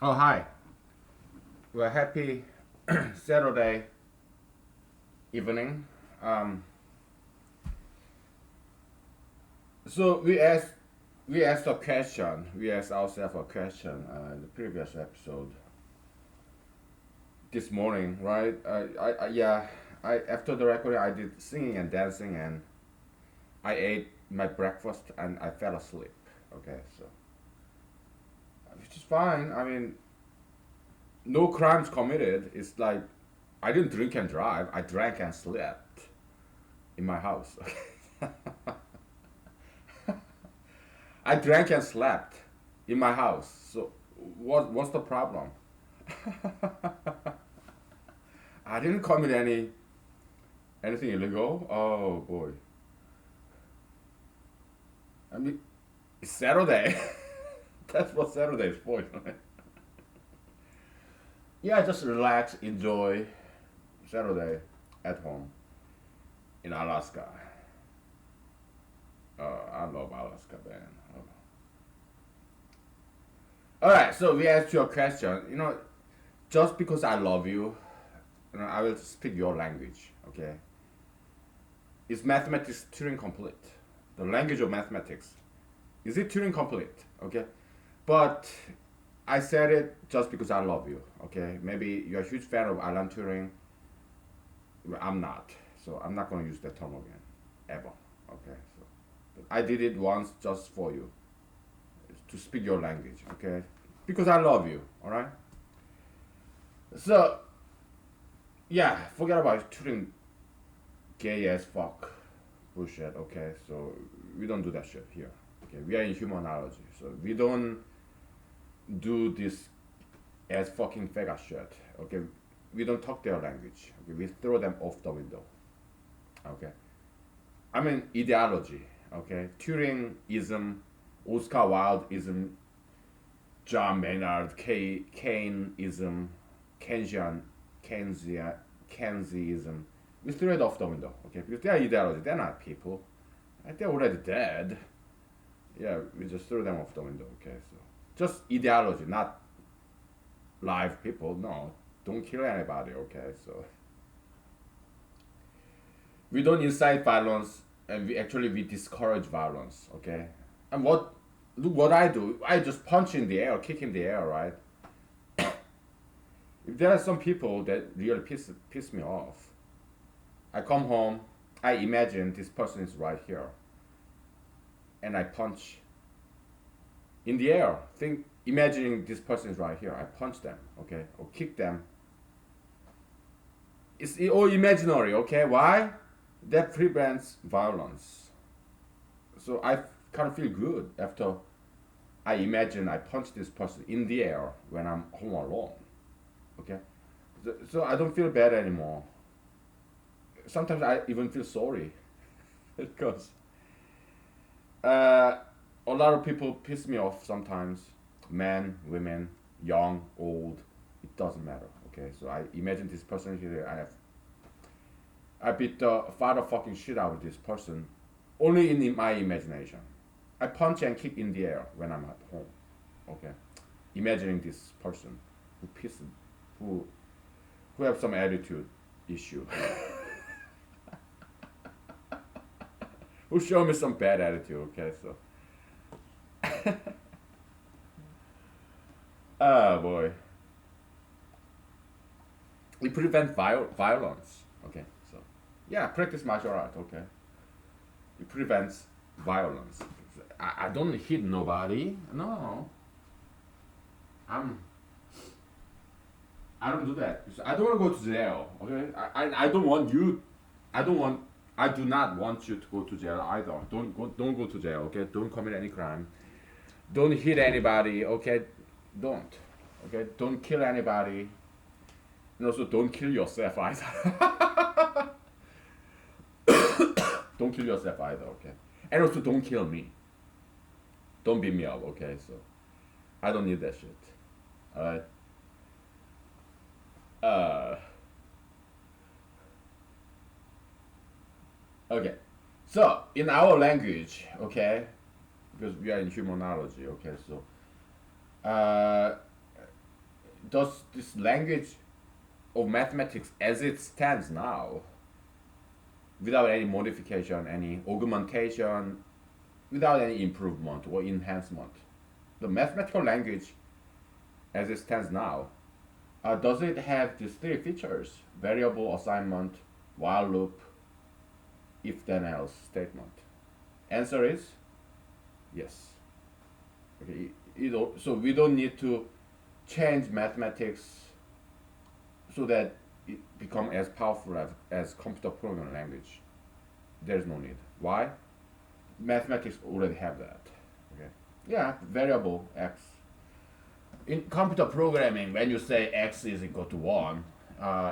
Oh, hi. Well, happy Saturday evening. Um, so we asked a question. We asked ourselves a question in the previous episode this morning, right? Yeah. I after the recording, I did singing and dancing, and I ate my breakfast and I fell asleep. Okay, so which is fine. I mean, no crimes committed. It's like I didn't drink and drive. I drank and slept in my house. I drank and slept in my house. So what's the problem? I didn't commit anything illegal. Oh boy. I mean, it's Saturday. That's what Saturday is for. Yeah, just relax, enjoy Saturday at home in Alaska. I love Alaska, man. Oh. All right, so we asked you a question. Just because I love you, I will speak your language. Okay, is mathematics Turing complete? The language of mathematics, is it Turing complete? Okay, but I said it just because I love you. Okay, maybe you're a huge fan of Alan Turing. Well, I'm not, so I'm not gonna use that term again, ever. Okay, so but I did it once just for you to speak your language. Okay, because I love you. All right. So yeah, forget about Turing gay as fuck bullshit. Okay, so we don't do that shit here. Okay, we are in humanology, so we don't do this as fucking faggot shit. Okay, we don't talk their language. Okay, we throw them off the window. Okay, I mean ideology. Okay, Turingism, Oscar Wildeism, John Maynard Keynesism, Keynesian, Keynesian, Keynesianism. We threw it off the window. Okay, because they are ideology. They're not people. They're already dead. Yeah, we just threw them off the window. Okay, so just ideology, not live people. No, don't kill anybody. Okay, so we don't incite violence, and we discourage violence. Okay, and what look what I do? I just punch in the air, kick in the air, right? If there are some people that really piss me off, I come home, I imagine this person is right here, and I punch in the air. Think, imagining this person is right here. I punch them, okay, or kick them. It's all imaginary, okay? Why? That prevents violence. So I kind of feel good after I imagine I punch this person in the air when I'm home alone, okay? So I don't feel bad anymore. Sometimes I even feel sorry because uh, a lot of people piss me off sometimes. Men, women, young, old, it doesn't matter. Okay, so I imagine this person here. I beat the father fucking shit out of this person, only in my imagination. I punch and kick in the air when I'm at home. Okay, imagining this person who pisses, who who have some attitude issue, who show me some bad attitude. Okay, so oh boy, it prevents violence. Okay, so yeah, practice martial art. Okay, it prevents violence. I don't hit nobody. No, I'm. I don't do that. I don't want to go to jail. Okay, I don't want you. I don't want. I do not want you to go to jail either. Don't go to jail. Okay, don't commit any crime. Don't hit anybody. Okay, don't. Okay, don't kill anybody. And also don't kill yourself either. Don't kill yourself either. Okay, and also don't kill me. Don't beat me up. Okay, so I don't need that shit. Alright. Uh. Okay. So in our language, because we are in humanology. Okay, so uh, does this language of mathematics as it stands now, without any modification, any augmentation, without any improvement or enhancement, the mathematical language as it stands now, does it have these three features: variable assignment, while loop, if then else statement? Answer is yes. Okay, so we don't need to change mathematics so that it become as powerful as computer programming language. There's no need. Why? Mathematics already have that. Okay. Yeah, variable x. In computer programming, when you say x is equal to 1,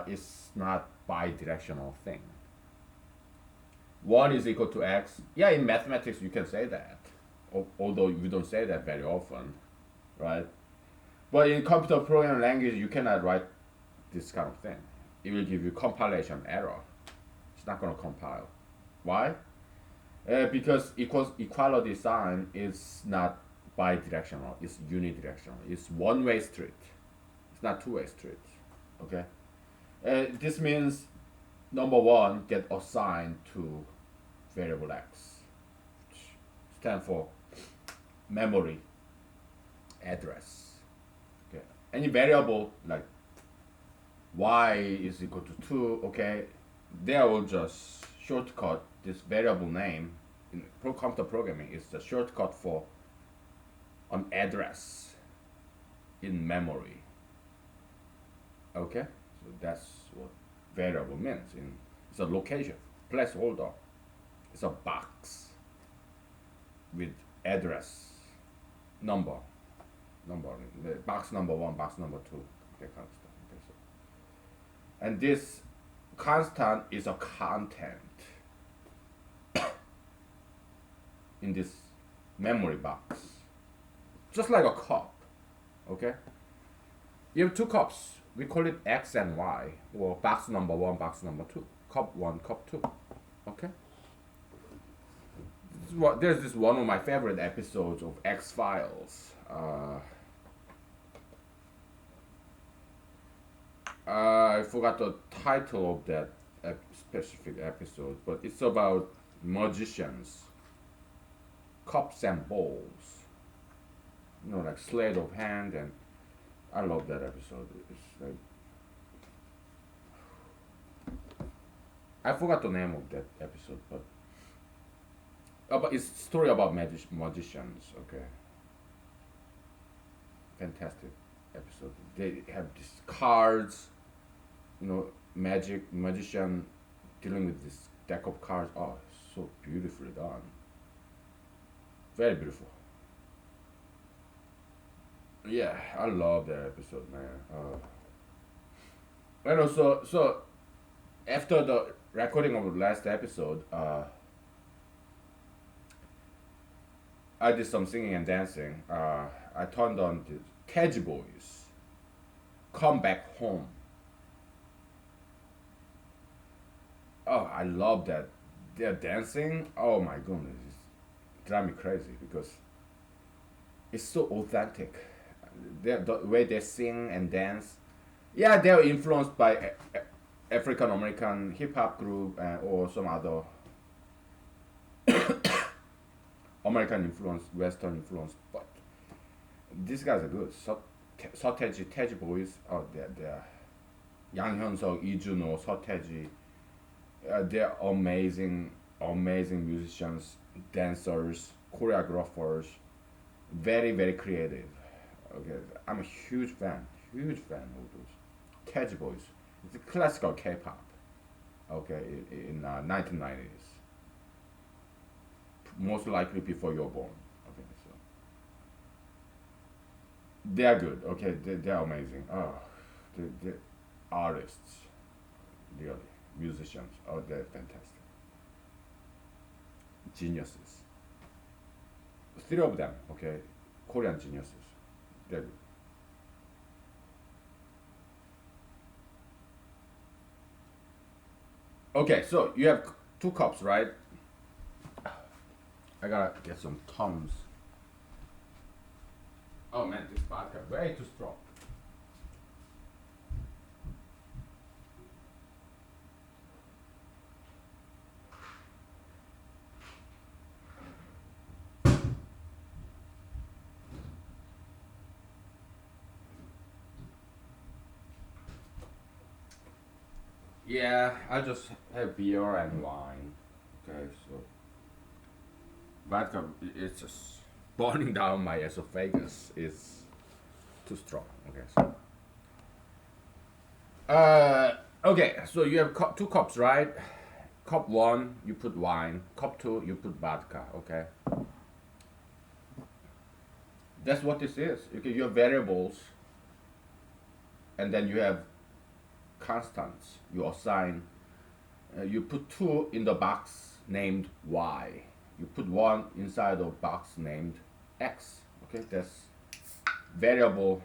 it's not bidirectional thing. 1 is equal to x. Yeah, in mathematics you can say that, although we don't say that very often, right? But in computer programming language, you cannot write this kind of thing. It will give you compilation error. It's not going to compile. Why? Because equality sign is not bidirectional. It's unidirectional. It's one-way street. It's not two-way street. Okay. This means number one get assigned to variable x, which stand for memory address. Okay. Any variable like y is equal to 2, okay, they are all just shortcut. This variable name in computer programming is the shortcut for an address in memory. Okay, so that's what variable means. It's a location, placeholder. It's a box with address, number, box number 1, box number 2, that kind of stuff. Okay, so. And this constant is a content in this memory box, just like a cup. Okay, you have two cups. We call it X and Y, or box number 1, box number 2, cup 1, cup 2. Okay. There's this one of my favorite episodes of X-Files. I forgot the title of that specific episode, but it's about magicians, cups and bowls. You know, like sleight of hand, and I love that episode. It's like I forgot the name of that episode, but it's a story about magicians. Okay, fantastic episode. They have these cards, you know, magician dealing with this deck of cards. Oh, so beautifully done. Very beautiful. Yeah, I love that episode, man. And also, so after the recording of the last episode, I did some singing and dancing. I turned on the Teddy Boys, Come Back Home. Oh, I love that. They're dancing. Oh my goodness, it drives me crazy because it's so authentic. The way they sing and dance. Yeah, they're influenced by African American hip hop group or some other American influence, Western influence, but these guys are good. 서태지, Teddy Boys. Oh, they're 양현석, 이준호, 서태지. They're amazing, amazing musicians, dancers, choreographers. Very, very creative. Okay, I'm a huge fan of those Teddy Boys. It's a classical K-pop. Okay, in 1990s, most likely before you're born. Okay, so they are good. Okay, they're amazing. Oh, the artists, really, musicians. Oh, they're fantastic, geniuses. Three of them. Okay, Korean geniuses. They're good. Okay, so you have two cups, right? I gotta get some Tums. Oh man, this vodka way too strong. Yeah, I just have beer and wine. Okay, so vodka, it's just burning down my esophagus. Is too strong. Okay, so okay, so you have two cups, right? Cup one, you put wine. Cup two, you put vodka. Okay, that's what this is. Okay, you have variables, and then you have constants. You assign. You put two in the box named y. You put one inside the box named x. Okay, that's variable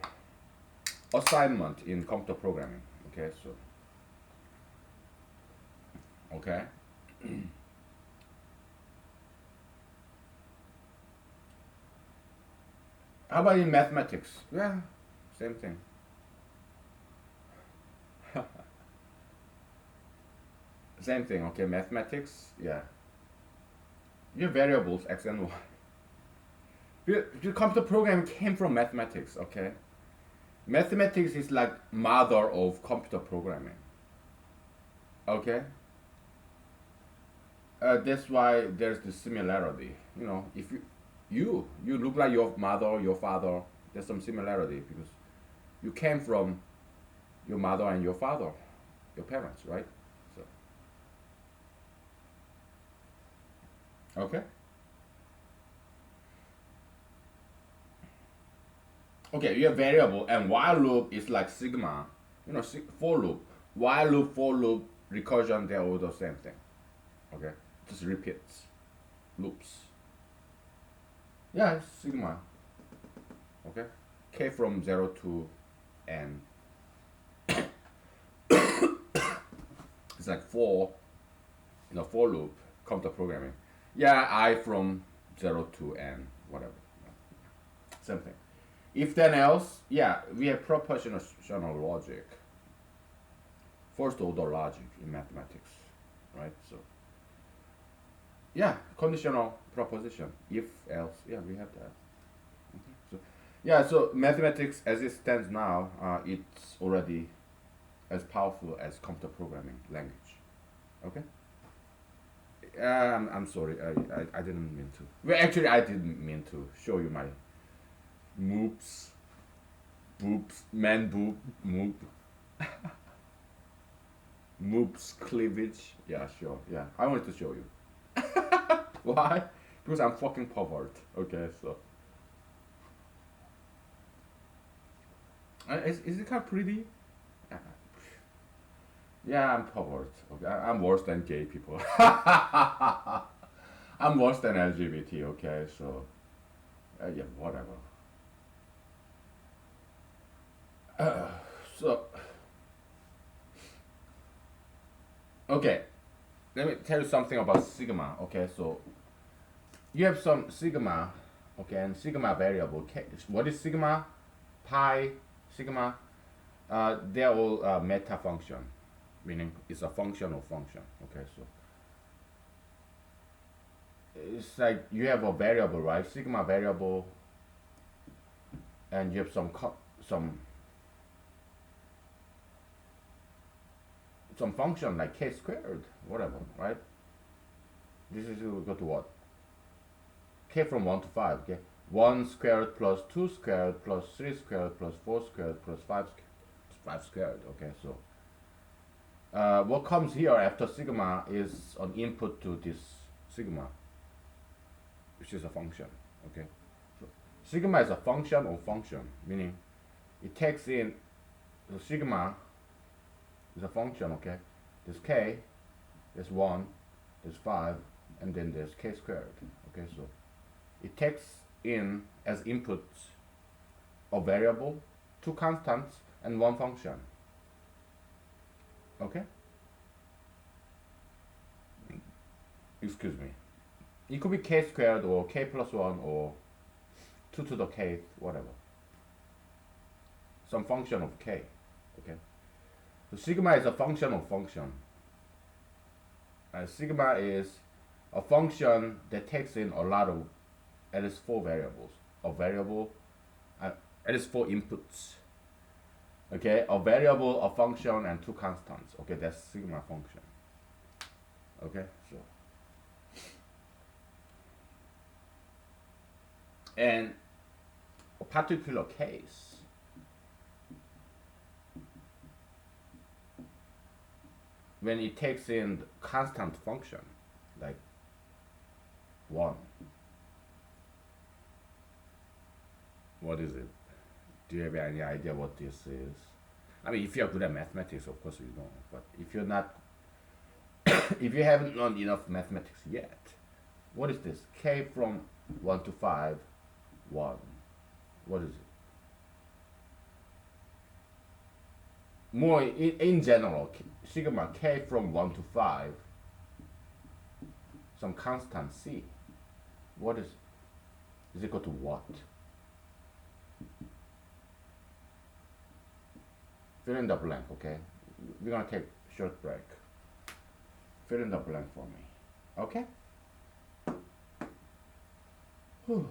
assignment in computer programming. Okay, so okay. How about in mathematics? Yeah, same thing. Same thing. Okay, mathematics. Yeah, your variables x and y. Your computer programming came from mathematics. Okay, mathematics is like mother of computer programming. Okay, that's why there's the similarity. You know, if you look like your mother, your father. There's some similarity because you came from your mother and your father, your parents, right? So okay, okay. You have variable and while loop is like sigma. You know, for loop, while loop, for loop, recursion. They're all the same thing. Okay, just repeats, loops. Yeah, it's sigma. Okay, k from 0 to n. It's like for, you know, for loop, computer programming. Yeah, I from 0 to n, whatever. Same thing. If then else, yeah, we have propositional logic, first order logic in mathematics, right? So yeah, conditional proposition, if else, yeah, we have that. So yeah, so mathematics as it stands now, it's already as powerful as computer programming language. Okay. I'm sorry, I didn't mean to. Well, actually, I didn't mean to show you my moves, boobs, man boob, move, moves, cleavage. Yeah, sure. Yeah, I wanted to show you. Why? Because I'm fucking pervert. Okay, so. Is it kind of pretty? Uh, Yeah, I'm pervert. Okay, I'm worse than gay people. I'm worse than LGBT. Okay, so yeah, whatever. Uh, so okay, let me tell you something about sigma. Okay, so you have some sigma. Okay, and sigma variable. What is sigma? Pi, sigma. They're all meta function, meaning it's a function of function. Okay, so it's like you have a variable, right? Sigma variable, and you have some some function like k squared, whatever, right? This is equal to what? K from 1 to 5, okay? 1 squared plus 2 squared plus 3 squared plus 4 squared plus 5 squared, okay? So what comes here after sigma is an input to this sigma, which is a function, okay? So sigma is a function of function, meaning it takes in the sigma is a function, okay? There's k, there's 1, there's 5, and then there's k squared, okay? So it takes in as inputs a variable, two constants, and one function, okay? Excuse me. It could be k squared or k plus 1 or 2 to the k, whatever. Some function of k, okay? So sigma is a function of function. Sigma is a function that takes in a lot of, at least 4 variables. A variable, at least 4 inputs. Okay, a variable, a function, and two constants. Okay, that's sigma function. Okay, so and a particular case, when it takes in constant function, like one, what is it? Do you have any idea what this is? I mean, if you're good at mathematics, of course you know. But if you're not, if you haven't learned enough mathematics yet, what is this? K from 1 to 5, 1. What is it? More in general, sigma K from 1 to 5, some constant C. What is equal to what? Fill in the blank, okay? We're gonna take a short break. Fill in the blank for me, okay? Whew.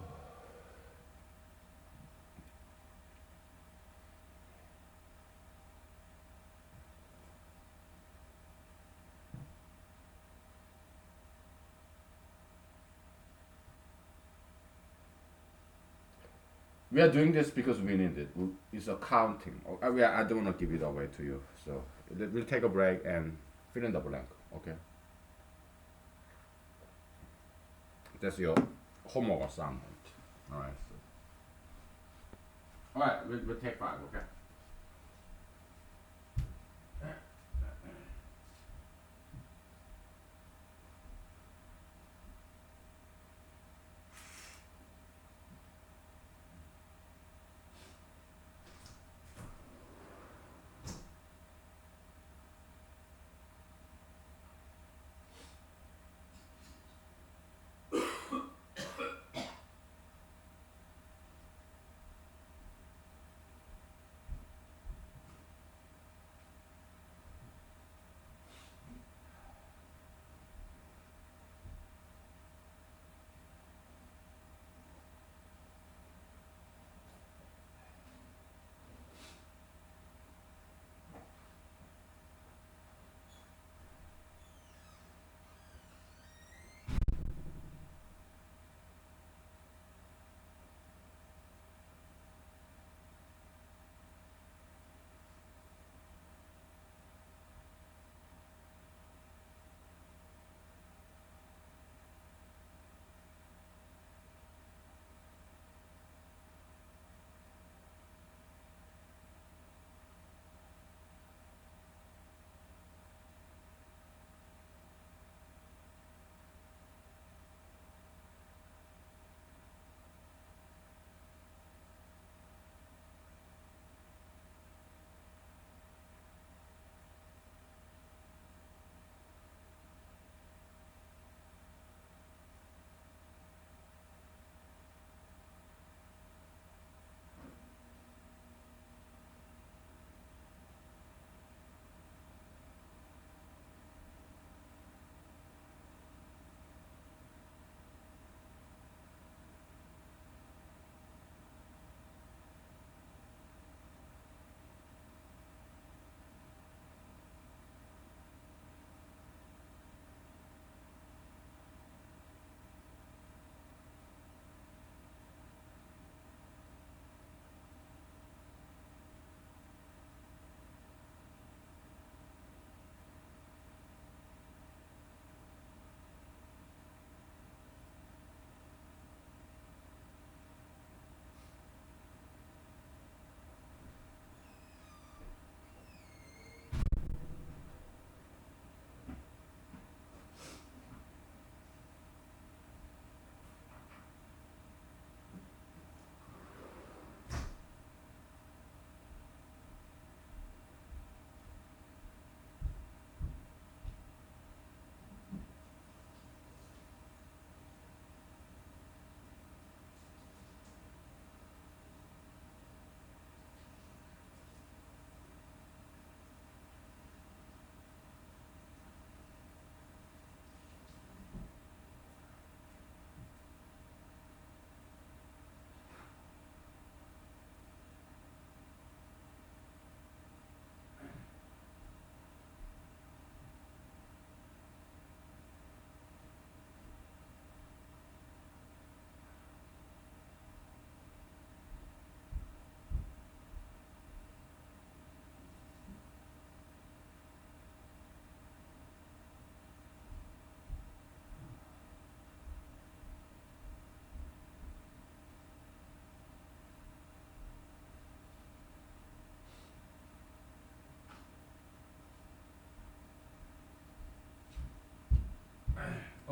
We are doing this because we need it. It's accounting. I don't want to give it away to you. So we'll take a break and fill in the blank. Okay. That's your homework assignment. All right. So. All right. We'll take 5. Okay.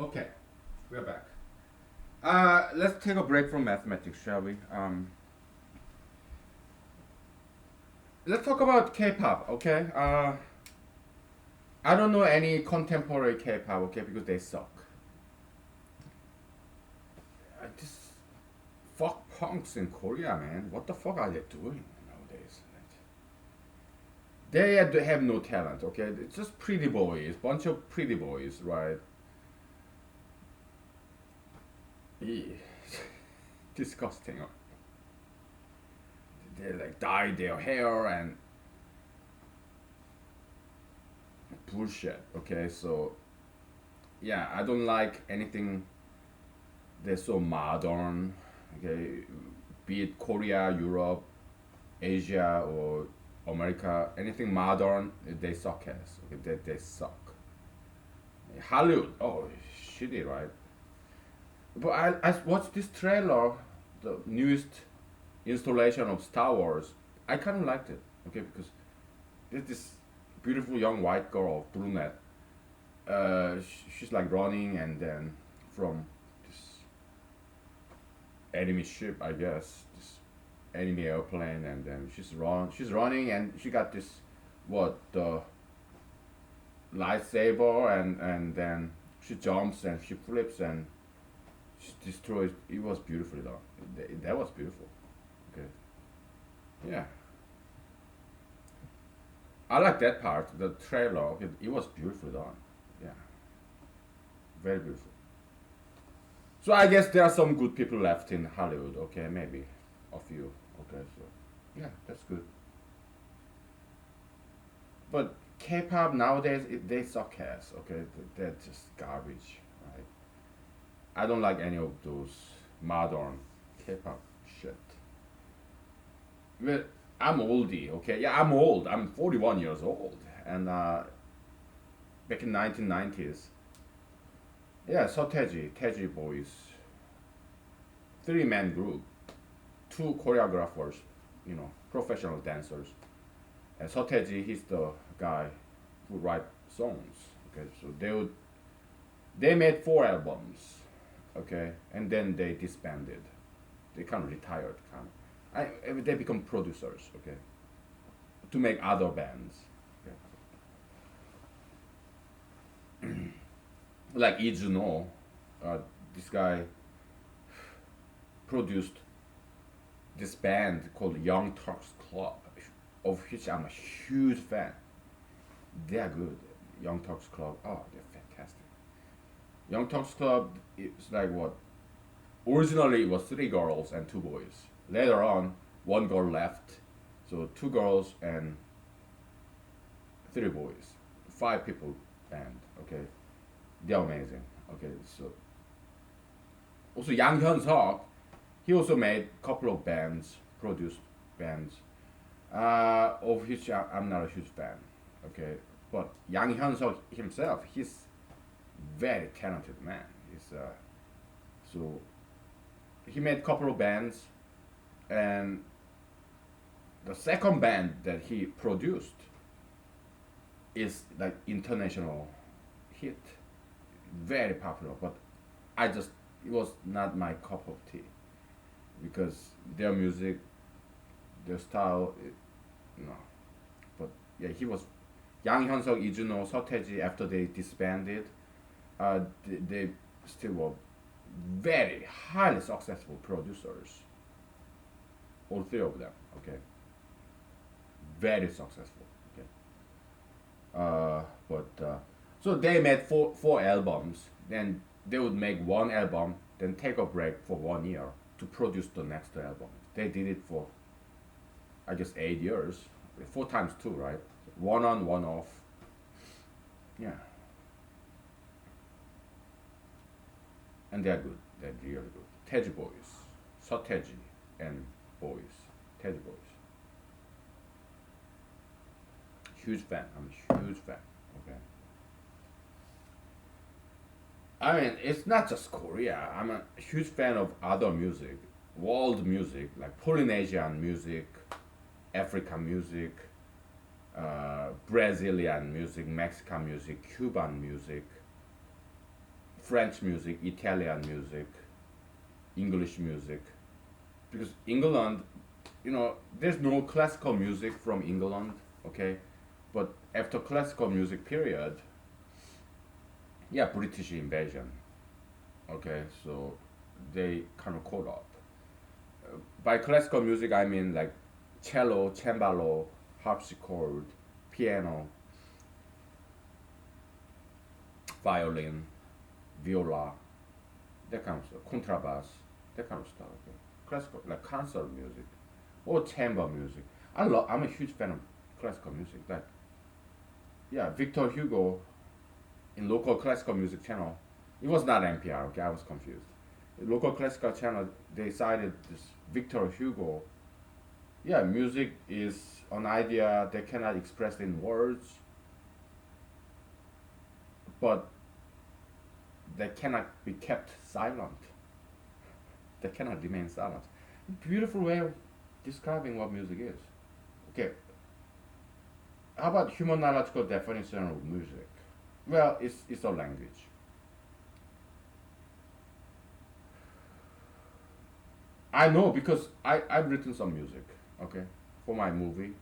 Okay, we're back. Let's take a break from mathematics, shall we? Let's talk about K-pop. Okay. I don't know any contemporary K-pop. Okay, because they suck. Just fuck punks in Korea, man. What the fuck are they doing nowadays? They have no talent. Okay, it's just pretty boys, bunch of pretty boys, right? Eeh. Disgusting. They like dye their hair and bullshit. Okay, so yeah, I don't like anything that's so modern. Okay, be it Korea, Europe, Asia, or America, anything modern, they suck ass. Okay, they suck. Hollywood, oh, shitty, right? But I watched this trailer, the newest installation of Star Wars. I kind of liked it. Okay, because there's this beautiful young white girl, brunette. She's like running, and then from this enemy ship, I guess, this enemy airplane, and then She's running, and she got this what the lightsaber, and then she jumps and she flips and she destroys. It was beautifully done. That was beautiful. Okay, yeah, I like that part. The trailer, it was beautifully done. Yeah, very beautiful. So I guess there are some good people left in Hollywood. Okay, maybe a few. Okay, so yeah, that's good. But K-pop nowadays, they suck ass. Okay, they're just garbage. Right? I don't like any of those modern K-pop shit. Well, I'm oldie. Okay, yeah, I'm old. I'm 41 years old, and back in 1990s, yeah, so Teji boys, three-man group, two choreographers, professional dancers. And Soteji, he's the guy who write songs. Okay, so they made four albums. Okay, and then they disbanded. They kind of retired, kind of. They become producers. Okay, to make other bands. Okay. Like Izuno, this guy produced this band called Young Turks Club, of which I'm a huge fan. They are good. Young Turks Club, oh, they're fantastic. Young Turks Club is like what? Originally, it was three girls and two boys. Later on, one girl left, so two girls and three boys. Five people band. Okay, they're amazing. Okay, so also Yang Hyun Seok, he also made a couple of bands, produced bands, of which I'm not a huge fan. Okay, but Yang Hyun Seok himself, he's very talented man. So he made a couple of bands, and the second band that he produced is like international hit, very popular. But I just it was not my cup of tea because their music, their style, no. But yeah, he was Yang Hyunsuk, Ijuno, Seotaeji. After they disbanded, they still were very highly successful producers. All three of them. Okay, very successful. Okay, but so they made four albums. Then they would make one album, then take a break for 1 year to produce the next album. They did it for I guess 8 years, four times two, right? One on, one off. Yeah, and they're good. They're really good. Teji boys, Soteji, and boys. Teji boys. Huge fan. I'm a huge fan. Okay. I mean, it's not just Korea. I'm a huge fan of other music, world music, like Polynesian music, African music, Brazilian music, Mexican music, Cuban music, French music, Italian music, English music, because England, there's no classical music from England, okay, but after classical music period, yeah, British invasion, okay, so they kind of caught up. By classical music, I mean like cello, cembalo, harpsichord, piano, violin, viola, that kind of stuff, contrabass, that kind of stuff. Okay? Classical, like concert music, or chamber music. I'm a huge fan of classical music. Like, yeah, Victor Hugo in local classical music channel. It was not NPR. Okay, I was confused. The local classical channel, they cited this Victor Hugo. Yeah, music is an idea that cannot express in words, but that cannot be kept silent. That cannot remain silent. Beautiful way of describing what music is. Okay, how about humanological definition of music? Well, it's a language. I know because I've written some music, okay, for my movie.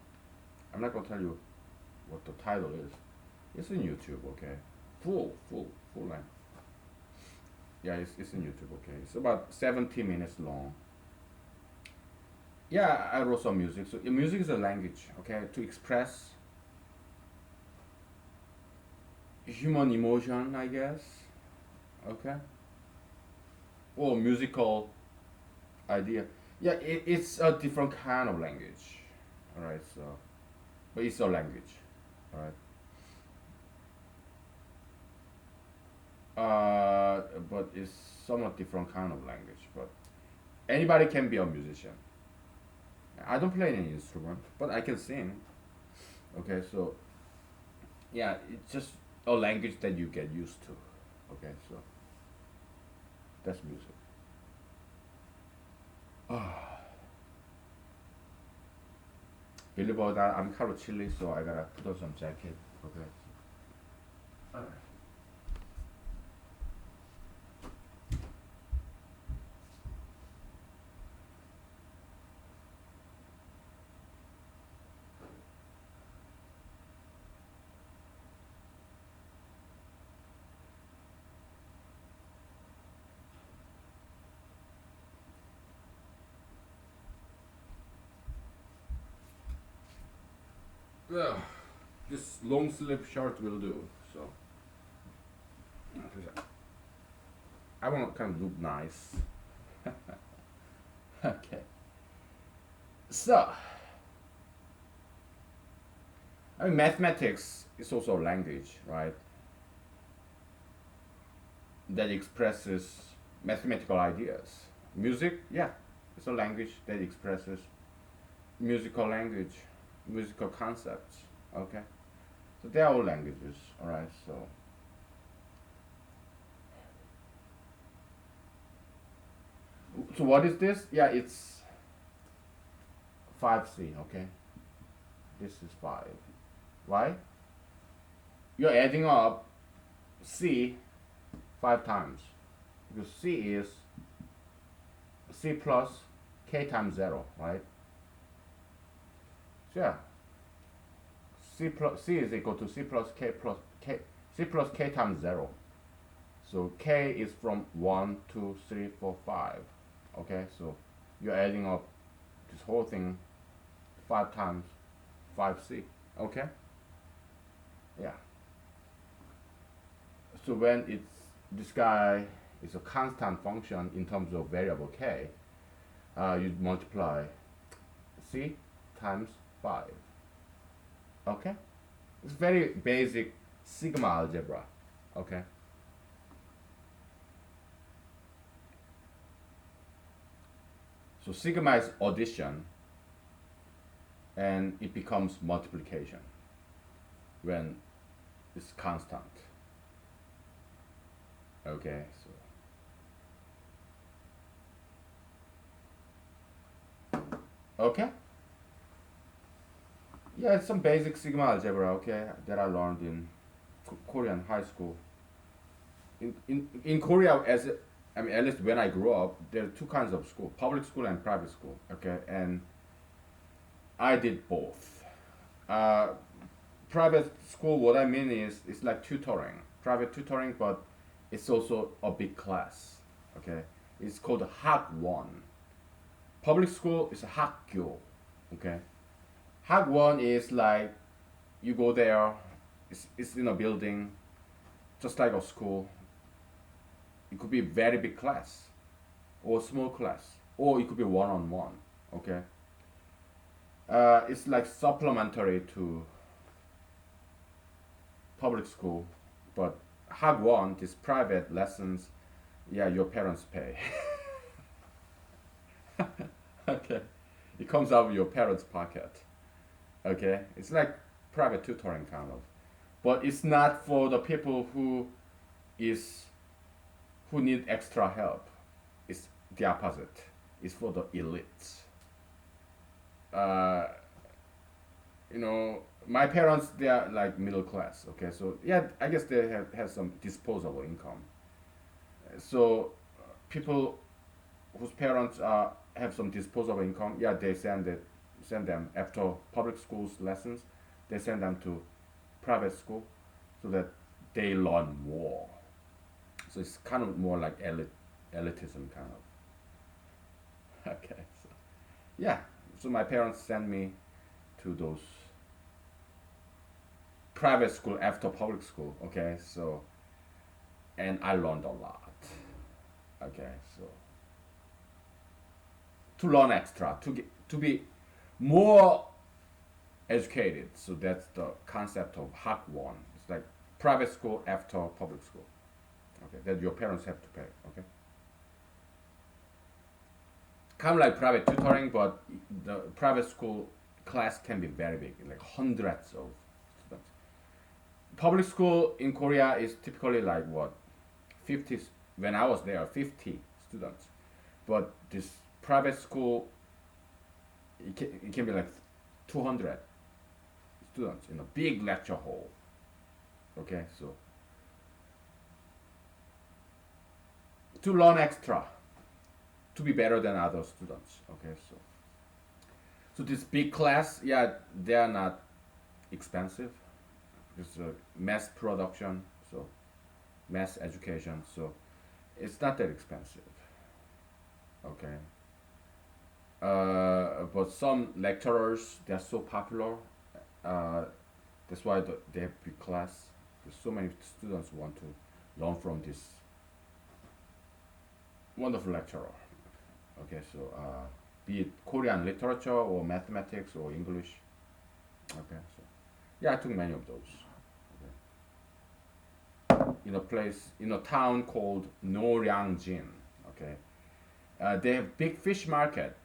I'm not gonna tell you what the title is. It's in YouTube, okay? Full length. Yeah, it's in YouTube, okay? It's about 70 minutes long. Yeah, I wrote some music. So music is a language, okay, to express human emotion, I guess, okay, or musical idea. Yeah, it's a different kind of language, all right. So, but it's a language, all right. But it's somewhat different kind of language. But anybody can be a musician. I don't play any instrument, but I can sing. Okay, so yeah, it's just a language that you get used to. Okay, so that's music. Ah, believe it or not, I'm kind of chilly, so I gotta put on some jacket. Okay. Alright. Yeah, this long sleeve shirt will do. So I want to kind of look nice. Okay. So I mean, mathematics is also a language, right? That expresses mathematical ideas. Music, yeah, it's a language that expresses musical language, musical concepts. Okay, so they are all languages. All right. So what is this? Yeah, it's 5C. Okay, this is 5. Why? You're adding up C 5 times because C is C plus K times 0, right? So yeah, C is equal to C plus K plus K, C plus K times 0. So K is from 1, 2, 3, 4, 5. Okay, so you're adding up this whole thing 5 times 5C. Okay? Yeah. So when it's this guy is a constant function in terms of variable K, you multiply C times 5. Okay? It's very basic sigma algebra. Okay? So sigma is addition and it becomes multiplication when it's constant. Okay, so okay. Yeah, it's some basic sigma algebra, okay, that I learned in Korean high school. In Korea, I mean, at least when I grew up, there are two kinds of school: public school and private school. Okay, and I did both. Uh, Private school, what I mean is, it's like tutoring, private tutoring, but it's also a big class. Okay, it's called Hagwon. Public school is Hakgyo. Okay, Hagwon is like you go there. It's in a building, just like a school. It could be a very big class, or small class, or it could be one on one. Okay, it's like supplementary to public school, but Hagwon, these private lessons, yeah, your parents pay. Okay, it comes out of your parents' pocket. Okay, it's like private tutoring kind of, but it's not for the people is who need extra help. It's the opposite. It's for the elites. Uh, my parents, they are like middle class. Okay, so yeah, I guess they have some disposable income. So people whose parents have some disposable income, yeah, they send them after public schools lessons. They send them to private school so that they learn more. So it's kind of more like elitism kind of. Okay, so yeah. So my parents sent me to those private school after public school. Okay, so and I learned a lot. Okay, so to learn extra, to be more educated. So that's the concept of Hak 1. It's like private school after public school. Okay, that your parents have to pay. Okay, kind of like private tutoring, but the private school class can be very big, like hundreds of students. Public school in Korea is typically like what, 50. When I was there, 50 students, but this private school, it can be like 200 students in a big lecture hall. Okay, so to learn extra, to be better than other students. Okay, so this big class, yeah, they are not expensive. It's a mass production, so mass education, so it's not that expensive. Okay, but some lecturers, they're so popular. Uh, that's why they have big class. There's so many students want to learn from this wonderful lecturer. Okay, so be it Korean literature or mathematics or English. Okay, so yeah, I took many of those. Okay. In a place, in a town called Noryangjin. Okay, they have big fish market.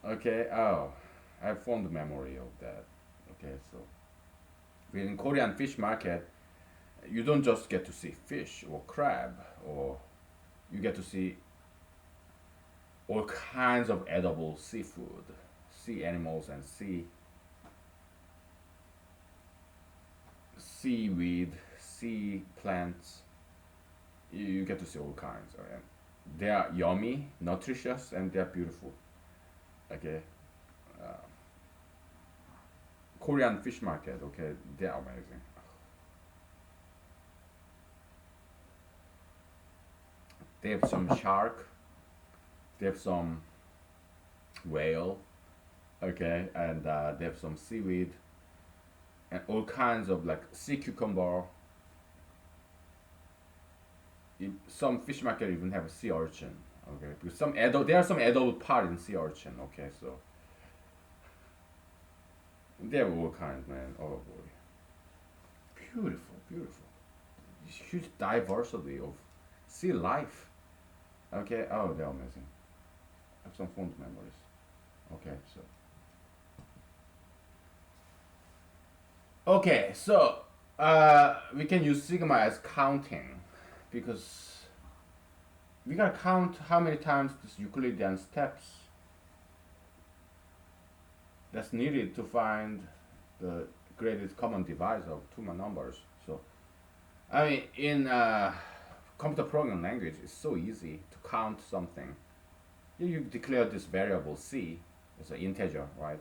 Okay, oh, I have fond memory of that. Okay, so in Korean fish market, you don't just get to see fish or crab, or you get to see all kinds of edible seafood, sea animals, and seaweed, sea plants. You get to see all kinds. And they are yummy, nutritious, and they are beautiful. Okay, uh, Korean fish market. Okay, they are amazing. They have some shark. They have some whale. Okay, and they have some seaweed and all kinds of like sea cucumber. Some fish market even have a sea urchin. Okay, because there are some adult part in sea urchin. Okay, so they have all kinds, man. Oh boy, beautiful, beautiful. Huge diversity of sea life. Okay, oh they're amazing. I have some fond memories. Okay, so we can use sigma as counting because we gotta count how many times this Euclidean steps that's needed to find the greatest common divisor of two numbers. So, I mean, in computer programming language is so easy to count something. You declare this variable c as an integer, right?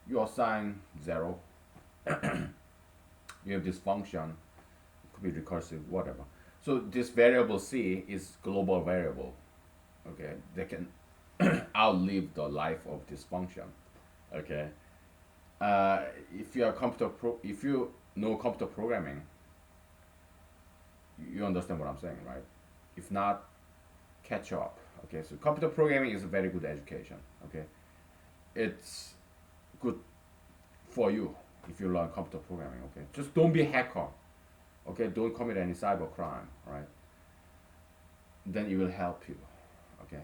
You assign 0. You have this function, it could be recursive, whatever. So this variable c is global variable. Okay, they can outlive the life of this function. Okay, if you are if you know computer programming, you understand what I'm saying, right? If not, catch up. Okay, so computer programming is a very good education. Okay, it's good for you if you learn computer programming. Okay, just don't be a hacker. Okay, don't commit any cyber crime. Right? Then it will help you. Okay.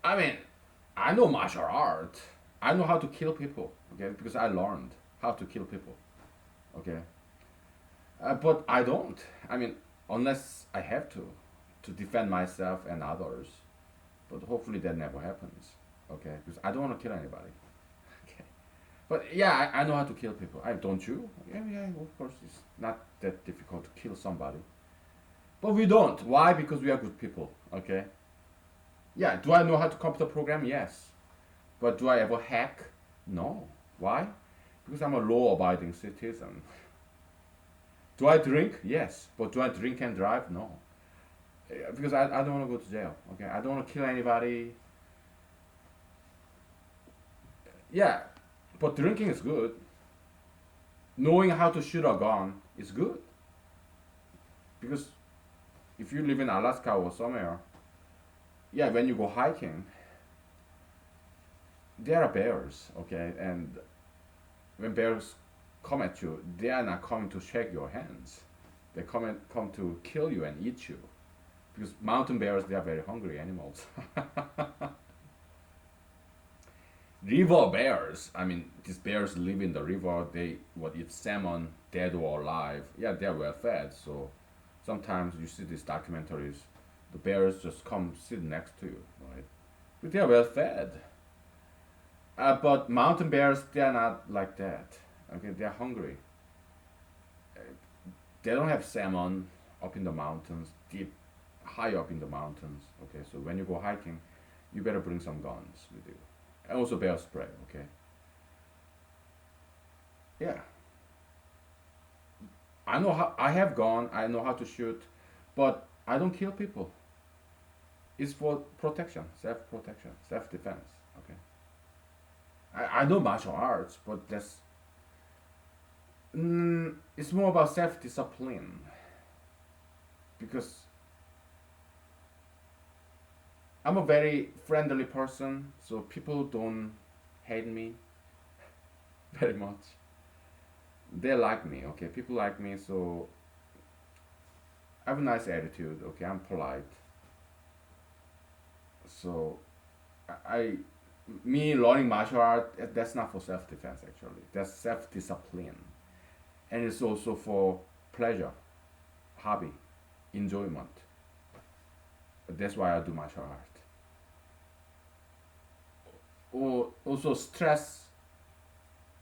I mean, I know martial art. I know how to kill people. Okay, because I learned how to kill people. Okay, but I don't. I mean, unless I have to defend myself and others. But hopefully that never happens. Okay, because I don't want to kill anybody. Okay, but yeah, I know how to kill people. I don't you? Yeah, yeah. Of course, it's not that difficult to kill somebody. But we don't. Why? Because we are good people. Okay. Yeah. Do I know how to computer program? Yes. But do I ever hack? No. Why? Because I'm a law-abiding citizen. Do I drink? Yes. But do I drink and drive? No. Because I don't want to go to jail. Okay. I don't want to kill anybody. Yeah. But drinking is good. Knowing how to shoot a gun is good. Because if you live in Alaska or somewhere, yeah, when you go hiking, there are bears, okay? And when bears come at you, they are not coming to shake your hands. They come to kill you and eat you. Because mountain bears, they are very hungry animals. River bears, I mean, these bears live in the river. They what eat salmon, dead or alive. Yeah, they are well fed. So sometimes you see these documentaries, the bears just come sit next to you, right? But they are well fed. But mountain bears, they are not like that. Okay, they are hungry. Uh, They don't have salmon up in the mountains, deep, high up in the mountains. Okay, so when you go hiking, you better bring some guns with you, and also bear spray. Okay. Yeah, I know how. I have gun. I know how to shoot, but I don't kill people. It's for protection, self-protection, self-defense. Okay. I know martial arts, but that's it's more about self-discipline because I'm a very friendly person, so people don't hate me very much. They like me, okay? People like me, so I have a nice attitude, okay? I'm polite. So I me learning martial art, that's not for self-defense actually. That's self-discipline. And it's also for pleasure, hobby, enjoyment. That's why I do martial art. Or also stress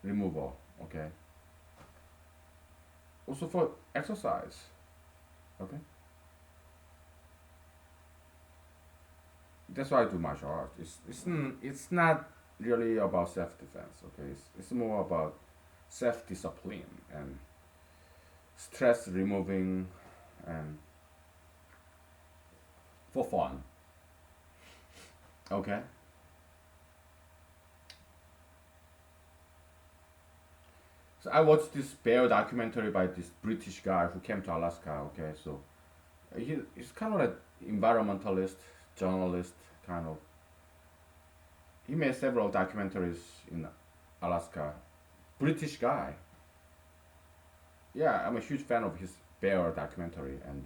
removal, okay? Also for exercise, okay? That's why I do martial art. It's not really about self defense, okay? It's more about self discipline and stress removing and for fun, okay? So I watched this bear documentary by this British guy who came to Alaska, okay? So he's kind of like environmentalist, journalist, kind of. He made several documentaries in Alaska. British guy. Yeah, I'm a huge fan of his bear documentary, and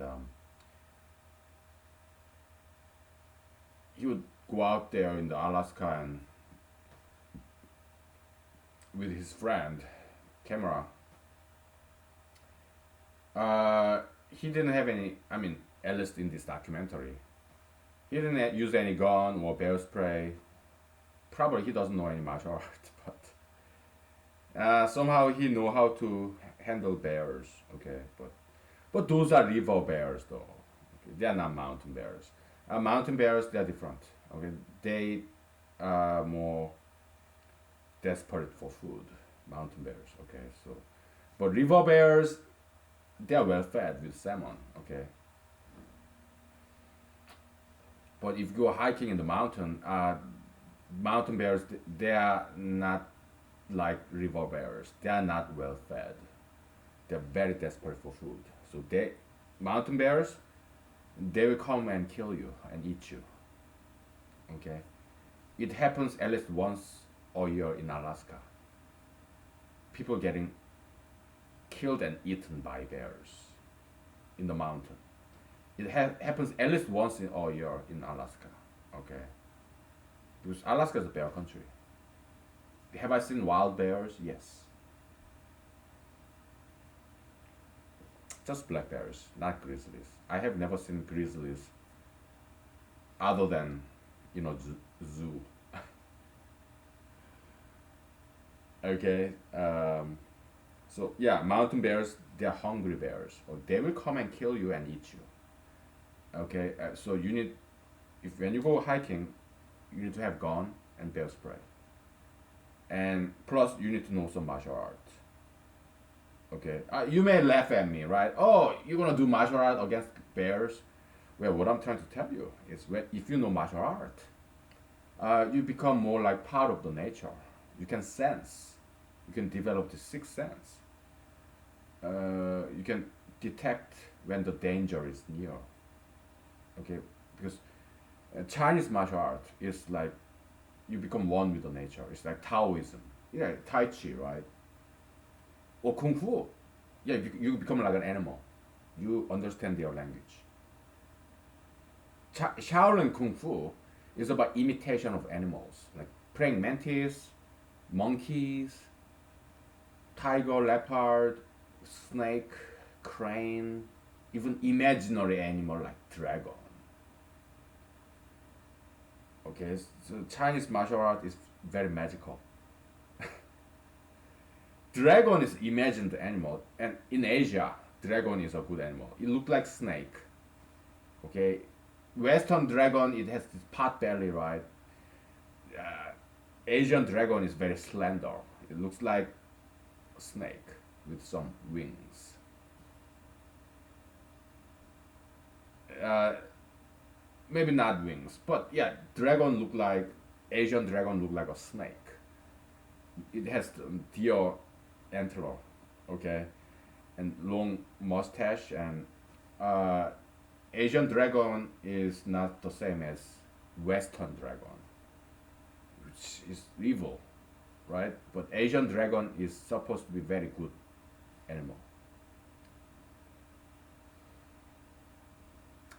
he would go out there in the Alaska and with his friend, camera. He didn't have any. I mean, at least in this documentary, he didn't use any gun or bear spray. Probably he doesn't know any martial art, but somehow he know how to handle bears. Okay, but But those are river bears, though. Okay? They are not mountain bears. Mountain bears, they are different. Okay, they are more desperate for food. Mountain bears. Okay, so but river bears, they are well fed with salmon. Okay, but if you go hiking in the mountain, mountain bears, they are not like river bears. They are not well fed. They're very desperate for food. So they, mountain bears, they will come and kill you and eat you. Okay, it happens at least once a year in Alaska. People getting killed and eaten by bears in the mountain. It happens at least once in a year in Alaska. Okay, because Alaska is a bear country. Have I seen wild bears? Yes. Just black bears, not grizzlies. I have never seen grizzlies other than, zoo. Okay. So yeah, mountain bears, they are hungry bears, or they will come and kill you and eat you. Okay. So you need, if when you go hiking, you need to have gun and bear spray, and plus you need to know some martial art. Okay. You may laugh at me, right? Oh, you're gonna do martial art against bears? Well, what I'm trying to tell you is, if you know martial art, you become more like part of the nature. You can sense. You can develop the sixth sense. You can detect when the danger is near. Okay, because Chinese martial art is like you become one with the nature. It's like Taoism. Yeah, Tai Chi, right? Or Kung Fu. Yeah, you become like an animal. You understand their language. Shaolin Kung Fu is about imitation of animals, like praying mantis, monkeys, tiger, leopard, snake, crane, even imaginary animal like dragon. Okay, so Chinese martial art is very magical. Dragon is imagined animal, and in Asia, dragon is a good animal. It looks like snake. Okay, Western dragon, it has this pot belly, right? Uh, Asian dragon is very slender. It looks like a snake with some wings. Uh, Maybe not wings, but yeah, dragon look like Asian dragon look like a snake. It has deer antler, okay, and long mustache, and uh, Asian dragon is not the same as Western dragon, which is evil, right? But Asian dragon is supposed to be very good animal.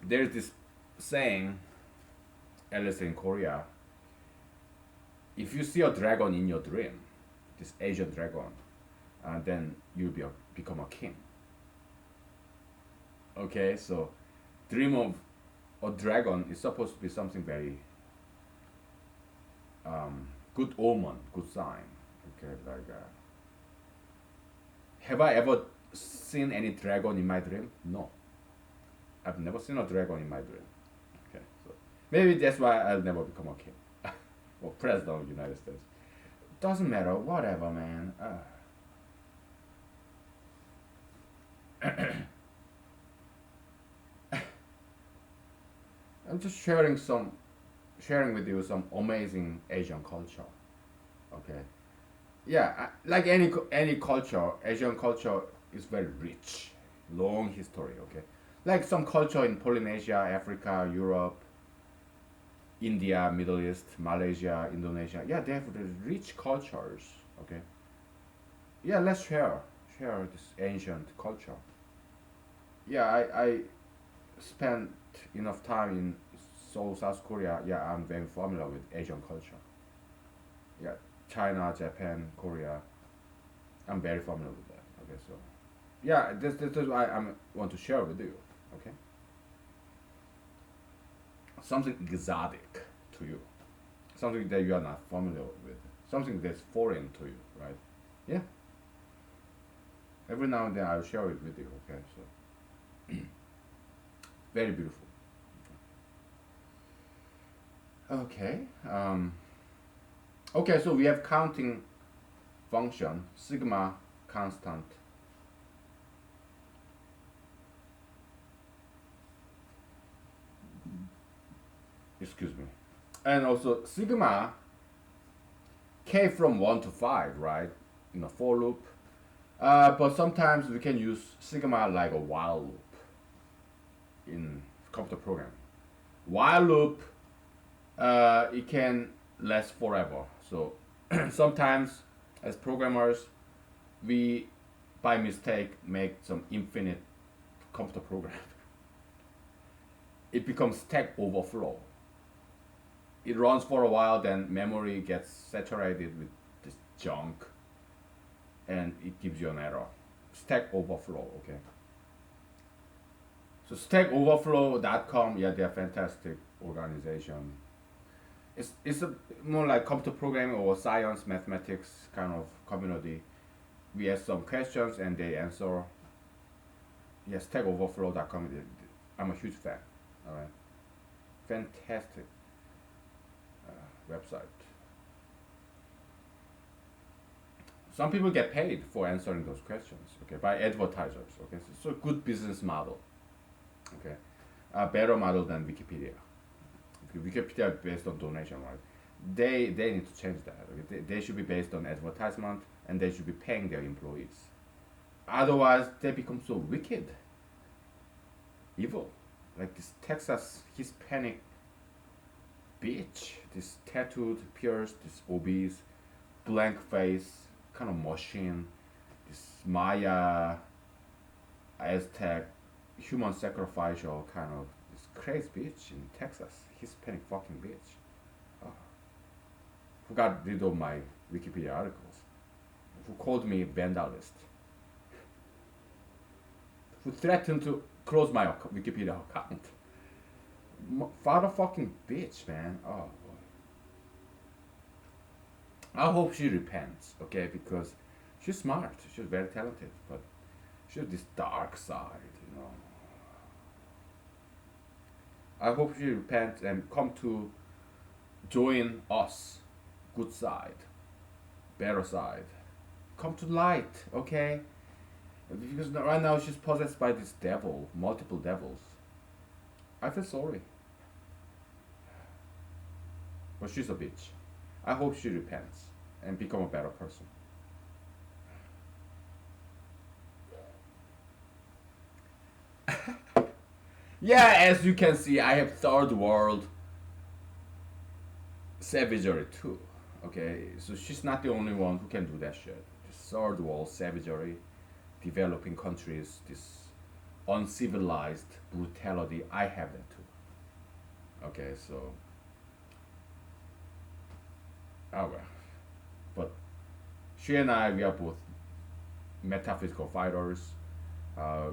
There's this saying, at least in Korea, if you see a dragon in your dream, this Asian dragon, then you'll become a king. Okay, so dream of a dragon is supposed to be something very good omen, good sign. Okay, like have I ever seen any dragon in my dream? No, I've never seen a dragon in my dream. Okay, so maybe that's why I'll never become a king or president of the United States. Doesn't matter, whatever, man. I'm just sharing with you some amazing Asian culture. Okay, yeah, like any culture, Asian culture is very rich, long history. Okay, like some culture in Polynesia, Africa, Europe, India, Middle East, Malaysia, Indonesia. Yeah, they have the rich cultures. Okay, yeah, let's share this ancient culture. Yeah, I spent enough time in Seoul, South Korea. Yeah, I'm very familiar with Asian culture. Yeah, China, Japan, Korea. I'm very familiar with that. Okay, so yeah, this is why I want to share with you. Okay, something exotic to you, something that you are not familiar with, something that's foreign to you, right? Yeah. Every now and then I'll share it with you. Okay, so Very beautiful. Okay. Okay, so we have counting function, sigma constant. Excuse me. And also sigma k from 1 to 5, right? In a for loop. But sometimes we can use sigma like a while loop in computer programming. While loop, it can last forever. So sometimes, as programmers, we by mistake make some infinite computer program. It becomes stack overflow. It runs for a while, then memory gets saturated with this junk, and it gives you an error. Stack Overflow, okay? So stackoverflow.com, yeah, they're a fantastic organization. It's a more like computer programming or science, mathematics kind of community. We ask some questions and they answer. Yeah, stackoverflow.com, I'm a huge fan. All right, fantastic website. Some people get paid for answering those questions, okay, by advertisers, okay, so good business model, okay, a better model than Wikipedia. Okay, Wikipedia is based on donation, right? They need to change that. Okay? They should be based on advertisement, and they should be paying their employees. Otherwise, they become so wicked, evil, like this Texas Hispanic bitch, this tattooed, pierced, this obese, blank face, kind of machine, this Maya, Aztec, human sacrificial kind of this crazy bitch in Texas, Hispanic fucking bitch. Oh, who got rid of my Wikipedia articles? Who called me vandalist? Who threatened to close my Wikipedia account? Father fucking bitch, man. Oh boy. I hope she repents, okay? Because she's smart, she's very talented, but she has this dark side, you know. I hope she repents and come to join us, good side, better side. Come to light, okay? Because right now she's possessed by this devil, multiple devils. I feel sorry, but she's a bitch. I hope she repents and become a better person. Yeah, as you can see, I have third world savagery too. Okay, so she's not the only one who can do that shit. This third world savagery, developing countries, this uncivilized brutality. I have that too. Okay, so oh well. But she and I, we are both metaphysical fighters.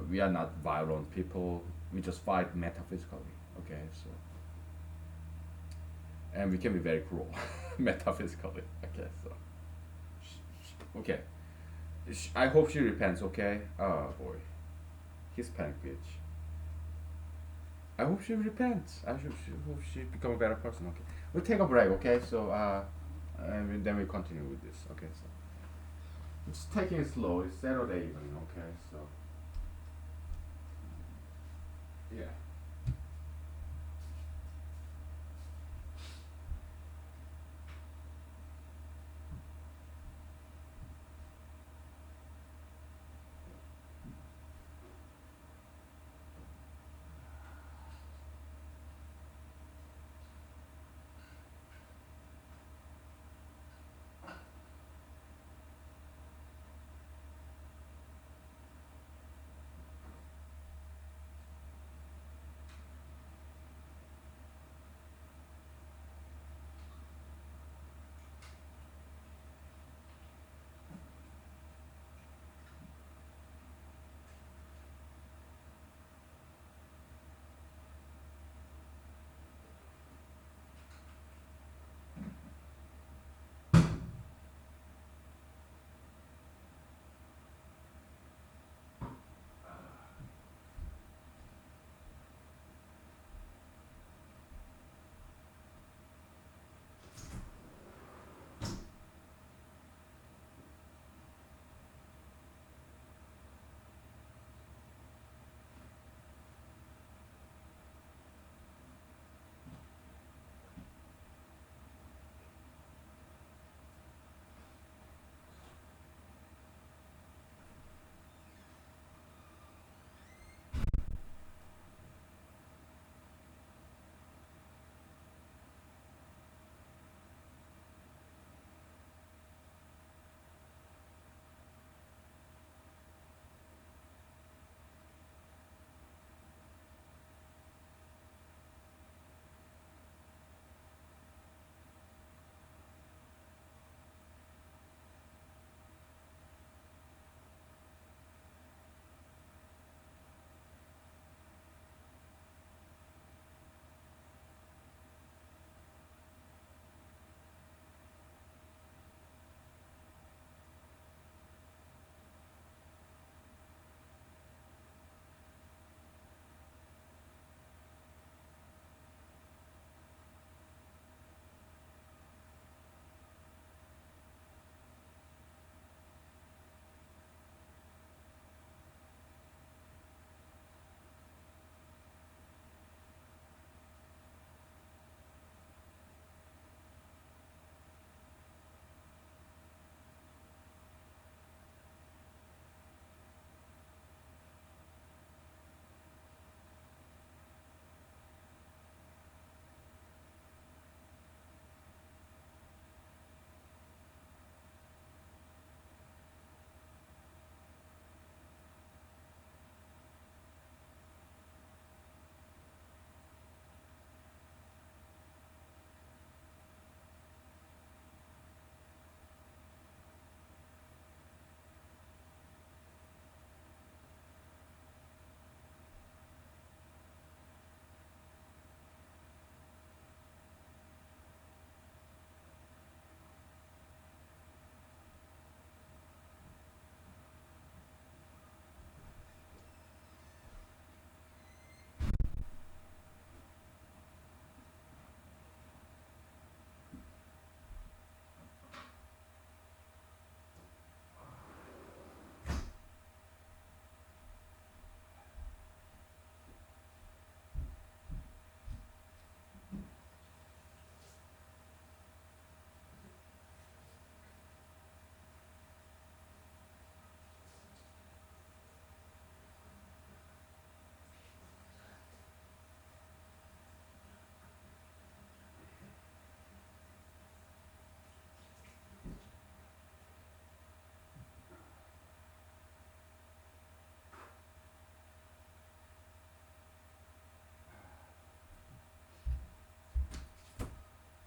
We are not violent people. We just fight metaphysically. Okay, so and we can be very cruel metaphysically. Okay, so okay. I hope she repents. Okay. Oh boy, Hispanic bitch. I hope she repents. Hope she become a better person. Okay. We'll take a break. Okay. So and then we continue with this. Okay. So it's taking it slow. It's Saturday evening. Okay. So yeah.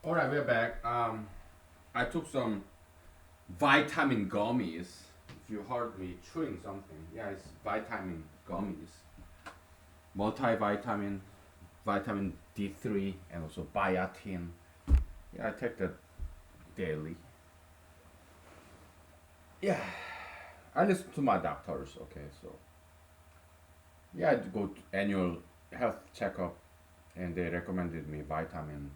All right, we're back. I took some vitamin gummies. If you heard me chewing something, yeah, it's vitamin gummies. Multivitamin, vitamin D3, and also biotin. Yeah, I take that daily. Yeah, I listen to my doctors. Okay, so yeah, I go to annual health checkup, and they recommended me vitamin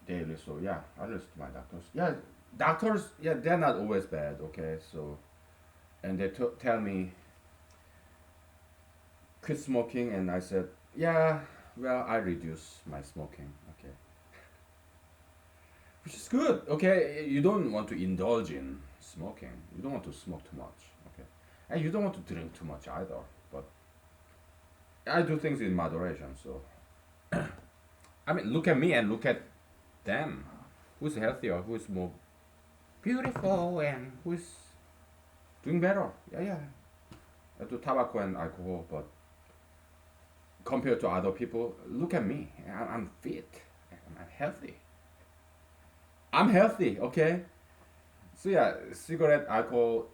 daily. So yeah, I listen to my doctors. Yeah, doctors. Yeah, they're not always bad. Okay, so and they tell me quit smoking, and I said, yeah, well, I reduce my smoking. Okay, which is good. Okay, you don't want to indulge in smoking. You don't want to smoke too much. Okay, and you don't want to drink too much either. But I do things in moderation. So I mean, look at me and look at them. Who's healthier? Who's more beautiful? And who's doing better? Yeah, yeah. I do tobacco and alcohol, but compared to other people, look at me. I'm fit. I'm healthy. I'm healthy. Okay. So yeah, cigarette, alcohol,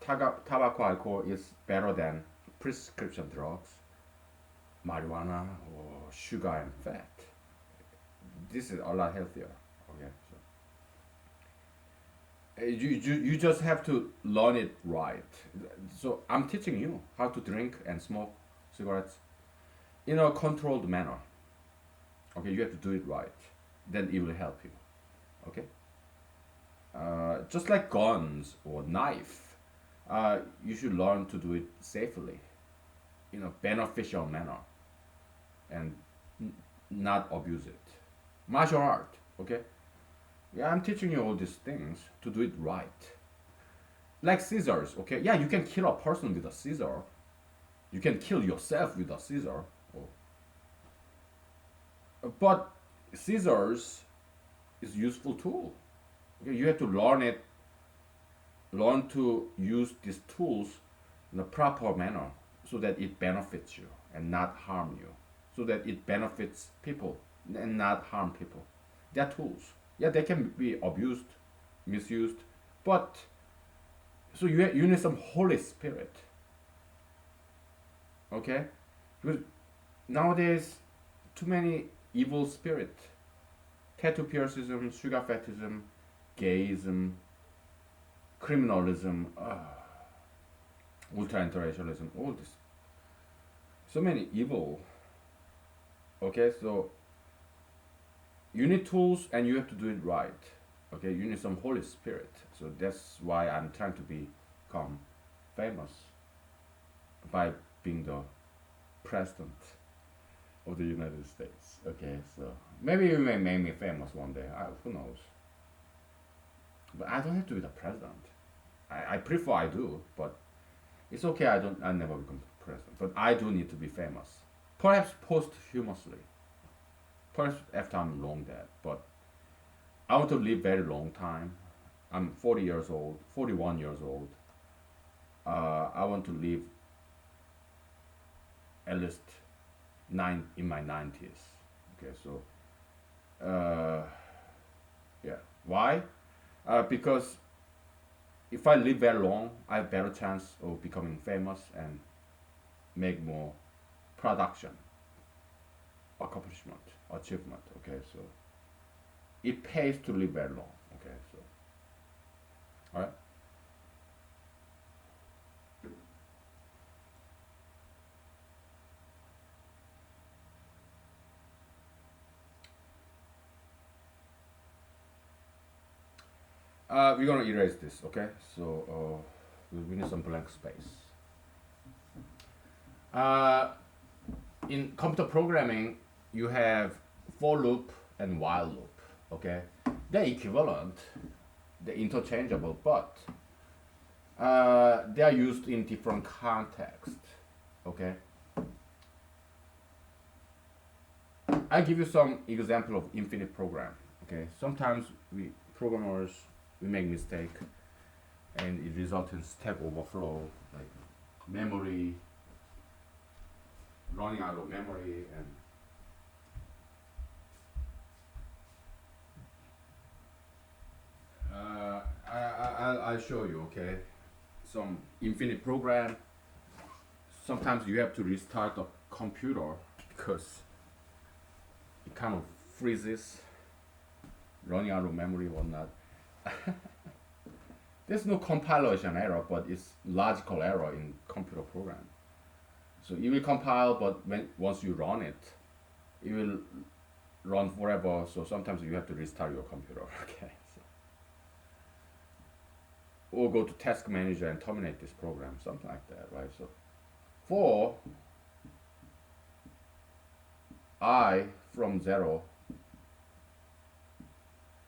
tobacco, alcohol is better than prescription drugs, marijuana, or sugar and fat. This is a lot healthier. Okay. So you just have to learn it right. So I'm teaching you how to drink and smoke cigarettes in a controlled manner. Okay, you have to do it right. Then it will help you. Okay. Just like guns or knife, you should learn to do it safely, in a beneficial manner, and n- not abuse it. Martial art, okay? Yeah, I'm teaching you all these things to do it right. Like scissors, okay? Yeah, you can kill a person with a scissor. You can kill yourself with a scissor. But scissors is useful tool. Okay, you have to learn it, learn to use these tools in a proper manner so that it benefits you and not harm you. So that it benefits people and not harm people. They're tools. Yeah, they can be abused, misused, but so you need some Holy Spirit, okay? Because nowadays, too many evil spirit, tattoo piercism, sugar fetishism, gayism, criminalism, ultra interracialism, all this, so many evil. Okay, so you need tools and you have to do it right. Okay, you need some Holy Spirit. So that's why I'm trying to become famous by being the president of the United States. Okay, so maybe you may make me famous one day. Who knows? But I don't have to be the president. I prefer I do, but it's okay. I never become president, but I do need to be famous. Perhaps posthumously. Perhaps after I'm long dead, but I want to live very long time. I'm 40 years old, 41 years old. I want to live at least nine in my 90s. Okay, so uh, yeah. Why? Because if I live very long, I have better chance of becoming famous and make more production, accomplishment, achievement. Okay, so it pays to live very long. Okay, so all right. We're gonna erase this. Okay, so we need some blank space. Uh, in computer programming, you have for loop and while loop. Okay, they're equivalent, they're interchangeable, but they are used in different contexts. Okay, I give you some example of infinite program. Okay, sometimes we programmers we make mistake and it results in stack overflow, like memory running out of memory and I show you, okay? Some infinite program. Sometimes you have to restart the computer because it kind of freezes, running out of memory, whatnot. There's no compilation error, but it's logical error in computer program. So it will compile, but once you run it, it will run forever. So sometimes you have to restart your computer. Okay. So, or go to task manager and terminate this program, something like that, right? So for I from 0,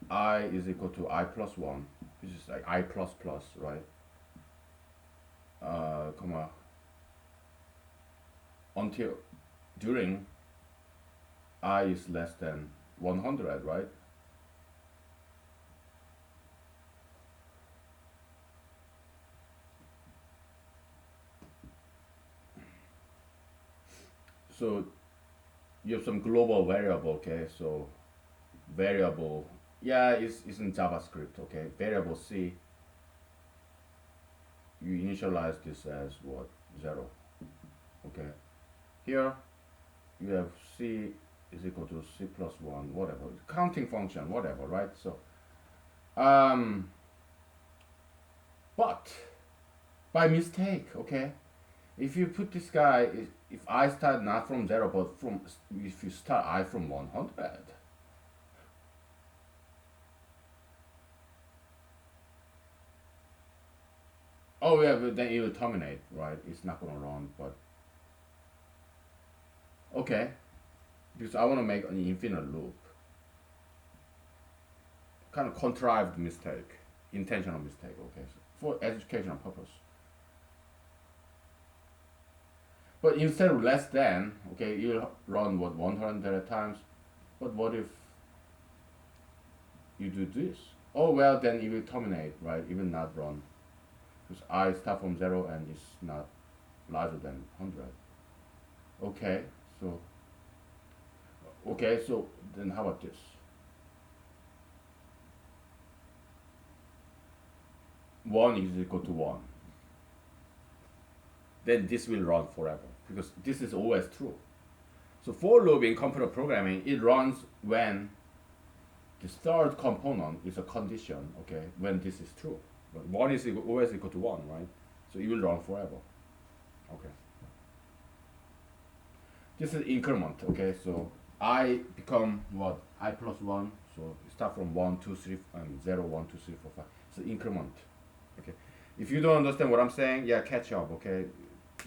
I is equal to I plus 1, which is like I plus plus, right? Comma, until, during I is less than 100, right? So you have some global variable, okay? So variable, yeah, it's in JavaScript, okay? Variable C, you initialize this as what? 0, okay? Here you have C is equal to C plus 1, whatever, counting function, whatever, right? So, but by mistake, okay? If you put this guy, if I start not from 0, but if you start I from 100, oh yeah, but then it will terminate, right? It's not gonna run, but okay, because I want to make an infinite loop. Kind of contrived mistake, intentional mistake, okay, so for educational purpose. But instead of less than, okay, you'll run what 100 times. But what if you do this? Oh well, then it will terminate, right? It will not run because I start from 0 and it's not larger than 100. Okay, so then how about this? 1 is equal to 1. Then this will run forever because this is always true. So for loop in computer programming, it runs when the third component is a condition, okay, when this is true. But 1 is always equal to 1, right? So it will run forever. Okay. This is increment, okay? So I become what? I plus 1. So you start from 1, 2, 3, and 0, 1, 2, 3, 4, 5. So increment. Okay. If you don't understand what I'm saying, yeah, catch up, okay?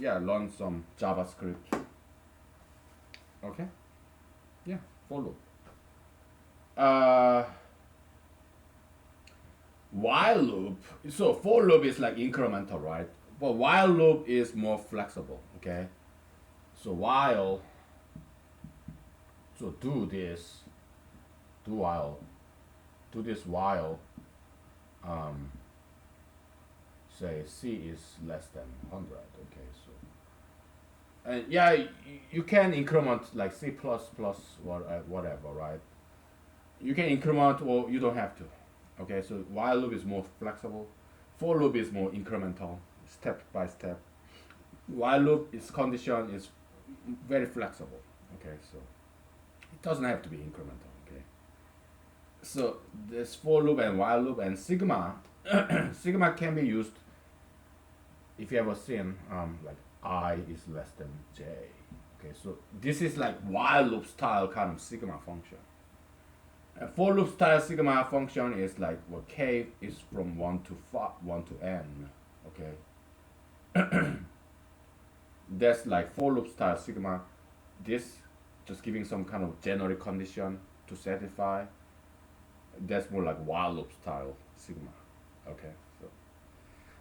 Yeah, learn some JavaScript. Okay? Yeah, follow. While loop, so for loop is like incremental, right? But while loop is more flexible, okay? So while, so do this, do this while, um, say C is less than 100, okay? So, and yeah, you can increment like C plus plus whatever, right? You can increment or you don't have to. Okay, so while loop is more flexible, for loop is more incremental, step by step. While loop is condition is very flexible. Okay, so it doesn't have to be incremental. Okay, so this for loop and while loop and sigma, sigma can be used if you ever seen like I is less than j. Okay, so this is like while loop style kind of sigma function. A for loop style sigma function is like what k is from 1 to 1 to n. Okay, that's like for loop style sigma. This just giving some kind of generic condition to satisfy. That's more like while loop style sigma. Okay, so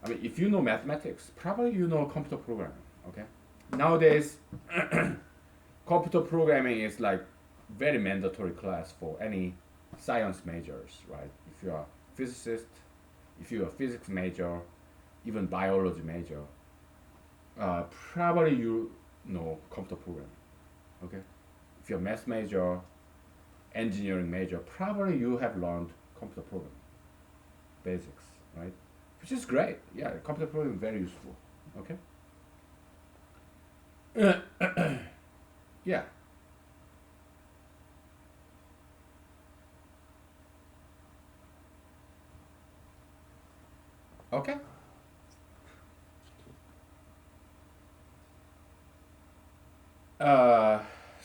I mean, if you know mathematics, probably you know computer programming. Okay, nowadays, computer programming is like very mandatory class for any science majors, right? If you're a physicist, if you're a physics major, even biology major, probably you know computer programming. Okay, if you're a math major, engineering major, probably you have learned computer programming basics, right? which is great. Yeah, computer programming is very useful. Okay. Yeah. Okay. Uh,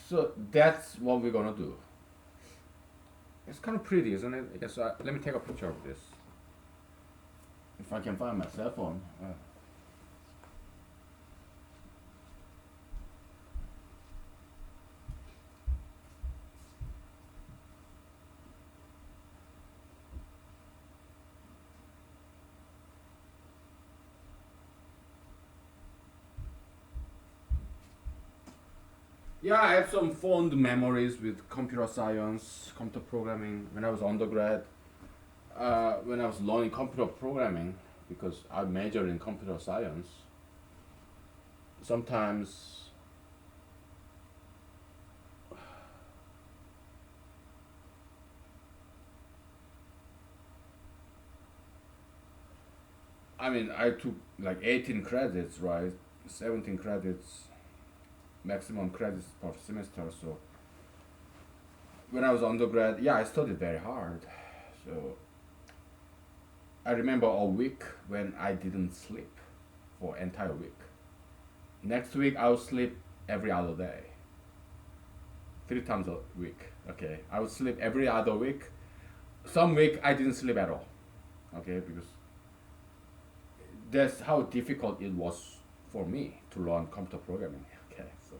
so that's what we're gonna do. It's kind of pretty, isn't it? Yes. Let me take a picture of this. If I can find my cell phone. Yeah, I have some fond memories with computer science, computer programming when I was undergrad. When I was learning computer programming, because I majored in computer science, sometimes, I mean, I took like 18 credits, right? 17 credits, maximum credits per semester. So when I was undergrad, yeah, I studied very hard. So I remember a week when I didn't sleep for entire week. Next week I'll sleep every other day, 3 times a week. Okay, I would sleep every other week. Some week I didn't sleep at all. Okay, because that's how difficult it was for me to learn computer programming. Okay, so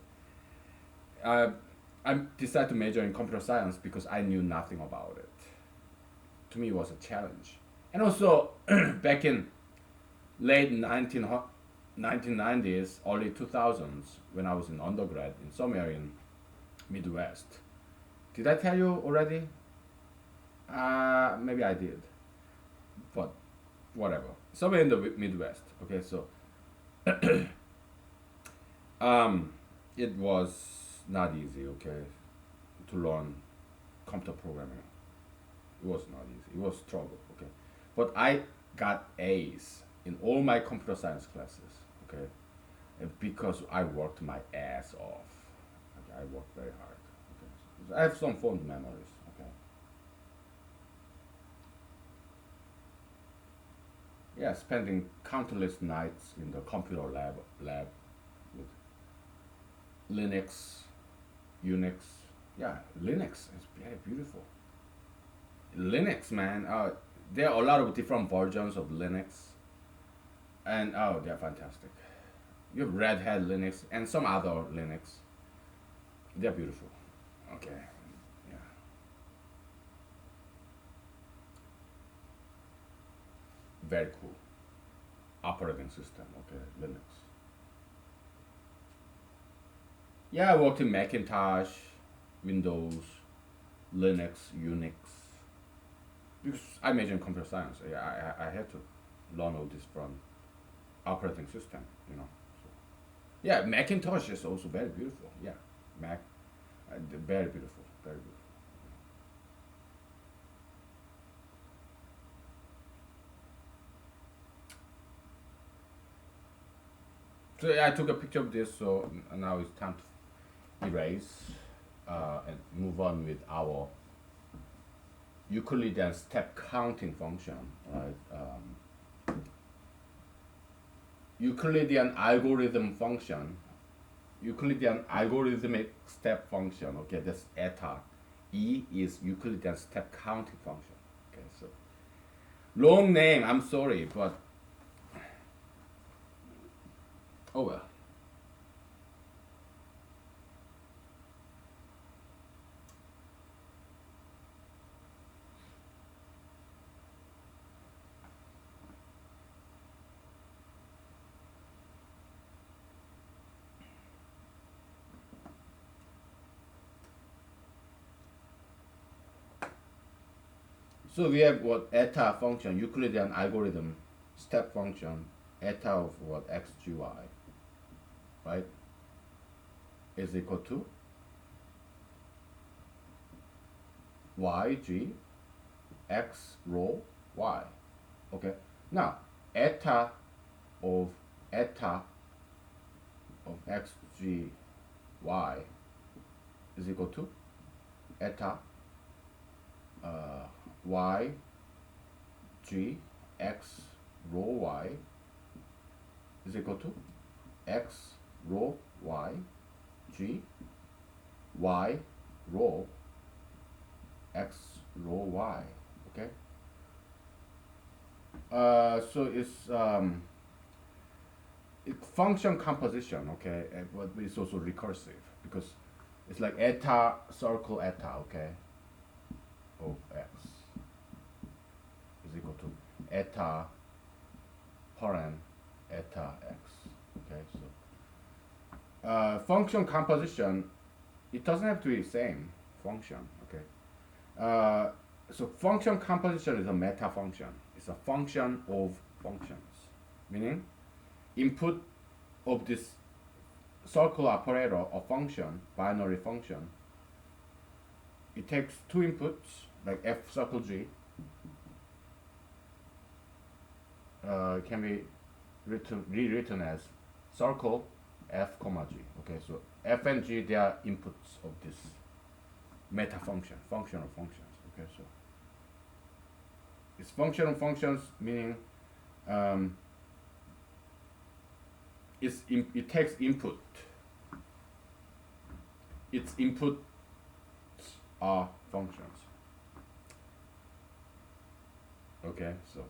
uh, I decided to major in computer science because I knew nothing about it. To me, it was a challenge. And also, back in late 1990s, early 2000s, when I was in undergrad in somewhere in Midwest. Did I tell you already? Maybe I did, but whatever. Somewhere in the Midwest. Okay, so um, it was not easy. Okay, to learn computer programming. It was not easy. It was struggle. Okay, but I got A's in all my computer science classes. Okay, and because I worked my ass off. Okay, I worked very hard. Okay, so I have some fond memories. Okay, yeah, spending countless nights in the computer lab with Linux, Unix. Yeah, Linux is very beautiful. Linux, man. There are a lot of different versions of Linux, and oh, they're fantastic. You have Red Hat Linux and some other Linux. They're beautiful. Okay, yeah, very cool operating system. Okay, Linux. Yeah, I worked in Macintosh, Windows, Linux, Unix. Because I majored in computer science, I had to learn all this from operating system. You know. So, yeah, Macintosh is also very beautiful. Yeah, Mac, very beautiful, very beautiful. So yeah, I took a picture of this. So now it's time to erase and move on with our Euclidean step counting function, right? Euclidean algorithm function, Euclidean algorithmic step function. Okay, that's eta. E is Euclidean step counting function. Okay, so long name. I'm sorry, but oh well. So we have what eta function, Euclidean algorithm step function, eta of what xgy, right, is equal to yg x rho y. Okay. Now eta of eta of x g y is equal to eta y g x rho y is equal to x rho y g y rho x rho y. Okay. So it's function composition. Okay, but it's also recursive because it's like eta circle eta. Okay, of x is equal to eta paren eta x. Okay, so function composition, it doesn't have to be the same function. Okay, so function composition is a meta function. It's a function of functions, meaning input of this circle operator or function, binary function. It takes two inputs like f circle g. Can be rewritten as circle f comma g. Okay, so f and g, they are inputs of this meta function, function of functions. Okay, so it's function of functions, meaning it takes input. Its inputs are functions. Okay, so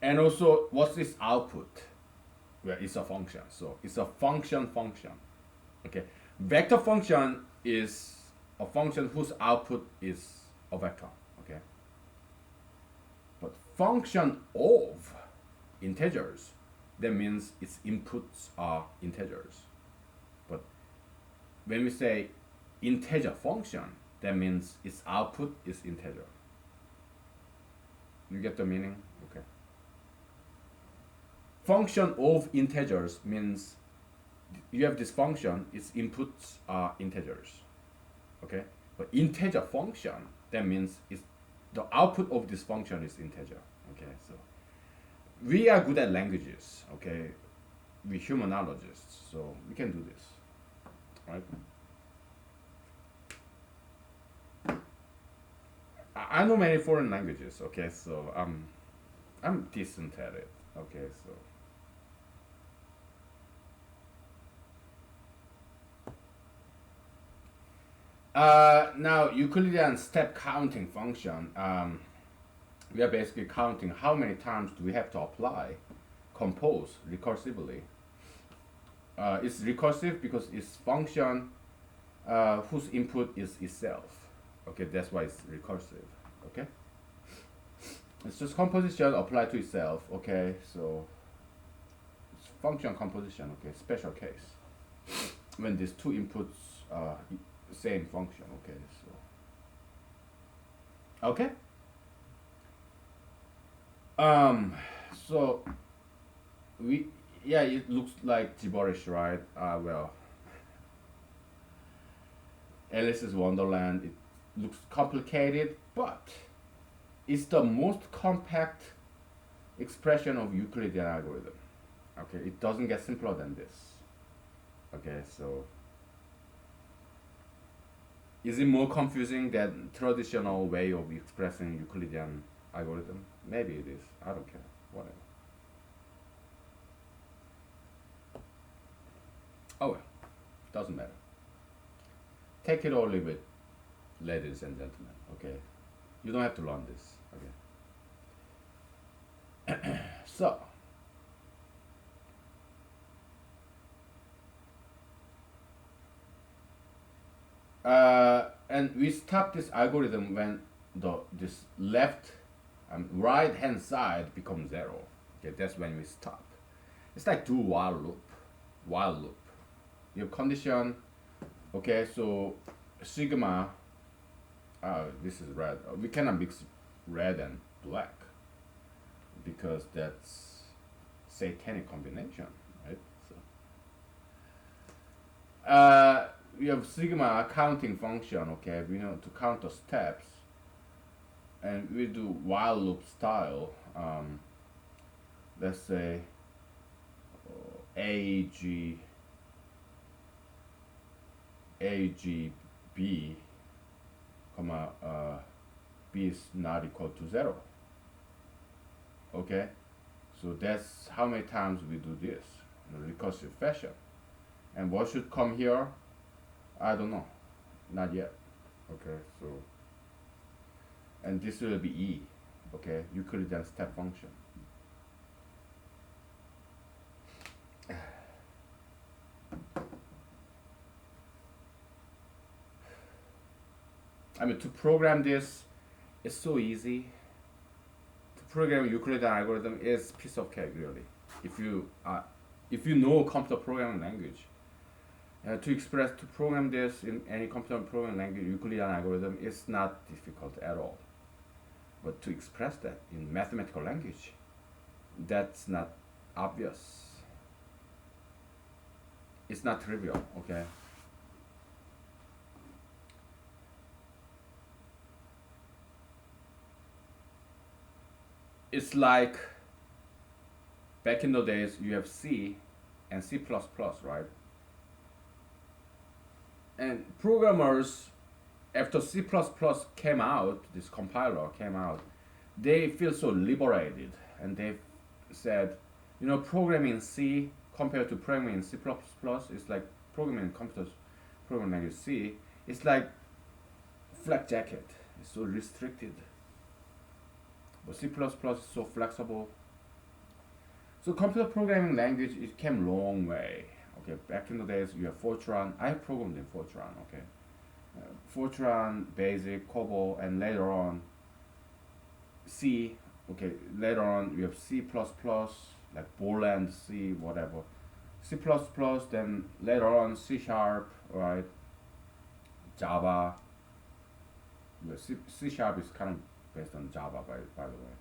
and also what's this output? Well, it's a function, so it's a function. Okay, vector function is a function whose output is a vector. Okay, but function of integers, that means its inputs are integers. But when we say integer function, that means its output is integer. You get the meaning? Okay. Function of integers means you have this function, its inputs are integers. Okay? But integer function, that means it's the output of this function is integer. Okay, so we are good at languages. Okay, we humanologists, so we can do this, right? I know many foreign languages. Okay, so I'm decent at it. Okay, so now Euclidean step counting function. We are basically counting how many times do we have to apply compose recursively. It's recursive because it's function whose input is itself. Okay, that's why it's recursive. Okay, it's just composition applied to itself. Okay, so it's function composition. Okay, special case when these two inputs are same function. Okay, so okay. So we, yeah, it looks like gibberish, right? Well, Alice's Wonderland. It looks complicated, but it's the most compact expression of Euclidean algorithm. Okay, it doesn't get simpler than this. Okay, so is it more confusing than traditional way of expressing Euclidean algorithm? Maybe it is. I don't care. Whatever. Oh well, doesn't matter. Take it or leave it, ladies and gentlemen. Okay, you don't have to learn this. Okay. So and we stop this algorithm when this left and right hand side becomes 0. Okay, that's when we stop. It's like do while loop. While loop. You have condition. Okay, so sigma. This is red. We cannot mix red and black because that's satanic combination, right? So we have sigma counting function. Okay, we know to count the steps, and we do while loop style. Let's say A G A G B, comma B is not equal to 0. Okay, so that's how many times we do this in a recursive fashion. And what should come here? I don't know, not yet. Okay, so and this will be E. Okay, Euclidean step function. I mean, to program this is so easy. To program Euclidean algorithm is piece of cake, really. If you know computer programming language, to program this in any computer programming language, Euclidean algorithm is not difficult at all. But to express that in mathematical language, that's not obvious. It's not trivial. Okay. It's like back in the days you have C and C++, right? And programmers, after C++ came out, this compiler came out, they feel so liberated, and they said, programming C compared to programming in C++ is like programming in computers, programming language C, it's like flak jacket. It's so restricted. But C++ is so flexible. So computer programming language, it came long way. Okay, back in the days you have Fortran. I programmed in Fortran. Okay, Fortran, Basic, COBOL, and later on C. Okay, later on you have C++, like Boolean C, whatever. C++, then later on C Sharp, right? Java. C Sharp is kind of based on Java, by the way.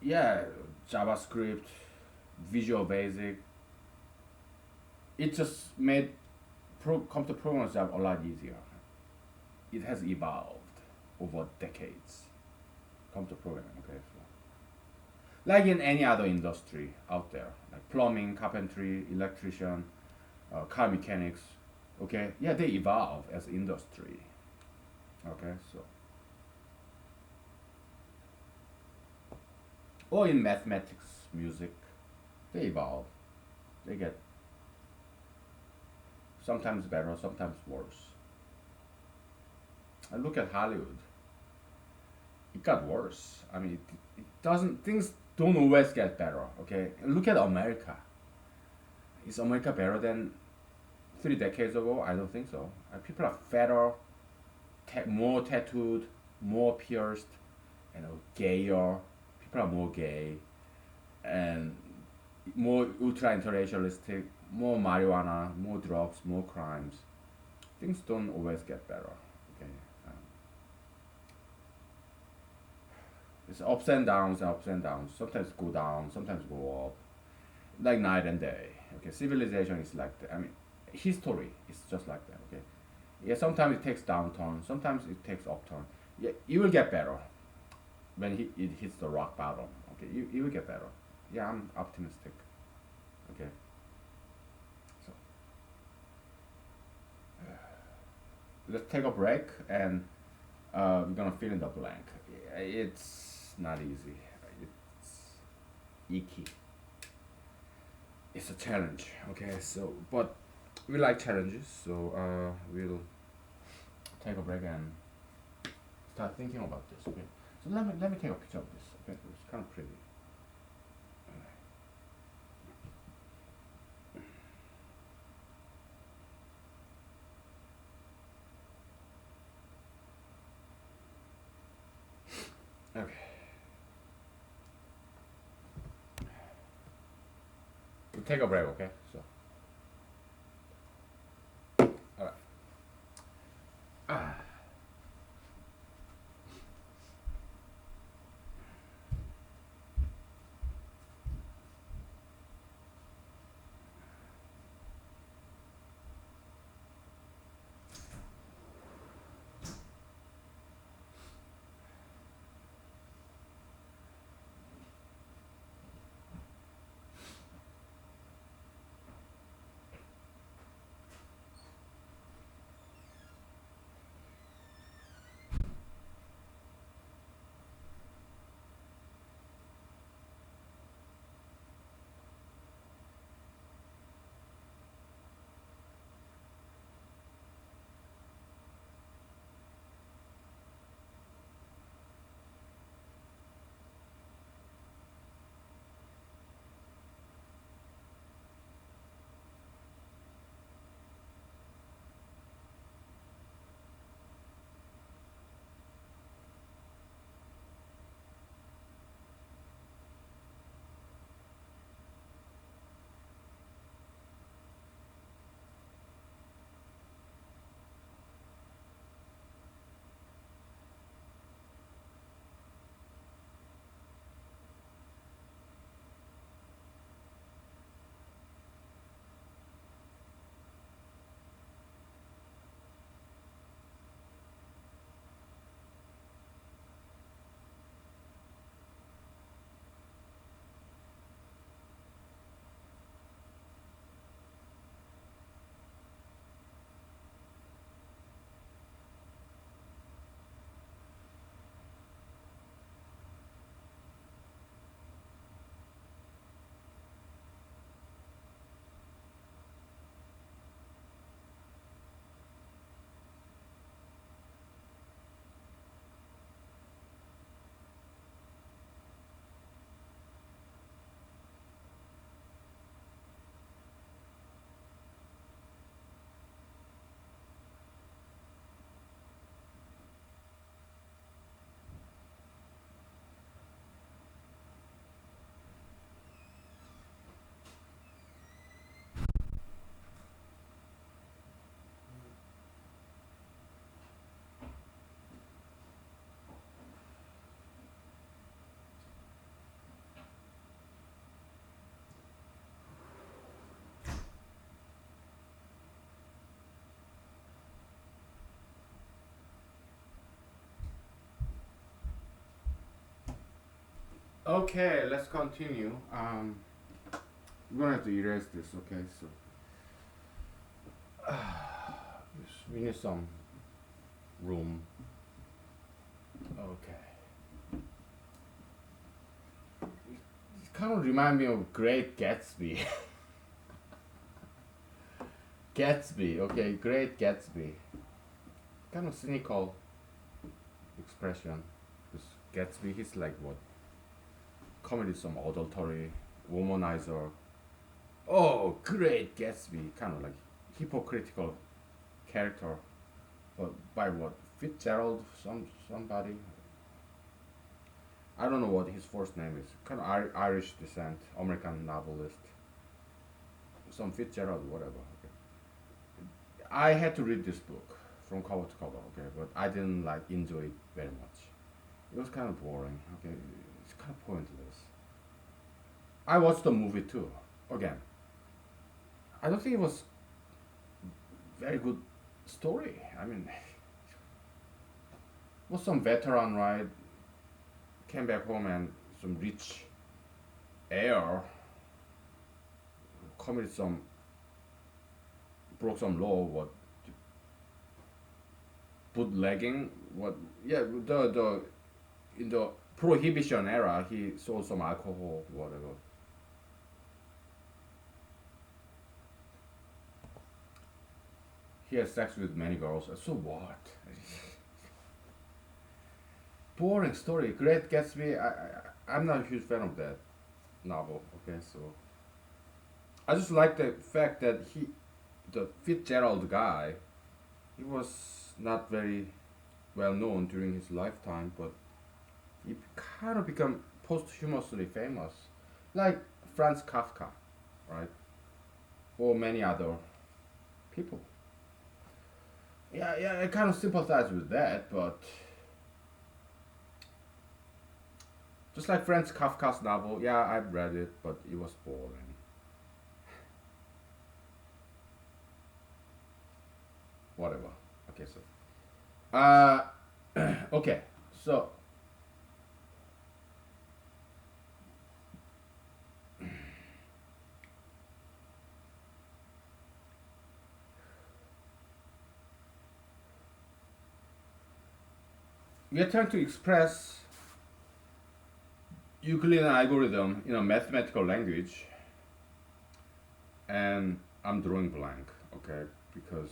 Yeah, JavaScript, Visual Basic. It just made computer programmers' job a lot easier. It has evolved over decades. Computer programming, okay. So, like in any other industry out there, like plumbing, carpentry, electrician, car mechanics. Okay, yeah, they evolve as industry. Okay, so or in mathematics, music, they evolve. They get sometimes better, sometimes worse. I look at Hollywood. It got worse. I mean, it doesn't. Things don't always get better. Okay, look at America. Is America better than 3 decades ago? I don't think so. People are fatter, more tattooed, more pierced, gayer. People are more gay, and more ultra interracialistic, more marijuana, more drugs, more crimes. Things don't always get better. Okay, it's ups and downs, ups and downs. Sometimes go down, sometimes go up, like night and day. Okay, civilization is like that. I mean, history is just like that. Okay, yeah. Sometimes it takes downturn, sometimes it takes upturn. Yeah, you will get better when it hits the rock bottom. Okay, you will get better. Yeah, I'm optimistic. Okay, so let's take a break, and we're gonna fill in the blank. It's not easy. It's icky. It's a challenge. Okay, so but we like challenges, so we'll take a break and start thinking about this. Okay, so let me take a picture of this. Okay, it's kind of pretty. Okay, we'll take a break. Okay, so all right. Ah. Okay, let's continue. We're gonna have to erase this. Okay, so we need some room. Okay. It kind of remind me of Great Gatsby. Gatsby. Okay, Great Gatsby. Kind of cynical expression. Because Gatsby, he's like what? Committed some adultery, womanizer. Oh, Great Gatsby. Kind of like hypocritical character. But by what? Fitzgerald, somebody. I don't know what his first name is. Kind of Irish descent, American novelist. Some Fitzgerald, whatever. Okay. I had to read this book from cover to cover. Okay, but I didn't like enjoy it very much. It was kind of boring. Okay, it's kind of pointless. I watched the movie too. Again, I don't think it was very good story. I mean, was some veteran, right? Came back home and some rich heir committed some broke some law. What bootlegging? What? Yeah, the in the prohibition era, he sold some alcohol, whatever. He had sex with many girls. So what? Boring story. Great Gatsby. I'm not a huge fan of that novel. Okay, so I just like the fact that the Fitzgerald guy, he was not very well known during his lifetime, but he kind of become posthumously famous, like Franz Kafka, right, or many other people. Yeah, yeah, I kind of sympathize with that, but just like Franz Kafka's novel, yeah, I've read it, but it was boring. Whatever. Okay, so okay, so we are trying to express Euclidean algorithm in a mathematical language, and I'm drawing blank, okay, because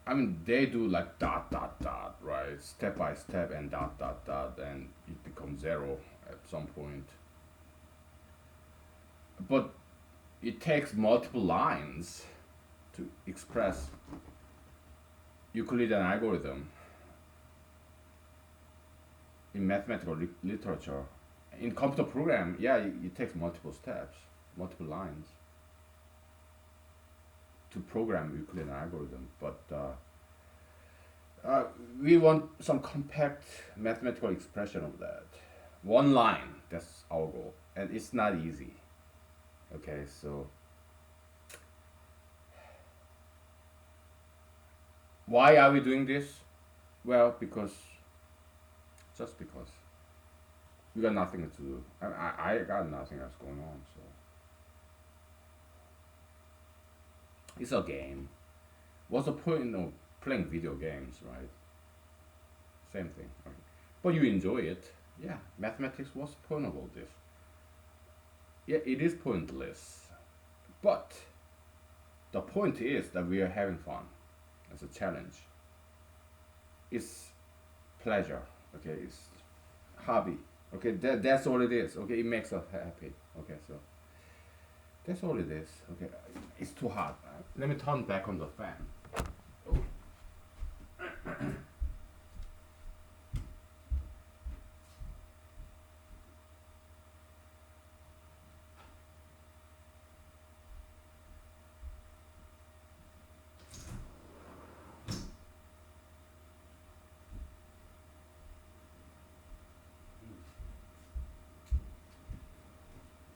I mean they do like dot dot dot, right, step by step, and dot dot dot, and it becomes zero at some point. But it takes multiple lines to express Euclidean algorithm in mathematical literature. In computer program, yeah, it takes multiple steps, multiple lines to program Euclidean algorithm. But we want some compact mathematical expression of that. One line, that's our goal, and it's not easy. Okay, so why are we doing this? Well, because just because we got nothing to do. I got nothing else going on, so it's a game. What's the point of playing video games, right? Same thing. Right? But you enjoy it. Yeah, mathematics. What's the point of all this? Yeah, it is pointless. But the point is that we are having fun. It's a challenge. It's pleasure. Okay, it's hobby. Okay, that's all it is. Okay, it makes us happy. Okay, so that's all it is. Okay, it's too hot. Let me turn back on the fan.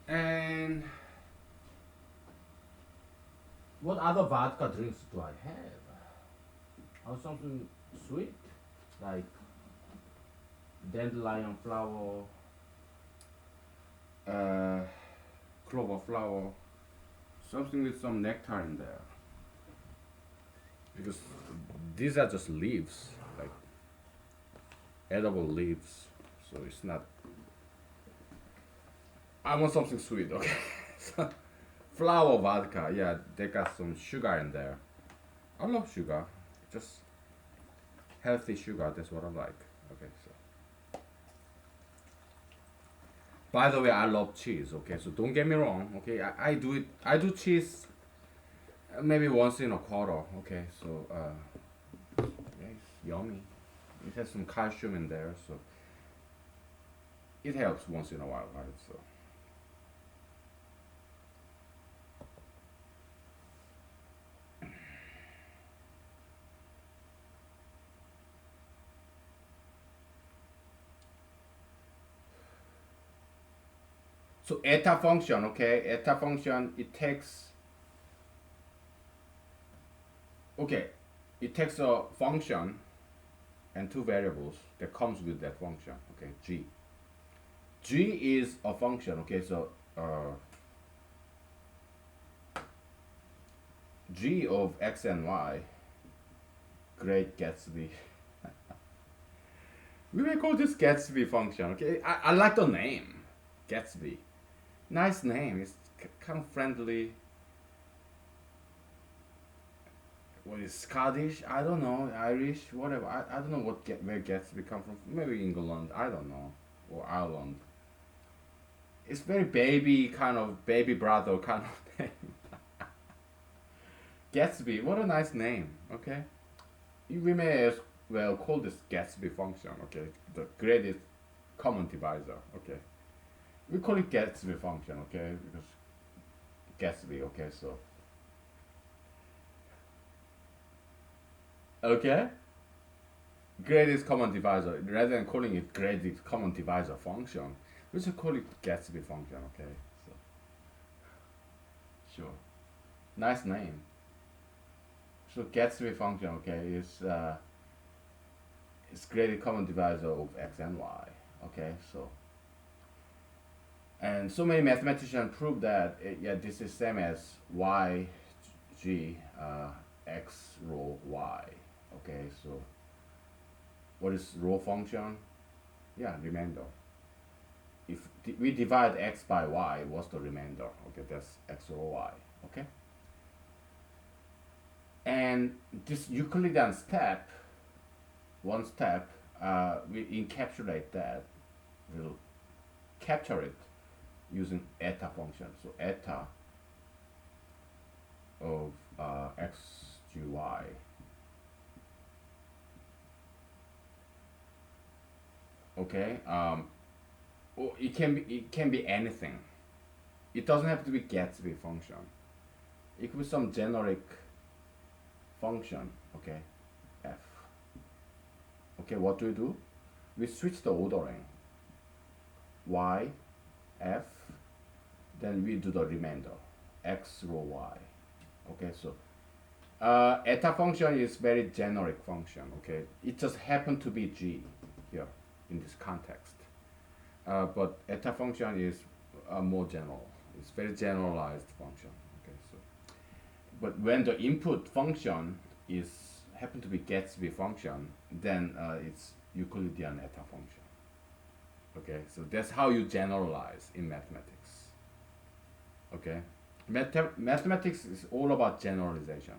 And what other vodka drinks do I have? Or something sweet, like dandelion flower, uh, clover flower, something with some nectar in there. Because these are just leaves, like edible leaves. So it's not. I want something sweet, okay? So, flower vodka, yeah, they got some sugar in there. I love sugar, just healthy sugar. That's what I like. Okay, so by the way, I love cheese. Okay, so don't get me wrong. Okay, I do it. I do cheese maybe once in a quarter. Okay, so yeah, it's yummy. It has some calcium in there, so it helps once in a while, right? So so eta function. Okay, eta function. Okay, it takes a function and two variables that comes with that function. Okay, g. G is a function. Okay, so g of x and y. Great Gatsby. We may call this Gatsby function. Okay, I like the name, Gatsby. Nice name. It's kind of friendly. What is Scottish? I don't know. Irish, whatever. I don't know where Gatsby come from. Maybe England. I don't know, or Ireland. It's very baby kind of baby brother kind of name. Gatsby. What a nice name. Okay, we may as well call this Gatsby function. Okay, the greatest common divisor. Okay, we call it Gatsby function. Okay, because Gatsby. Okay, so okay, greatest common divisor. Rather than calling it greatest common divisor function, we should call it Gatsby function. Okay, so sure, nice name. So Gatsby function. Okay, is greatest common divisor of x and y. Okay, so and so many mathematicians prove that yeah, this is same as y g x rho y. Okay, so what is rho function? Yeah, remainder. If we divide x by y, what's the remainder? Okay, that's x rho y. Okay, and this Euclidean step, one step, we encapsulate that. We'll capture it using eta function. So eta of x g y. Okay. Or it can be anything. It doesn't have to be Gatsby function. It could be some generic function. Okay. F. Okay. What do we do? We switch the ordering. Y, F. Then we do the remainder. X rho y. Okay. So eta function is very generic function. Okay. It just happened to be g here in this context. But eta function is more general. It's very generalized function. Okay, so but when the input function is happen to be Gatsby function, then it's Euclidean eta function. Okay, so that's how you generalize in mathematics. Okay, mathematics is all about generalization.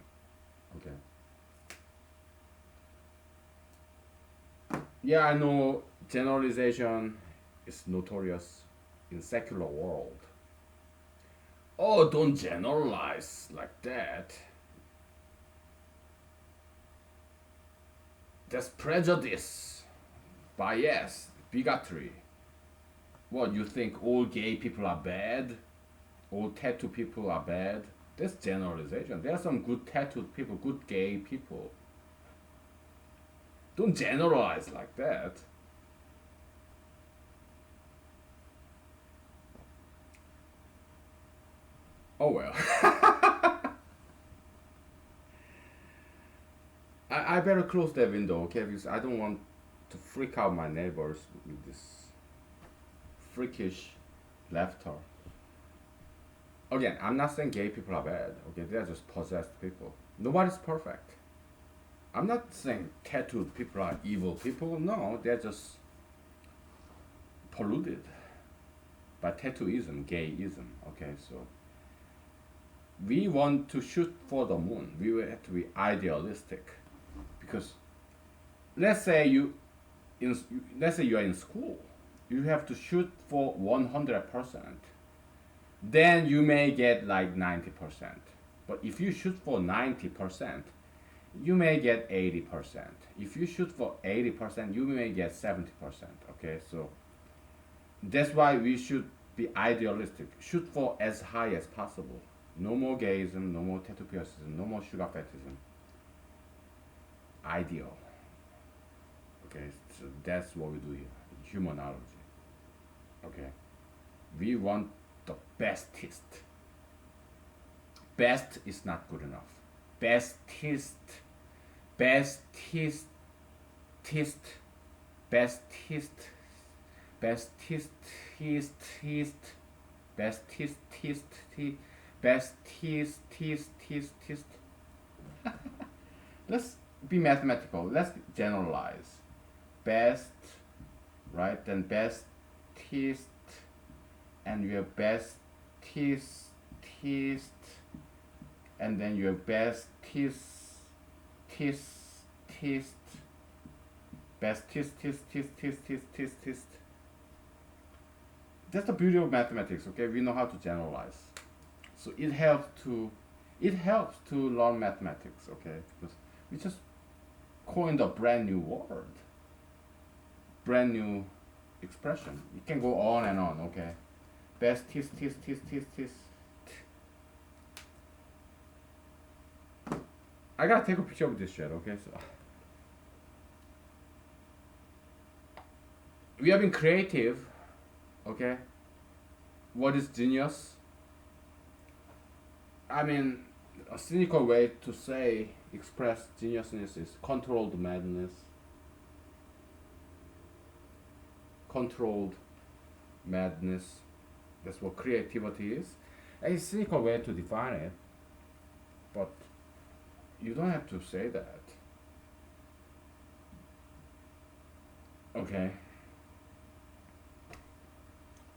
Okay. Yeah, I know generalization is notorious in secular world. Oh, don't generalize like that. That's prejudice, bias, bigotry. What, you think all gay people are bad? All tattoo people are bad? That's generalization. There are some good tattooed people, good gay people. Don't generalize like that. Oh well. I better close that window, okay? Because I don't want to freak out my neighbors with this freakish laughter. Again, I'm not saying gay people are bad. Okay, they're just possessed people. Nobody's perfect. I'm not saying tattooed people are evil people. No, they're just polluted by tattooism, gayism. Okay, so we want to shoot for the moon. We have to be idealistic, because let's say let's say you are in school, you have to shoot for 100%. Then you may get like 90%. But if you shoot for 90%, you may get 80%. If you shoot for 80%, you may get 70%. Okay, so that's why we should be idealistic. Shoot for as high as possible. No more gayism, no more tattoo piercism, no more sugar fetishism. Ideal. Okay, so that's what we do here. Humanology. Okay, we want the bestest. Best is not good enough. Bestest, bestest, test, bestest, bestest, test, test, bestest, test, bestest, test, test, test. Let's be mathematical. Let's generalize. Best, right? Then best, test, and your best, test, test, and then your best, test, test, test, best, test, test, test, test, test, test, test. That's the beauty of mathematics. Okay, we know how to generalize, so it helps to learn mathematics. Okay, because we just coined a brand new word, brand new expression. It can go on and on. Okay, best, test, test, test, test, test. I gotta take a picture of this shit. Okay, so we have been creative. Okay, what is genius? I mean, a cynical way to say express geniusness is controlled madness. Controlled madness. That's what creativity is. A cynical way to define it, but you don't have to say that. Okay.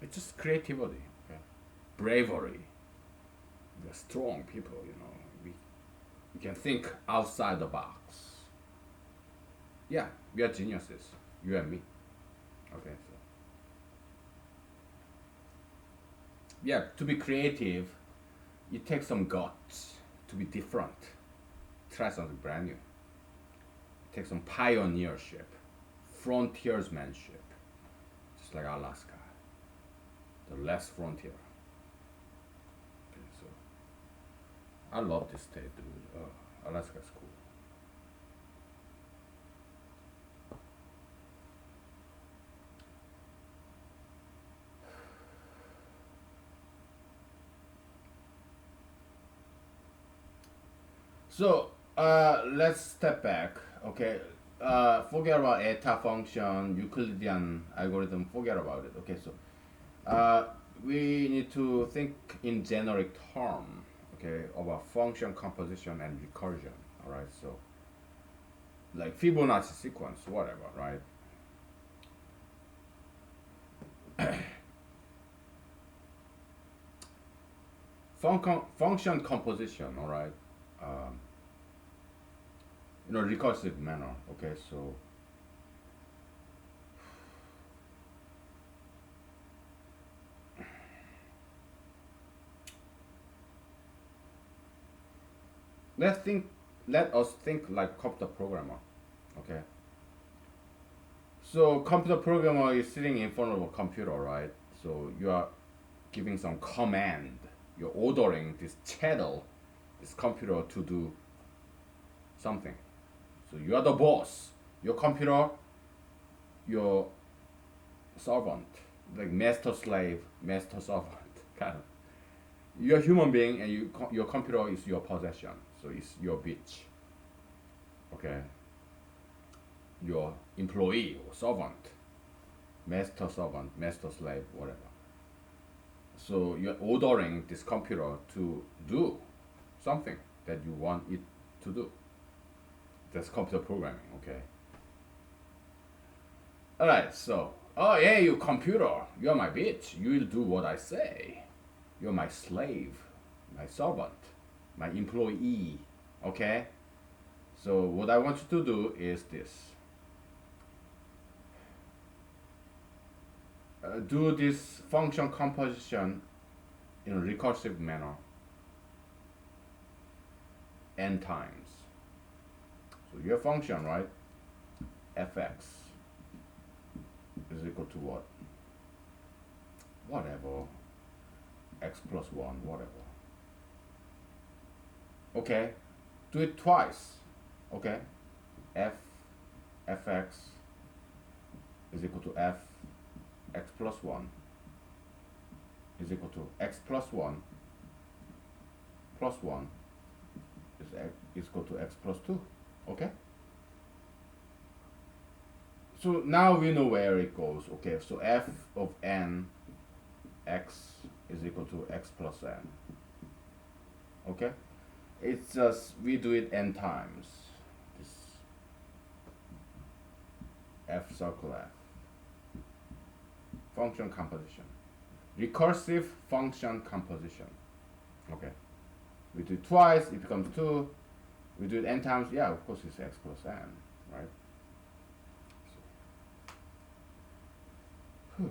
It's just creativity. Okay? Bravery. We're strong people, you know. We can think outside the box. Yeah, we are geniuses. You and me. Okay, so yeah, to be creative, it takes some guts to be different. Try something brand new. It takes some pioneership, frontiersmanship, just like Alaska, the last frontier. Okay, so I love this state, dude. Alaska's cool. So let's step back. Okay, forget about eta function, Euclidean algorithm. Forget about it. Okay, so we need to think in generic term. Okay, about function composition and recursion. All right, so like Fibonacci sequence, whatever, right? Function composition. All right. Um, recursive manner. Okay, so let's think. Let us think like computer programmer. Okay. So computer programmer is sitting in front of a computer, right? So you are giving some command. You're ordering this chattel, this computer to do something. So you are the boss. Your computer, your servant, like master slave, master servant, kind of. You're a human being, and your computer is your possession. So it's your bitch. Okay. your employee or servant, master servant, master slave, whatever. So you're ordering this computer to do something that you want it to do. That's computer programming, okay? Alright, so, oh yeah, you computer, you're my bitch. You will do what I say. You're my slave, my servant, my employee, okay? So what I want you to do is this. Do this function composition in a recursive manner n times. So your function, right, fx is equal to what? Whatever, x plus 1, whatever. Okay, do it twice. Okay, fx is equal to x plus 1 is equal to x plus 1 plus 1 is equal to x plus 2. Okay, so now we know where it goes. Okay, so f of n x is equal to x plus n. Okay, it's just we do it n times. This f circle f function composition, recursive function composition. Okay, we do it twice, it becomes 2. We do it n times, yeah, of course it's x plus n, right? So,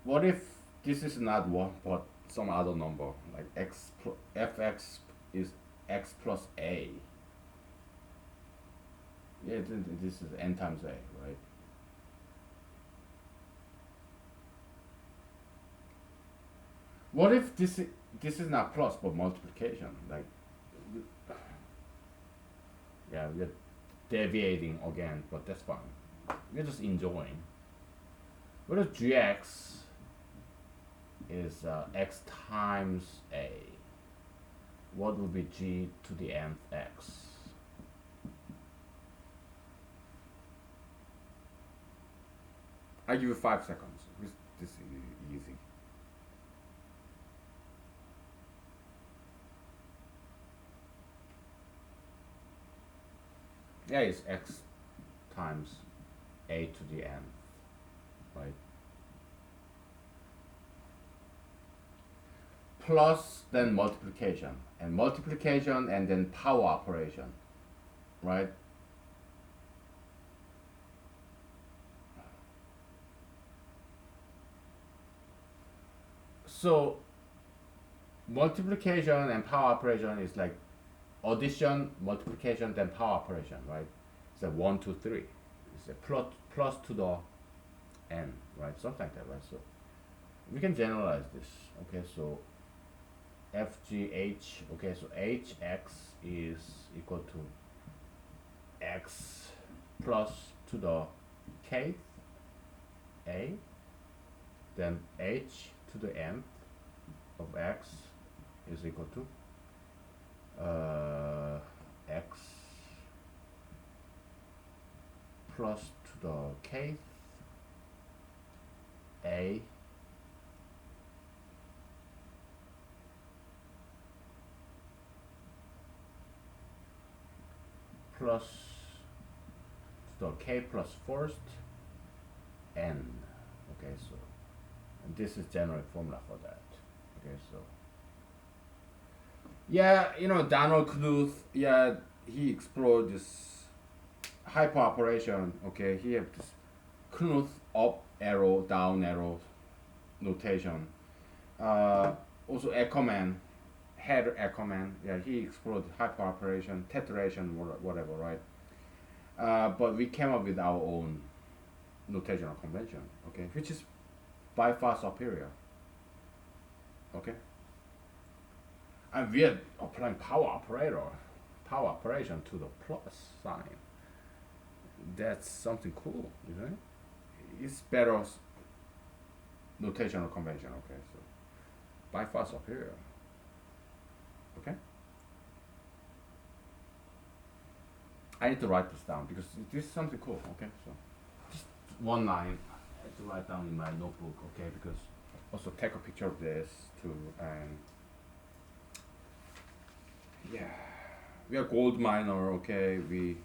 what if this is not 1 but some other number, like fx is x plus a? Yeah, this is n times a, right? What if this is not plus but multiplication? Like, yeah, we're deviating again, but that's fine. We're just enjoying. What if gx is x times a? What would be g to the nth x? I give you 5 seconds. This is easy. Yeah, it's x times a to the n, right? Plus then multiplication and then power operation, right? So multiplication and power operation is like addition, multiplication, then power operation, right? It's a 1, 2, 3. It's a plus to the n, right? Something like that, right? So we can generalize this. Okay, so FGH, okay, so HX is equal to X plus to the kth A, then H to the nth of X is equal to X plus to the kth A plus to the k plus first n. Okay, so and this is general formula for that. Okay, so yeah, Donald Knuth, yeah, he explored this hyperoperation. Okay, he had this Knuth up arrow, down arrow notation. Also Ackerman, Ackerman, yeah, he explored hyperoperation, teteration, whatever, right? But we came up with our own notational convention, okay, which is by far superior, okay. And we are applying power operation to the plus sign. That's something cool, isn't it? It's better notational convention, okay. So by far superior, okay. I need to write this down because this is something cool, okay. So just one line I have to write down in my notebook, okay, because also take a picture of this too. And yeah, we are gold miner, okay. We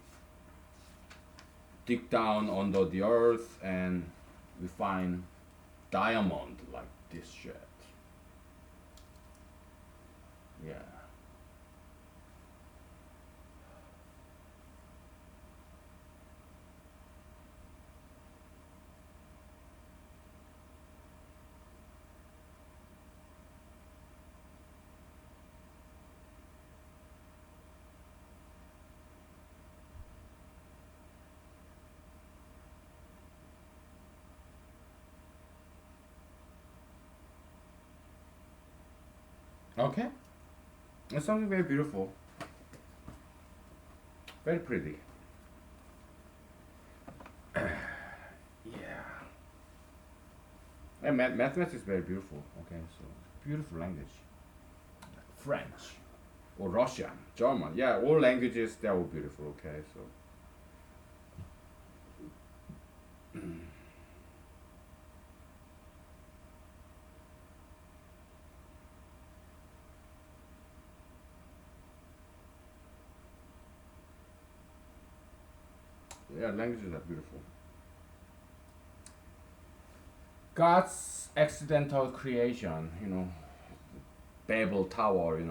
dig down under the earth and we find diamond like this shit. Yeah. Okay. It's something very beautiful, very pretty. Yeah. And mathematics is very beautiful. Okay, so beautiful language. French or Russian, German. Yeah, all languages they are all beautiful. Okay, so yeah, languages are beautiful. God's accidental creation. Babel Tower.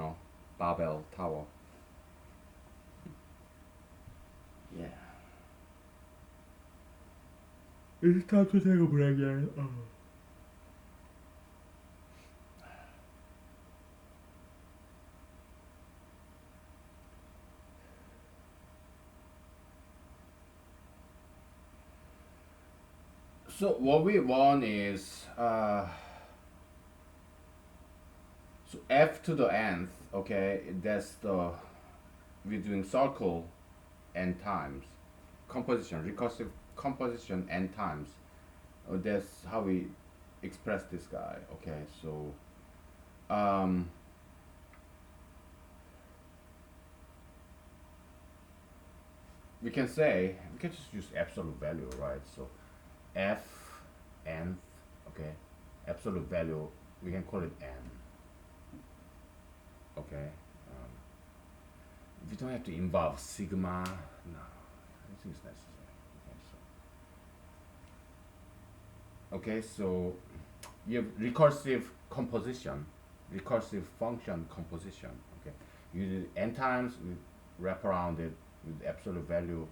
Babel Tower. Yeah. It's time to take a break, yeah. So what we want is so f to the nth. Okay, that's the we're doing circle n times composition recursive composition n times. That's how we express this guy. Okay, so um, we can just use absolute value, right? So f nth, okay, absolute value we can call it n. Okay, we don't have to involve sigma. No, I don't think it's necessary. Okay, so you have recursive function composition. Okay, you do n times, we wrap around it with absolute value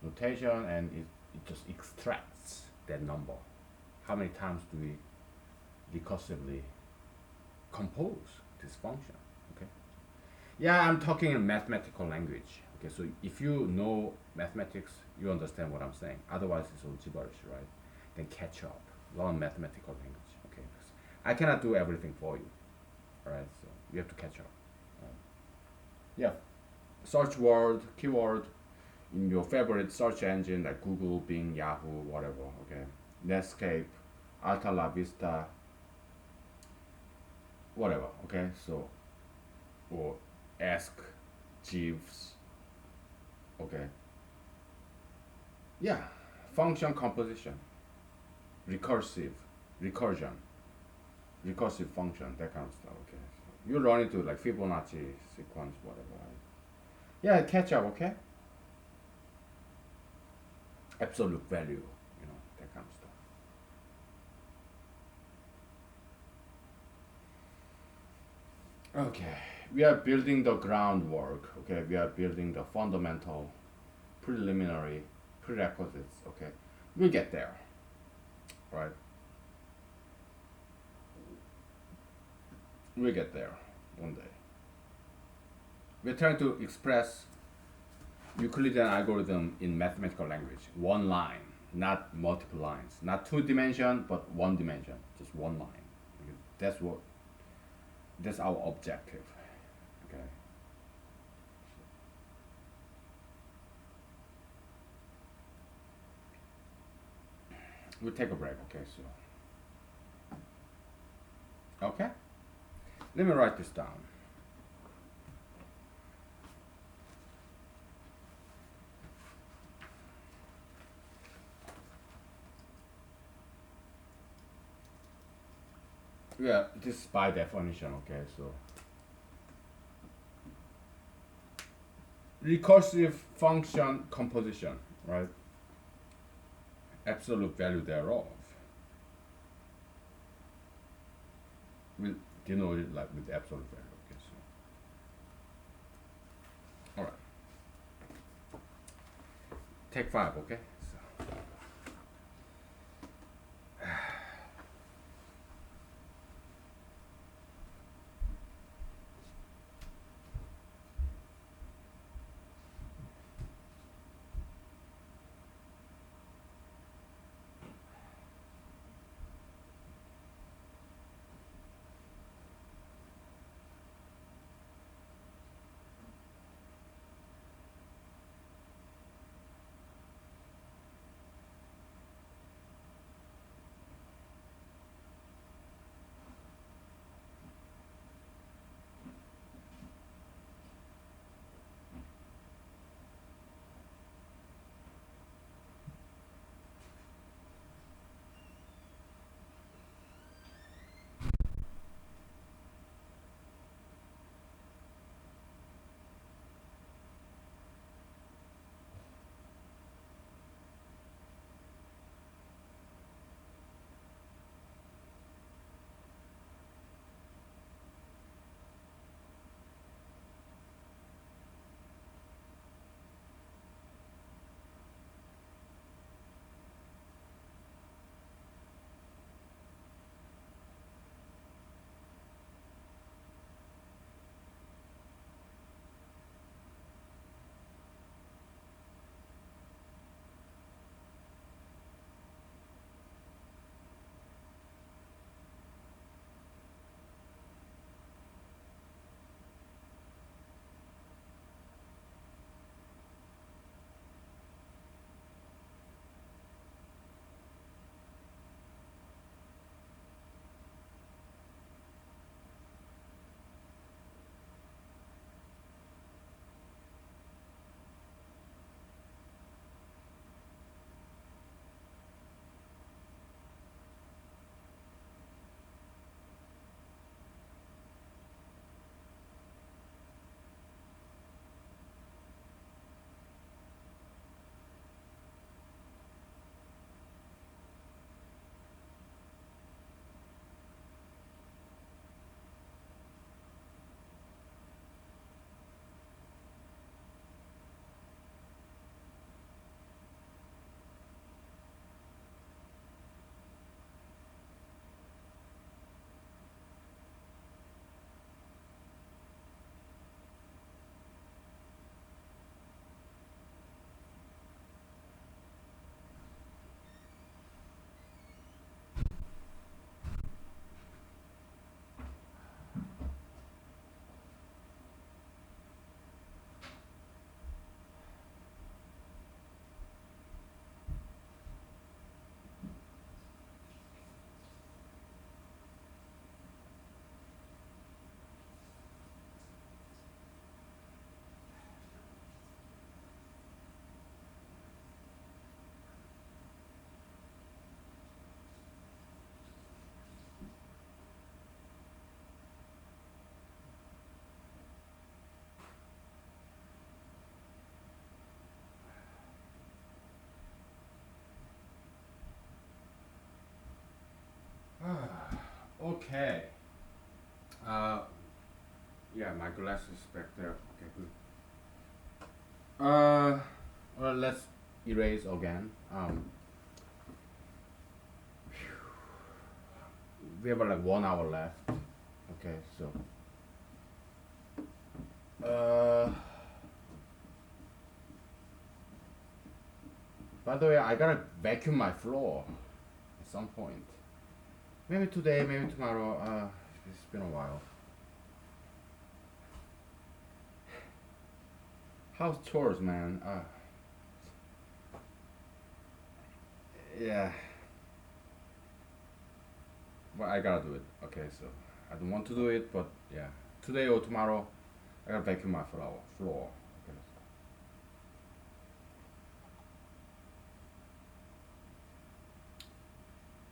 notation, and it just extracts that number. How many times do we recursively compose this function? Okay. Yeah, I'm talking in mathematical language. Okay, so if you know mathematics, you understand what I'm saying. Otherwise, it's all gibberish, right? Then catch up, learn mathematical language. Okay, 'cause I cannot do everything for you. All right, so you have to catch up. Yeah, search word, keyword in your favorite search engine like Google, Bing, Yahoo, whatever. Okay, Netscape, Alta La Vista, whatever. Okay, so or Ask Jeeves. Okay, yeah, function composition, recursive, recursion, recursive function, that kind of stuff. Okay, so you run into like Fibonacci sequence, whatever. Right? Yeah, catch up. Okay, absolute value, that kind of stuff. Okay, we are building the groundwork. Okay, we are building the fundamental, preliminary prerequisites. Okay, we'll get there, right? We'll get there one day. We're trying to express Euclidean algorithm in mathematical language. One line, not multiple lines. Not two dimension, but one dimension. Just one line. That's what. That's our objective. Okay. We'll take a break. Okay. Okay. Let me write this down. Yeah, this is by definition. Okay. So recursive function composition, right? Absolute value thereof will denote it like with absolute value. Okay, so all right, take five. Okay, so okay. Uh, yeah, my glasses back there. Okay, good. Well, let's erase again. We have like 1 hour left. Okay, so uh, By the way, I gotta vacuum my floor at some point. Maybe today, maybe tomorrow. It's been a while. House chores, man. Yeah. But I gotta do it. Okay, so I don't want to do it, but yeah. Today or tomorrow, I gotta vacuum my floor. Okay.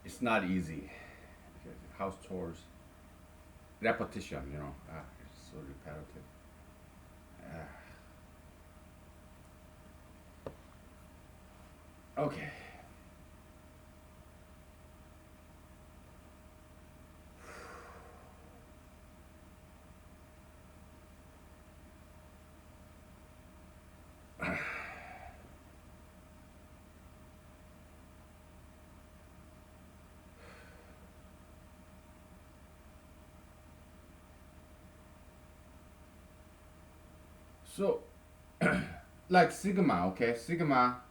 It's not easy. Okay. House chores, repetition. It's so repetitive. Okay. So, like sigma. Okay, sigma.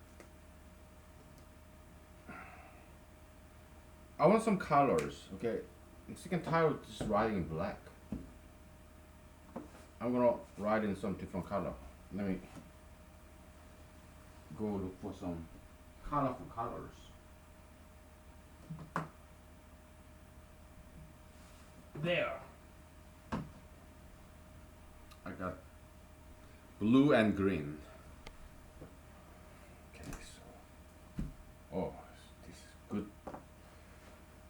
I want some colors. Okay, I'm sick and tired of just writing in black. I'm gonna write in some different color. Let me go look for some colorful colors. There. I got blue and green. Okay, so this is good.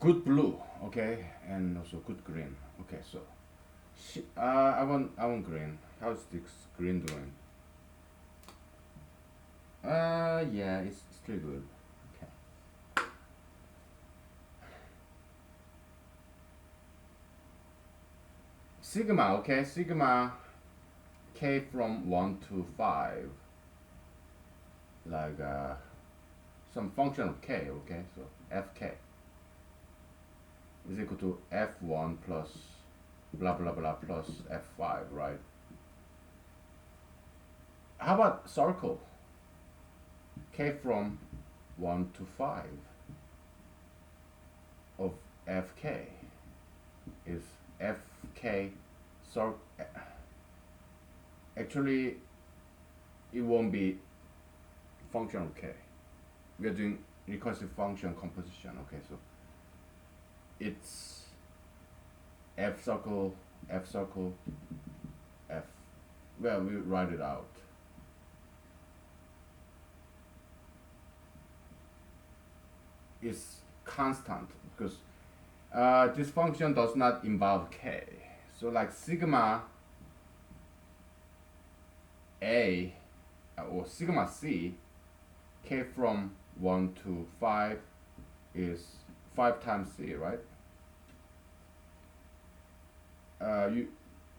Good blue. Okay, and also good green. Okay, so I want green. How's this green doing? Yeah, it's pretty good. Okay. Sigma, okay, sigma k from 1 to 5, like some function of k, okay, so fk is equal to f1 plus blah blah blah plus f5, right? How about circle? K from 1 to 5 of fk is fk circle. Actually, it won't be function of k. We are doing recursive function composition, okay, so it's f circle, f circle, f. Well, we write it out. It's constant because this function does not involve k. So like sigma a or sigma c, k from 1 to 5 is 5 times c, right? You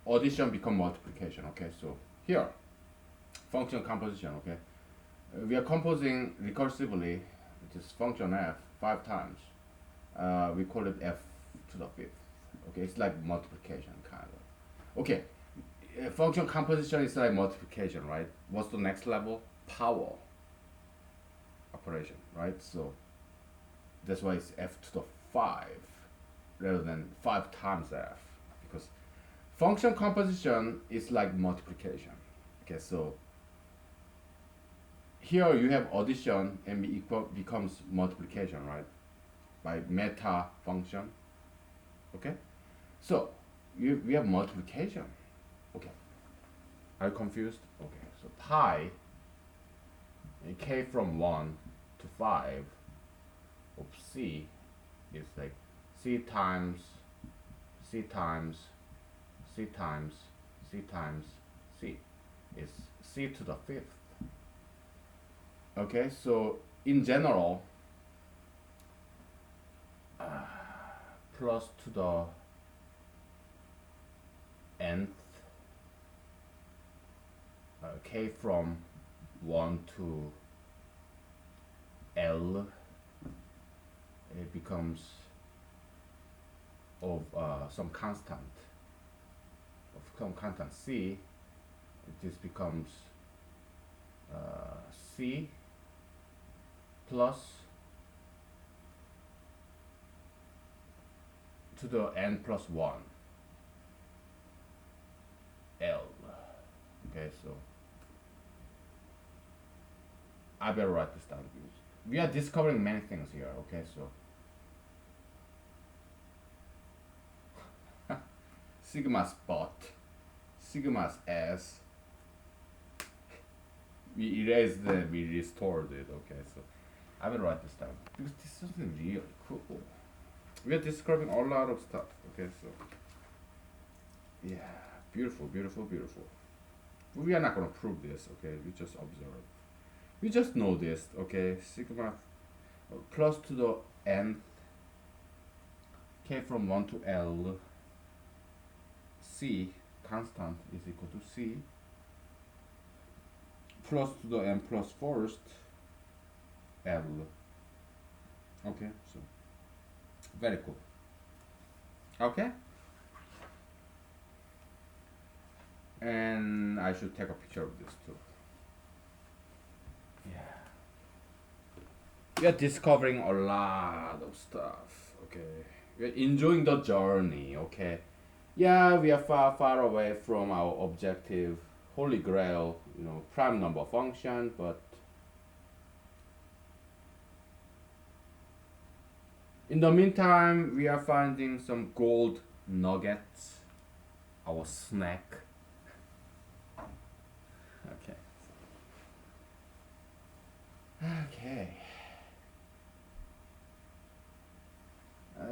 addition become multiplication, okay? So here, function composition, okay? We are composing recursively this function f 5 times. We call it f to the 5th, okay? It's like multiplication, kind of. Okay, function composition is like multiplication, right? What's the next level? Power operation, right? So that's why it's f to the 5 rather than 5 times f, because function composition is like multiplication. Okay, so here you have addition and becomes multiplication, right? By meta function. Okay, so we have multiplication. Okay, are you confused? Okay, so pi and k from 1 to 5 of c is like c times c times c times c times c is c to the 5th. Okay, so in general, plus to the nth, k from 1 to L, it becomes of some constant c. This becomes c plus to the n plus 1 L. Okay, so I better write this down. We are discovering many things here. Okay, so sigma spot, sigma's s. We erased it, we restored it. Okay, so I will write this down because this is something really cool. We are describing a lot of stuff. Okay, so yeah, beautiful, beautiful, beautiful. We are not gonna prove this. Okay, we just observe. We just know this. Okay, sigma plus to the n k from 1 to L c constant is equal to c plus to the n plus first L. Okay, so very cool. Okay, and I should take a picture of this too. Yeah, we are discovering a lot of stuff. Okay, we are enjoying the journey. Okay, yeah, we are far, far away from our objective, holy grail, prime number function, but in the meantime, we are finding some gold nuggets, our snack. Okay. Okay.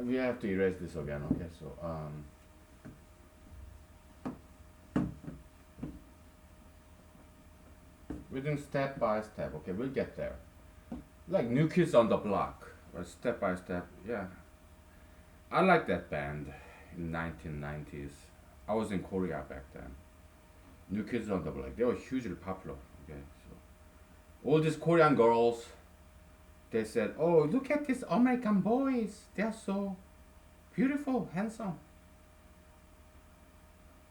We have to erase this again. Okay, so we're doing step by step. Okay, we'll get there. Like New Kids on the Block, or step by step. Yeah, I like that band in 1990s. I was in Korea back then. New Kids on the Block. They were hugely popular. Okay, so all these Korean girls, they said, "Oh, look at these American boys. They are so beautiful, handsome."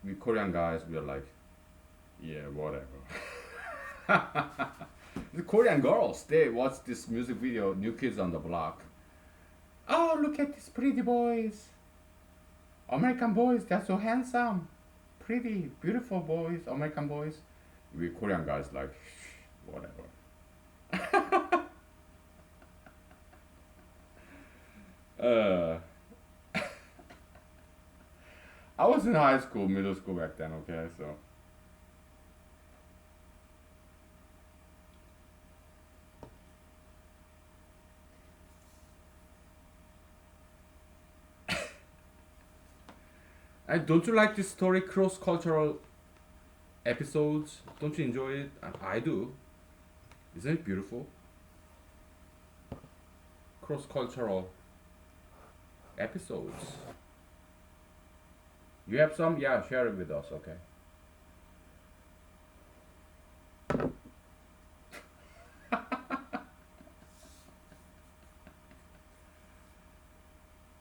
We Korean guys, we are like, "Yeah, whatever." The Korean girls, they watch this music video, New Kids on the Block. Oh, look at these pretty boys. American boys, they're so handsome. Pretty, beautiful boys, American boys. We Korean guys like, whatever. uh, I was in high school, middle school back then, okay, so. And don't you like this story cross-cultural episodes? Don't you enjoy it? I do. Isn't it beautiful? Cross-cultural episodes. You have some? Yeah, share it with us, okay?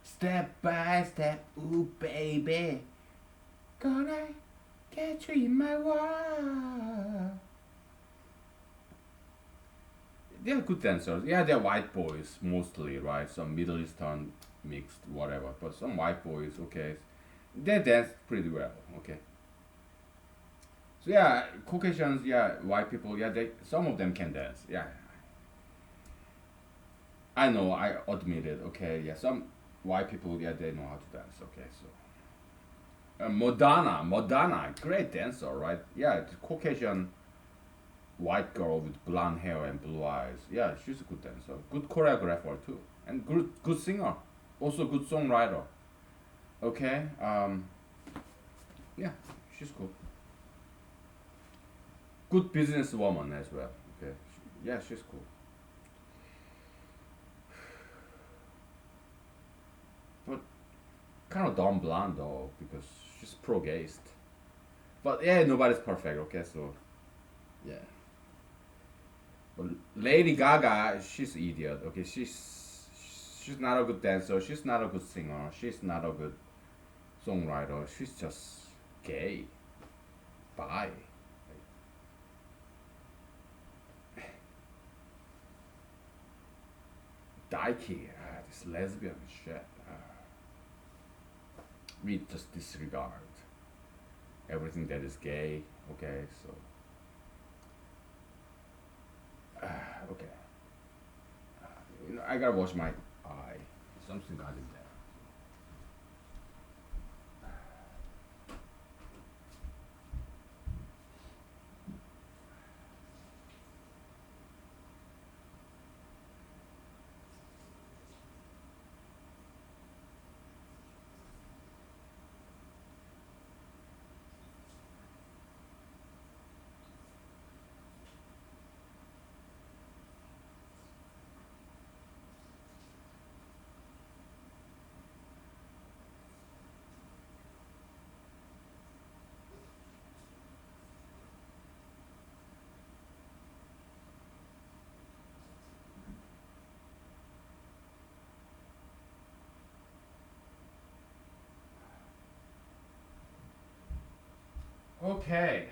Step by step, ooh baby, gonna get you in my world. They're good dancers. Yeah, they're white boys mostly, right? Some Middle Eastern mixed, whatever. But some white boys, okay, they dance pretty well, okay. So yeah, Caucasians, yeah, white people, yeah, they some of them can dance, yeah. I know, I admit it, okay, yeah, some white people, yeah, they know how to dance, okay, so. Madonna, great dancer, right? Yeah, the Caucasian white girl with blonde hair and blue eyes. Yeah, she's a good dancer, good choreographer too, and good singer, also good songwriter. Okay, yeah, she's cool. Good businesswoman as well. Okay, yeah, she's cool. But kind of dumb blonde though because she's pro-gayst. But yeah, nobody's perfect. Okay, so yeah. But Lady Gaga, she's idiot. Okay, she's not a good dancer. She's not a good singer. She's not a good songwriter. She's just gay. Bye. Daiki, this lesbian shit. We just disregard everything that is gay. Okay, so okay. I gotta wash my eye. Something got in there. Okay,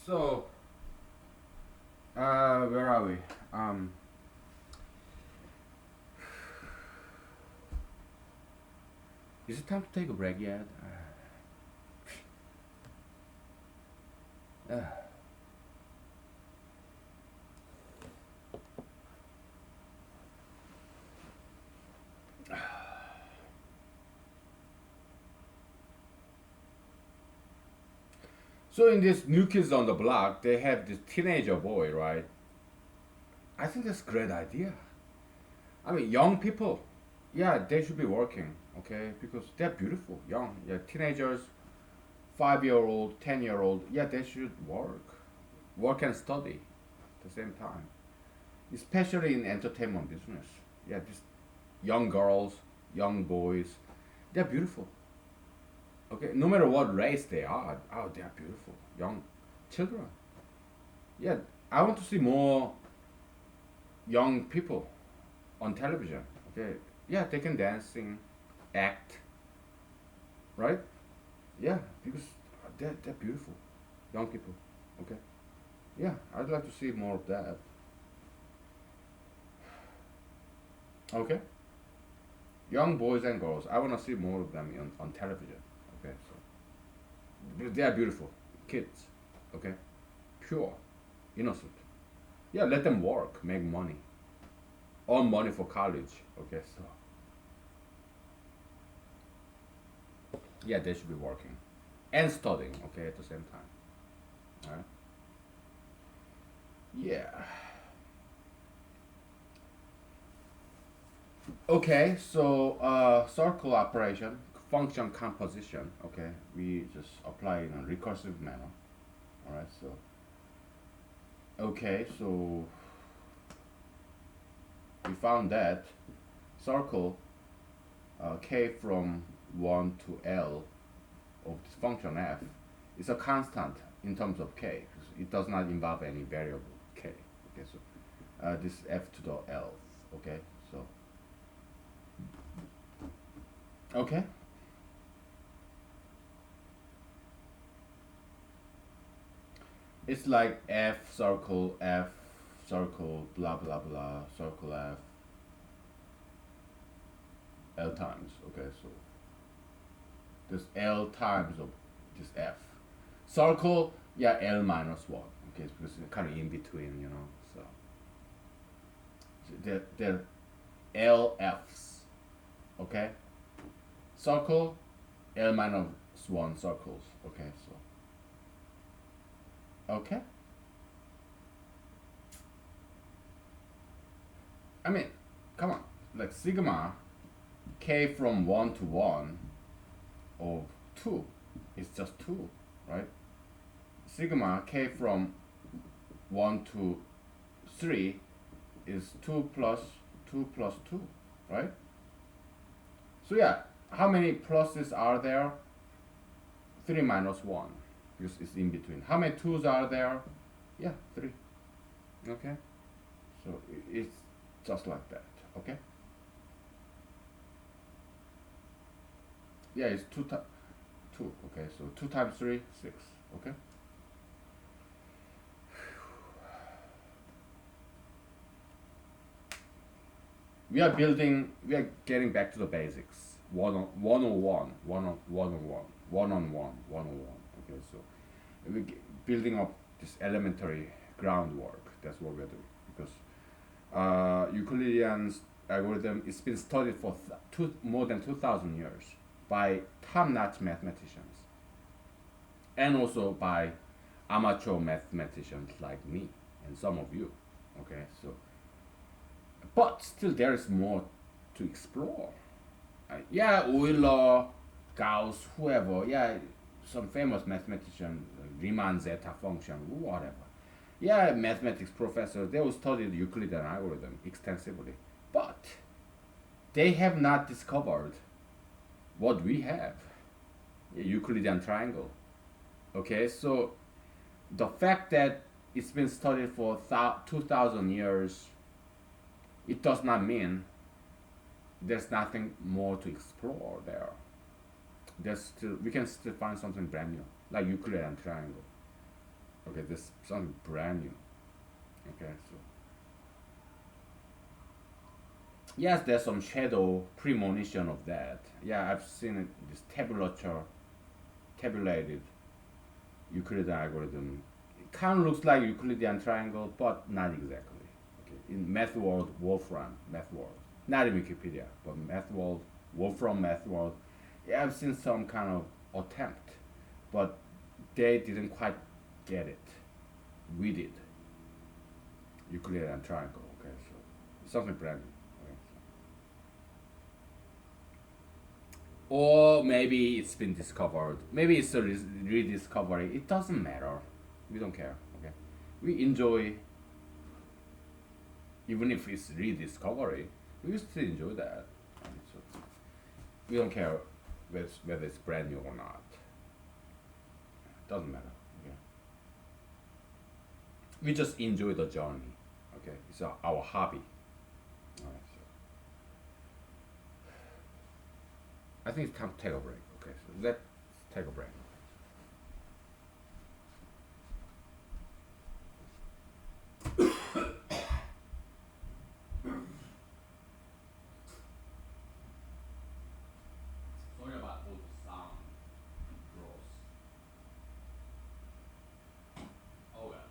so where are we? Um, is it time to take a break yet? Uh, so in this New Kids on the Block, they have this teenager boy, right? I think that's a great idea. I mean, young people, yeah, they should be working, okay? Because they're beautiful, young, yeah, teenagers, 5-year-old, 10-year-old, yeah, they should work and study at the same time, especially in entertainment business. Yeah, these young girls, young boys, they're beautiful. Okay, no matter what race they are, oh, they are beautiful, young children. Yeah, I want to see more young people on television. Okay, yeah, they can dance, sing, act, right? Yeah, because they're beautiful, young people. Okay, yeah, I'd like to see more of that. Okay, young boys and girls, I want to see more of them on television. Okay, so they are beautiful kids. Okay, pure, innocent. Yeah, let them work, make money, earn money for college. Okay, so yeah, they should be working and studying. Okay, at the same time. All right. Yeah. Okay, so circle operation, function composition. Okay, we just apply in a recursive manner. All right, so okay, so we found that circle k from 1 to L of this function f is a constant in terms of k. It does not involve any variable k. Okay, so this f to the L. Okay, so okay. It's like f circle blah blah blah circle f L times. Okay, so there's L times of this f. Circle, yeah, L minus 1. Okay, it's because it's kind of in between, you know. So they're LFs. Okay? Circle, L minus 1 circles. Okay, so. Okay? I mean, come on. Like sigma k from 1 to 1 of 2 is just 2, right? Sigma k from 1 to 3 is 2 plus 2 plus 2, right? So yeah, how many pluses are there? 3 minus 1, because it's in between. How many 2's are there? Yeah, 3. Okay? So it's just like that, okay? Yeah, it's 2, okay? So 2 times 3, 6, okay? we are getting back to the basics. 101, 101. Okay, so we're building up this elementary groundwork. That's what we're doing. Because Euclidean algorithm, it's been studied for more than 2,000 years by top-notch mathematicians and also by amateur mathematicians like me and some of you. Okay, so but still there is more to explore. Yeah, Euler, Gauss, whoever, yeah, some famous mathematician, Riemann zeta function, whatever. Yeah, mathematics professors, they will study the Euclidean algorithm extensively. But they have not discovered what we have, a Euclidean triangle. Okay, so the fact that it's been studied for 2,000 years, it does not mean there's nothing more to explore there. We can still find something brand new, like Euclidean triangle. Okay, there's something brand new. Okay, so yes, there's some shadow premonition of that. Yeah, I've seen it, this tabulated Euclidean algorithm. It kind of looks like Euclidean triangle, but not exactly. Okay, in math world, Wolfram math world, not in Wikipedia, but math world, Wolfram math world. Yeah, I've seen some kind of attempt, but they didn't quite get it. We did. Euclidean triangle. Okay, so something brand new. Okay. Or maybe it's been discovered. Maybe it's a rediscovery. It doesn't matter. We don't care. Okay, we enjoy, even if it's rediscovery. We still enjoy that. So we don't care whether it's brand new or not. Doesn't matter. Okay, we just enjoy the journey. Okay, it's our hobby. All right, so I think it's time to take a break. Okay, so let's take a break. Sorry about all the sound gross. Oh well.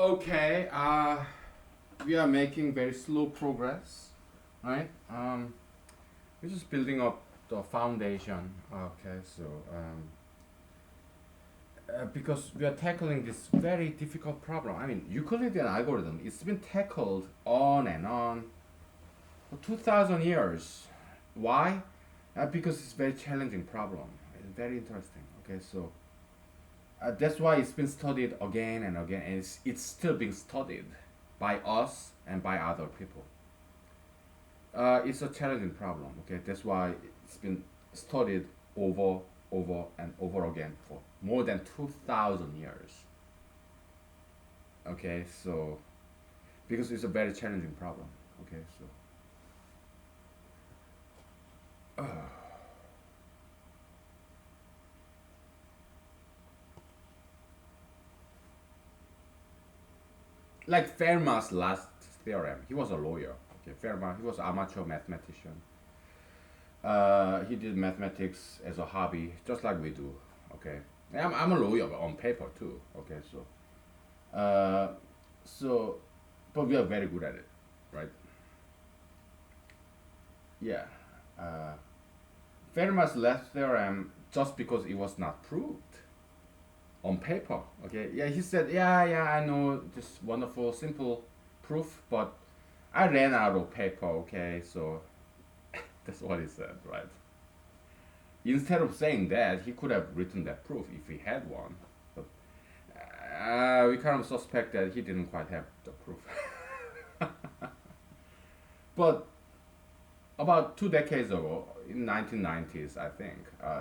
Okay, we are making very slow progress, right? We're just building up the foundation. Okay, so because we are tackling this very difficult problem. I mean, Euclidean algorithm, it's been tackled on and on for 2,000 years. Why? Because it's a very challenging problem. It's very interesting. Okay, so that's why it's been studied again and again, and it's still being studied by us and by other people. It's a challenging problem. Okay, that's why it's been studied over and over again for more than 2,000 years. Okay, so because it's a very challenging problem. Okay, so like Fermat's last theorem, he was a lawyer. Okay, Fermat, he was an amateur mathematician. He did mathematics as a hobby, just like we do. Okay, I'm a lawyer on paper too. Okay, uh, so, but we are very good at it, right? Yeah. Uh, Fermat's last theorem, just because it was not proved on paper. Okay, yeah, he said, yeah, I know this wonderful simple proof, but I ran out of paper. Okay, so that's what he said, right? Instead of saying that, he could have written that proof if he had one. But we kind of suspect that he didn't quite have the proof. But about 2 decades ago, in 1990s, I think,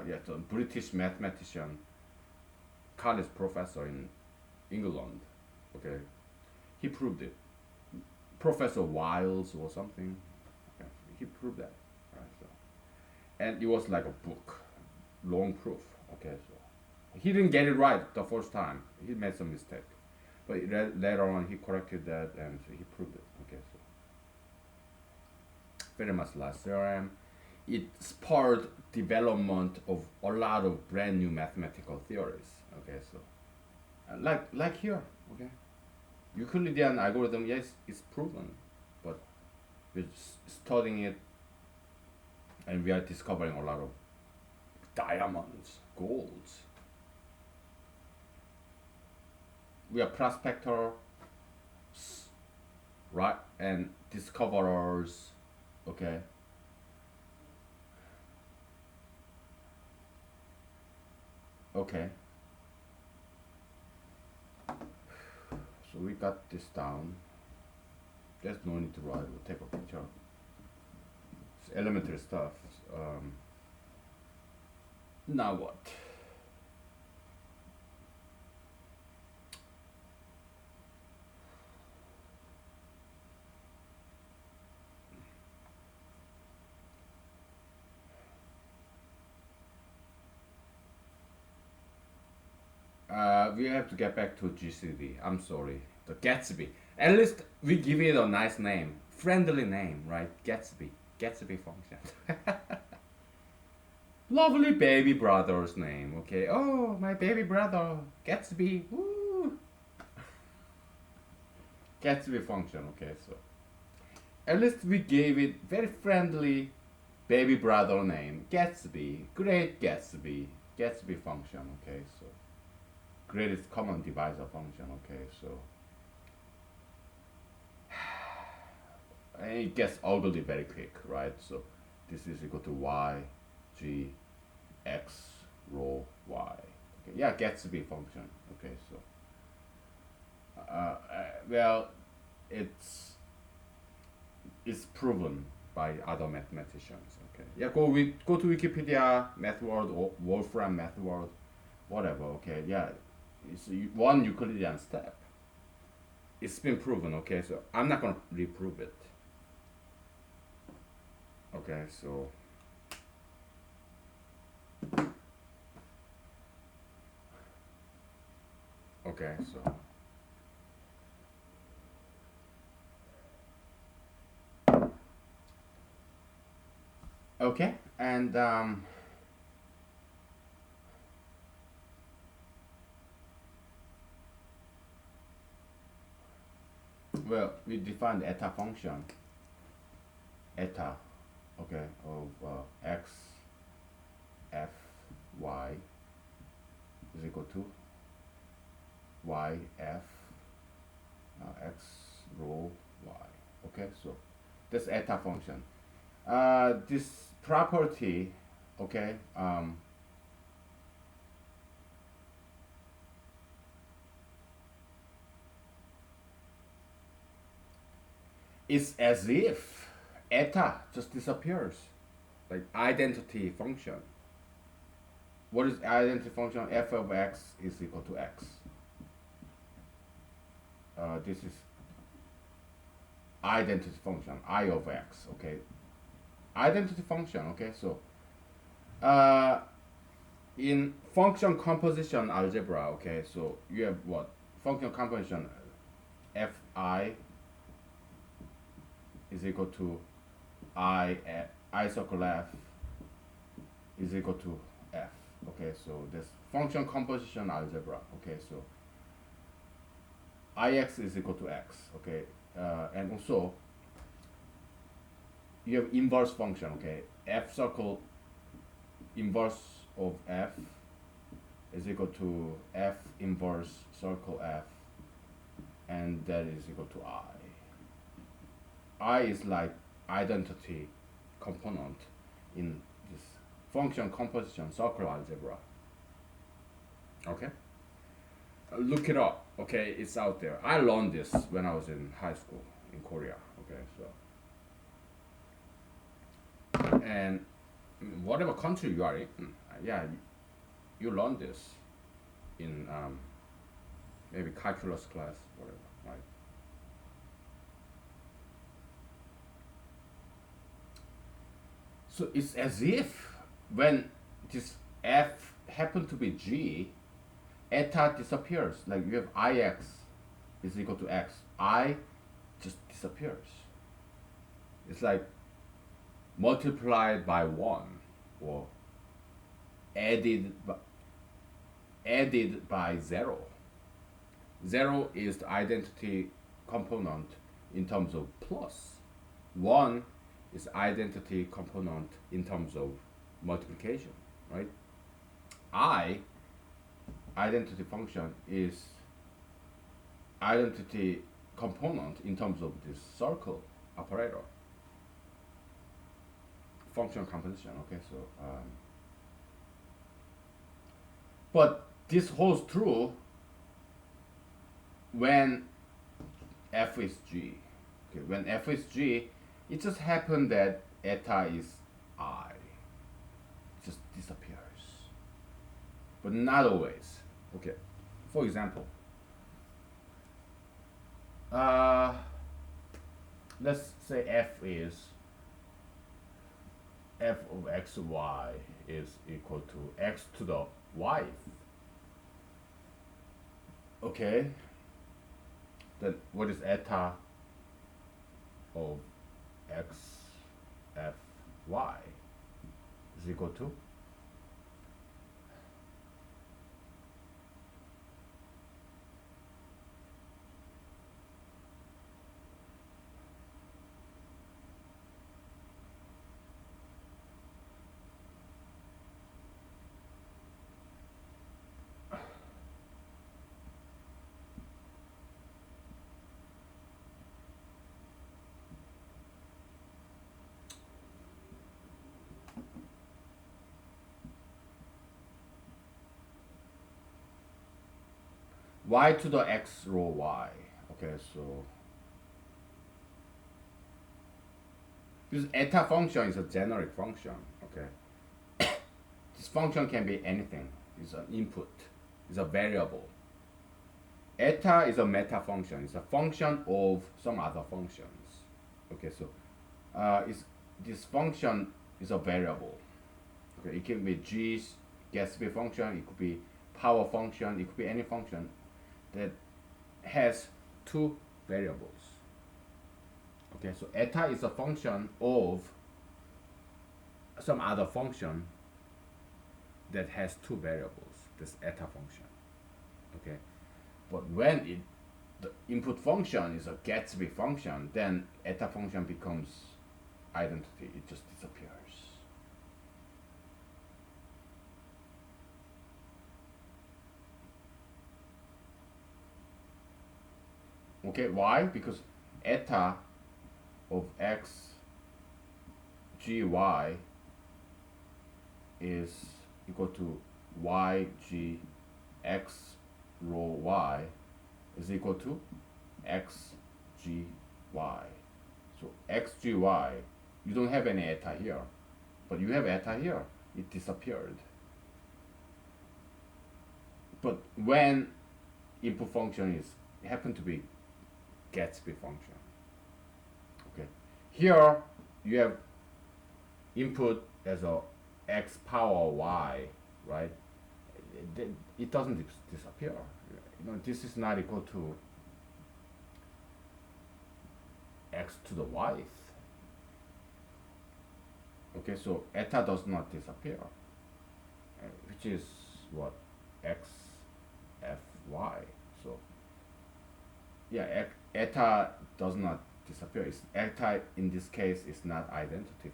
yeah, the British mathematician, college professor in England, okay, he proved it. Professor Wiles or something, okay, he proved that. Right, so. And it was like a book, long proof. Okay, so he didn't get it right the first time. He made some mistake, but later on he corrected that and so he proved it. Okay, so very much last theorem. It spurred development of a lot of brand new mathematical theories. Okay, so like here. Okay, Euclidean algorithm, yes, it's proven, but we're studying it and we are discovering a lot of diamonds, golds. We are prospectors, right, and discoverers. Okay, okay. So we got this down. There's no need to write. We'll take a picture. It's elementary stuff. Um, Now what? We have to get back to GCD. I'm sorry. The Gatsby. At least we give it a nice name. Friendly name, right? Gatsby. Gatsby function. Lovely baby brother's name, okay? Oh, my baby brother. Gatsby. Woo! Gatsby function, okay? So at least we gave it very friendly baby brother name. Gatsby. Great Gatsby. Gatsby function, okay? So greatest common divisor function, okay? So and it gets ugly very quick, right? So this is equal to y, g, x, rho, y. Okay, yeah, Gatsby function. Okay, so well, it's it's proven by other mathematicians. Okay, yeah, go to Wikipedia, Math World, or Wolfram Math World, whatever. Okay, yeah, it's one Euclidean step. It's been proven. Okay, so I'm not gonna reprove it. Okay, so okay, so okay, and Well, we define the eta function, eta, okay, of x f y is equal to y f x rho y. Okay, so this eta function. This property, okay, it's as if eta just disappears, like identity function. What is identity function? F of x is equal to x. This is identity function, I of x. Okay, identity function. Okay, so in function composition algebra. Okay, so you have what function composition? Fi is equal to I circle f is equal to f. Okay, so this function composition algebra. Okay, so Ix is equal to x. Okay, and also you have inverse function. Okay, f circle inverse of f is equal to f inverse circle f, and that is equal to I is like identity component in this function composition circle algebra. Okay, look it up. Okay, it's out there. I learned this when I was in high school in Korea. Okay, so and whatever country you are in, yeah, you learn this in maybe calculus class, whatever, right? So it's as if when this f happen to be g, eta disappears. Like you have ix is equal to x. I just disappears. It's like multiplied by 1 or added by 0. 0 is the identity component in terms of plus. 1 is identity component in terms of multiplication, right? Identity function is identity component in terms of this circle operator. Function composition. Okay, so but this holds true when f is g. Okay, when f is g, it just happened that eta is I. It just disappears. But not always. Okay. For example, let's say f of xy is equal to x to the y. Okay. Then what is eta of x f y is equal to? Y to the x rho y. Okay, so this eta function is a generic function. Okay, this function can be anything. It's an input. It's a variable. Eta is a meta function. It's a function of some other functions. Okay, so this function is a variable. Okay, it can be Gatsby function. It could be power function. It could be any function that has two variables. Okay, so eta is a function of some other function that has two variables. This eta function. Okay, but when the input function is a Gatsby function, then eta function becomes identity. It just disappears. Okay, why? Because eta of x gy is equal to yg x rho y is equal to xgy. So xgy, you don't have any eta here, but you have eta here. It disappeared. But when input function is happen to be Gatsby function, okay, here you have input as a x power y, right? It doesn't disappear. You know, this is not equal to x to the yth. Okay, so eta does not disappear, which is what, x f y. So yeah, eta does not disappear. It's, eta in this case is not identity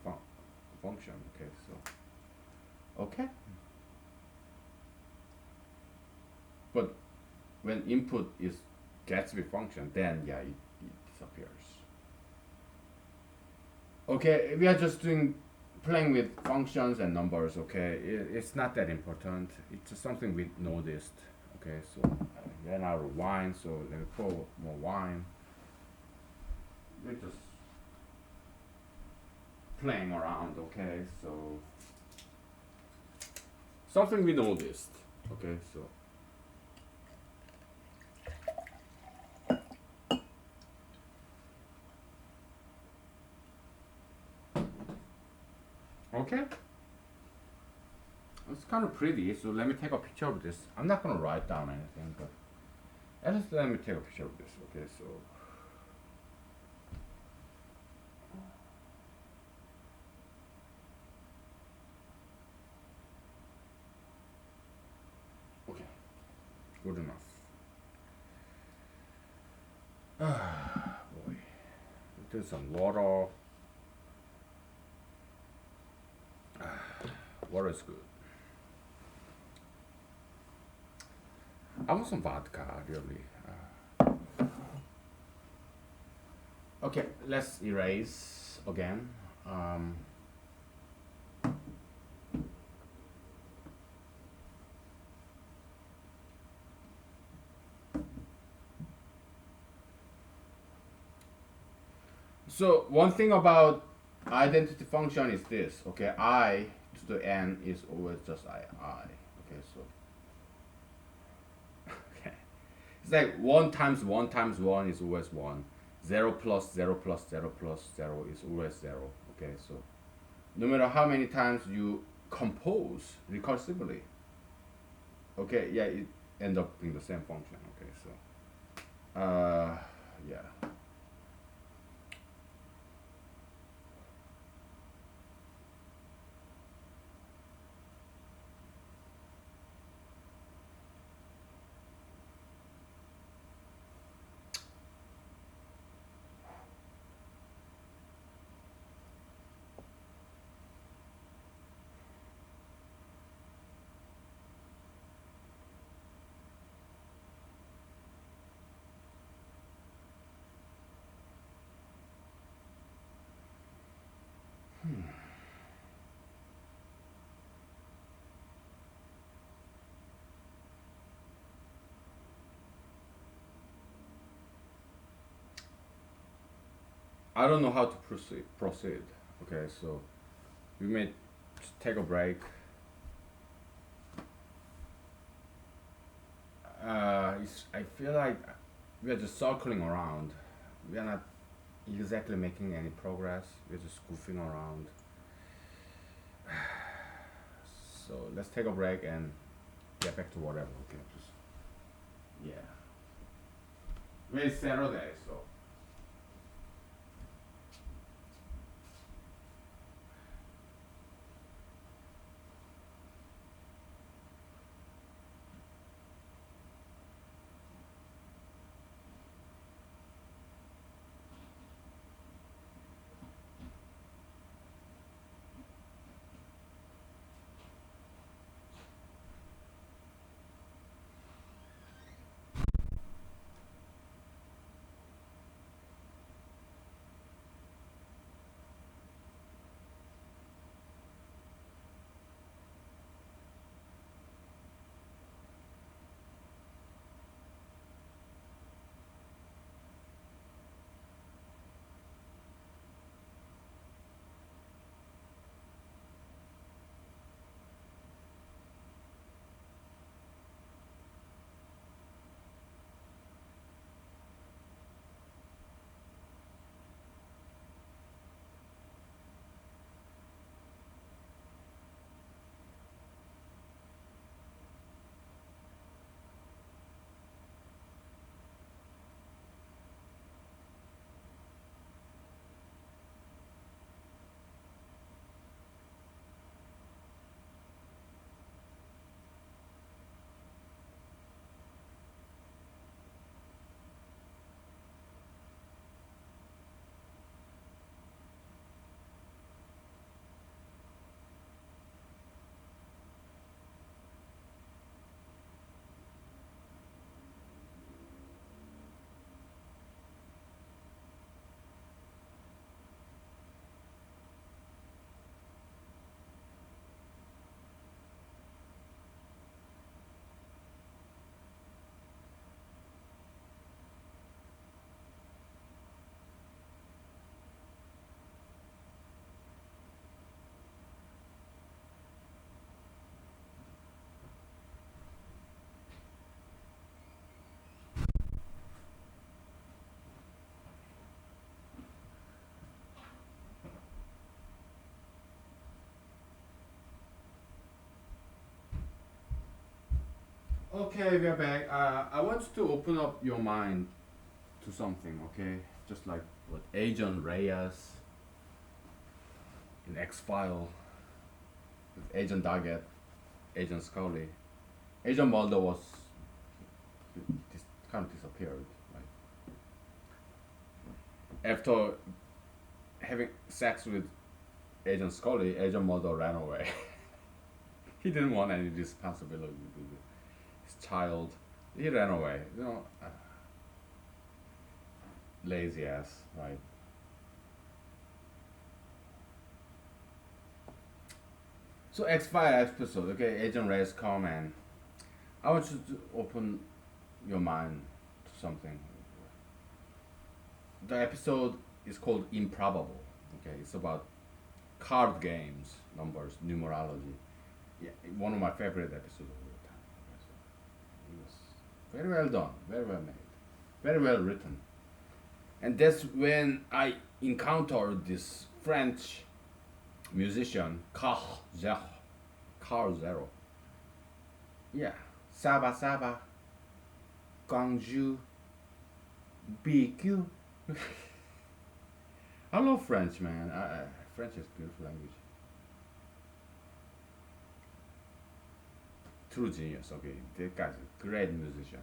function. Okay, so okay. But when input is Gatsby function, then yeah, it disappears. Okay, we are just playing with functions and numbers. Okay, it's not that important. It's just something we noticed. Okay, so I ran out of wine, so let me pour more wine. We're just playing around. Okay, so something we noticed. Okay, so. Okay, it's kind of pretty, so let me take a picture of this. I'm not going to write down anything, but at least let me take a picture of this. Okay, so okay, good enough. Boy, there's some water. Water is good. I want some vodka, really. Okay, let's erase again. So one thing about identity function is this. Okay, I to the n is always just I. Okay, so okay, it's like 1 times 1 times 1 is always 1. 0 plus 0 plus 0 plus 0 is always 0. Okay, so no matter how many times you compose recursively, okay, yeah, it ends up being the same function. Okay, so yeah. I don't know how to proceed. Okay, so we may just take a break. I feel like we are just circling around. We are not exactly making any progress. We're just goofing around. So let's take a break and get back to whatever. Okay, just yeah. It's Saturday, so. Okay, we are back. I want you to open up your mind to something, okay? Just like what Agent Reyes in X File, with Agent Daggett, Agent Scully. Agent Mulder was kind of disappeared. Like after having sex with Agent Scully, Agent Mulder ran away. He didn't want any responsibility with his child. He ran away. Lazy ass, right? So X5 episode, okay, Agent Reyes come and I want you to open your mind to something. The episode is called Improbable. Okay, it's about card games, numbers, numerology. Yeah, one of my favorite episodes of all time. Okay, so it was very well done, very well made, very well written. And that's when I encountered this French musician, Carl Zero. Yeah, Saba Saba, Gangju, BQ. I love French, man. French is a beautiful language. True genius, okay. That guy's a great musician.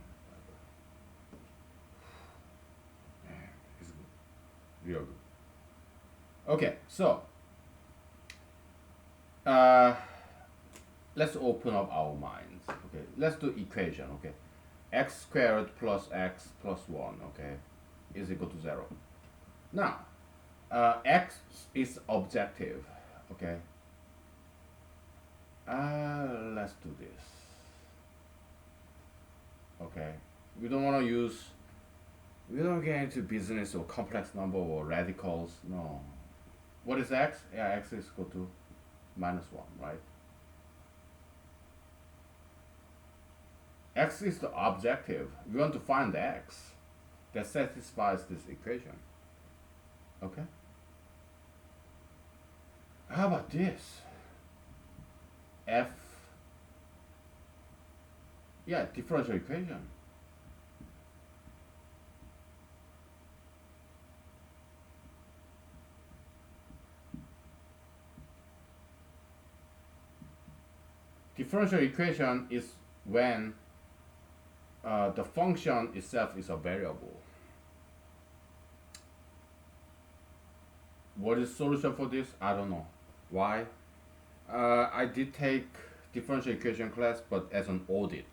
Man, he's good. Real good. Okay, so uh, let's open up our minds. Okay, let's do equation. Okay, x squared plus x plus 1, okay, is equal to 0. Now, x is objective. Okay, let's do this. Okay, we don't want to use, we don't get into business or complex number or radicals. No. What is x? Yeah, x is equal to minus 1, right? X is the objective. We want to find the x that satisfies this equation. Okay? How about this? F, yeah, differential equation. Differential equation is when the function itself is a variable. What is solution for this? I don't know. Why? I did take differential equation class, but as an audit.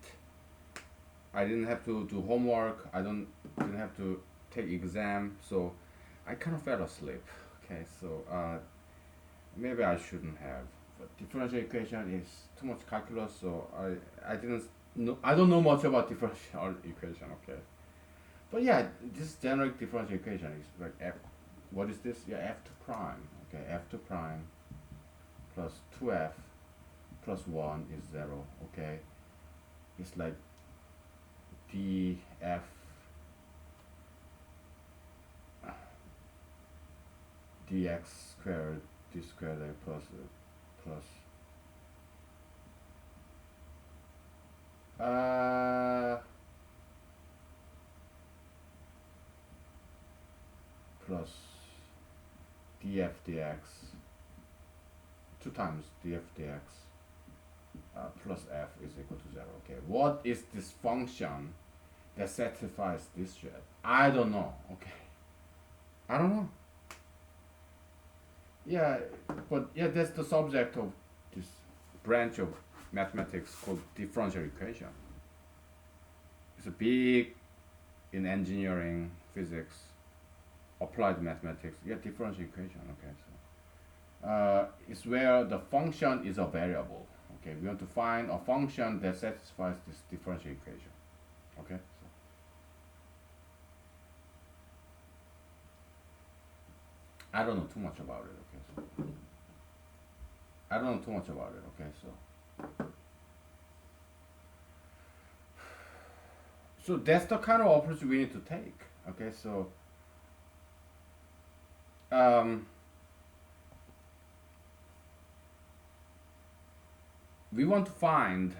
I didn't have to do homework. Didn't have to take exam, so I kind of fell asleep. Okay, so maybe I shouldn't have. But differential equation is too much calculus, so I didn't know. I don't know much about differential equation. Okay, but yeah, this generic differential equation is like f. What is this? Yeah, f two prime. Okay, f two prime plus 2f plus 1 is 0. Okay, it's like df dx squared d squared a plus uh plus df dx 2 times df dx plus f is equal to 0. Okay, what is this function that satisfies this shit? I don't know. Okay, I don't know. Yeah, but yeah, that's the subject of this branch of mathematics called differential equation. It's a big in engineering, physics, applied mathematics. Yeah, differential equation. Okay, so it's where the function is a variable. Okay, we want to find a function that satisfies this differential equation. Okay, so I don't know too much about it. Okay, so I don't know too much about it. Okay, so that's the kind of approach we need to take. Okay, so um, we want to find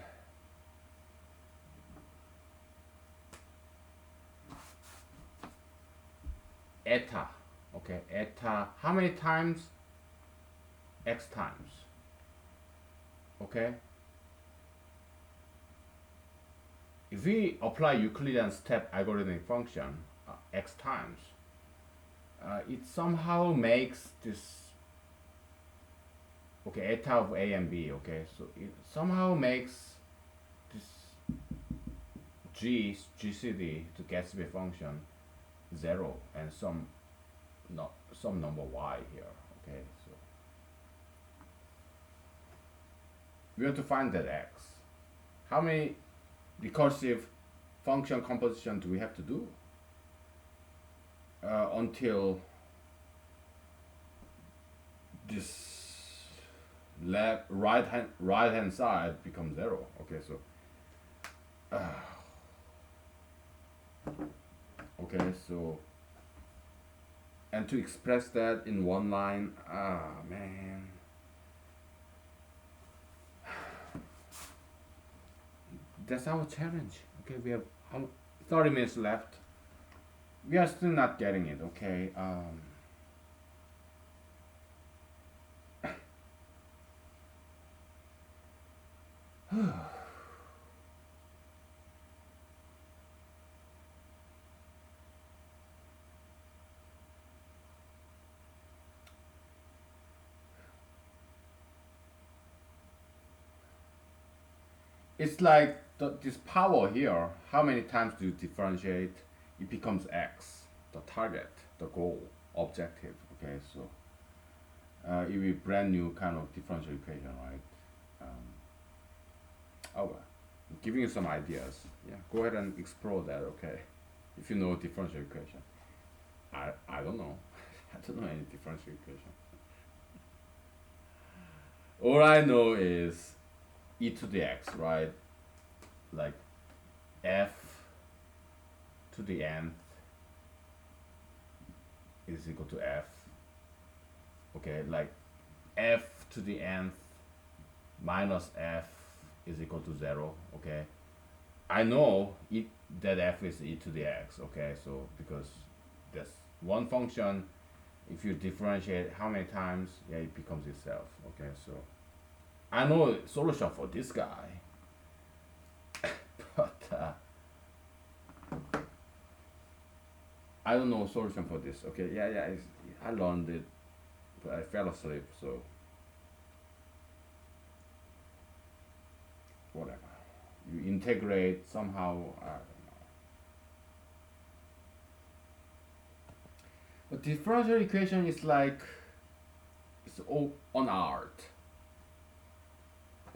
eta. Okay, eta. How many times? X times. Okay. If we apply Euclidean step algorithmic function x times, it somehow makes this, okay, eta of a and b. Okay, so it somehow makes this GCD to Gatsby function 0 and some number y here. Okay, so we have to find that x. How many recursive function composition do we have to do until this right hand side becomes 0? Okay, so okay, so, and to express that in one line, man, that's our challenge. Okay, we have 30 minutes left. We are still not getting it. Okay, it's like this power here. How many times do you differentiate? It becomes x, the target, the goal, objective. Okay, so it will be brand new kind of differential equation, right? Oh, well, I'm giving you some ideas. Yeah, go ahead and explore that. Okay, if you know differential equation. I don't know. I don't know any differential equation. All I know is e to the x, right? Like f to the nth is equal to f. Okay, like f to the nth minus f is equal to 0. Okay, I know that f is e to the x. Okay, so because there's one function, if you differentiate how many times, yeah, it becomes itself. Okay, so I know solution for this guy, but I don't know solution for this. Okay, yeah, I learned it, but I fell asleep. So whatever. You integrate somehow. I don't know. But differential equation is like it's all on art.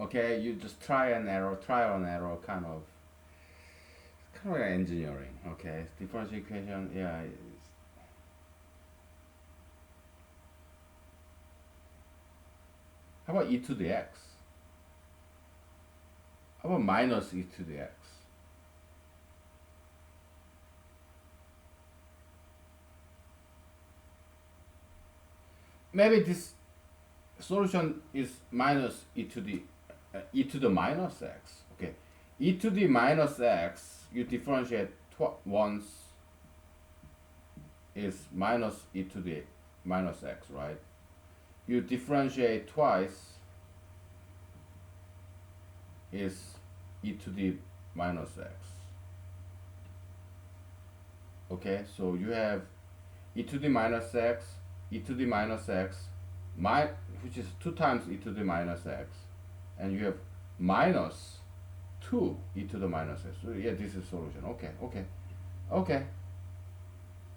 Okay, you just trial and error, kind of like engineering. Okay, differential equation, yeah. How about e to the x? How about minus e to the x? Maybe this solution is minus e to the minus x. Okay, e to the minus x, you differentiate once is minus e to the minus x, right? You differentiate twice is e to the minus x. Okay, so you have e to the minus x, which is 2 times e to the minus x, and you have minus 2 e to the minus x. So yeah, this is solution. Okay.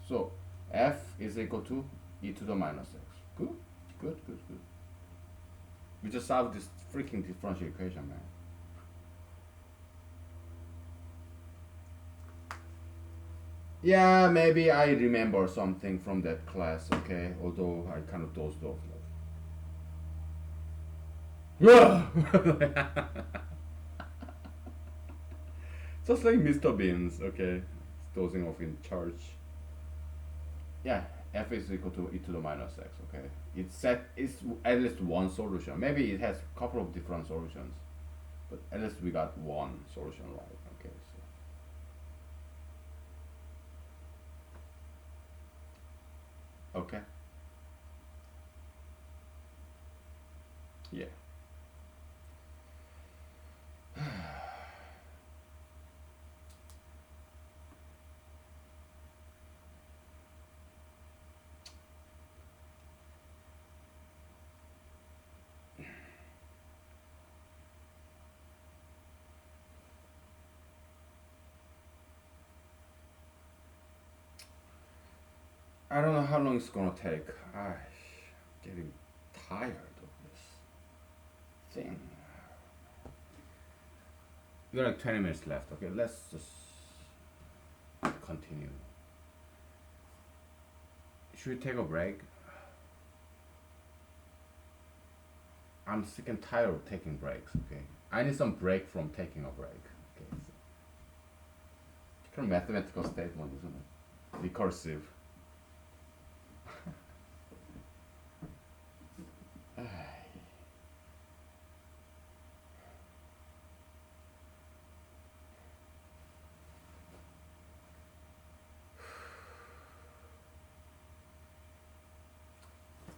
So f is equal to e to the minus x. Good. We just solved this freaking differential equation, man. Yeah, maybe I remember something from that class, okay? Although I kind of dozed off. Just like Mr. Beans, okay? Dozing off in church. Yeah, f is equal to e to the minus x, okay? It's at least one solution. Maybe it has a couple of different solutions, but at least we got one solution right, okay? So Okay. Yeah. I don't know how long it's gonna take. I'm getting tired of this thing. We got like 20 minutes left. Okay, let's just continue. Should we take a break? I'm sick and tired of taking breaks. Okay, I need some break from taking a break. Okay, it's kind of mathematical statement, isn't it? Recursive.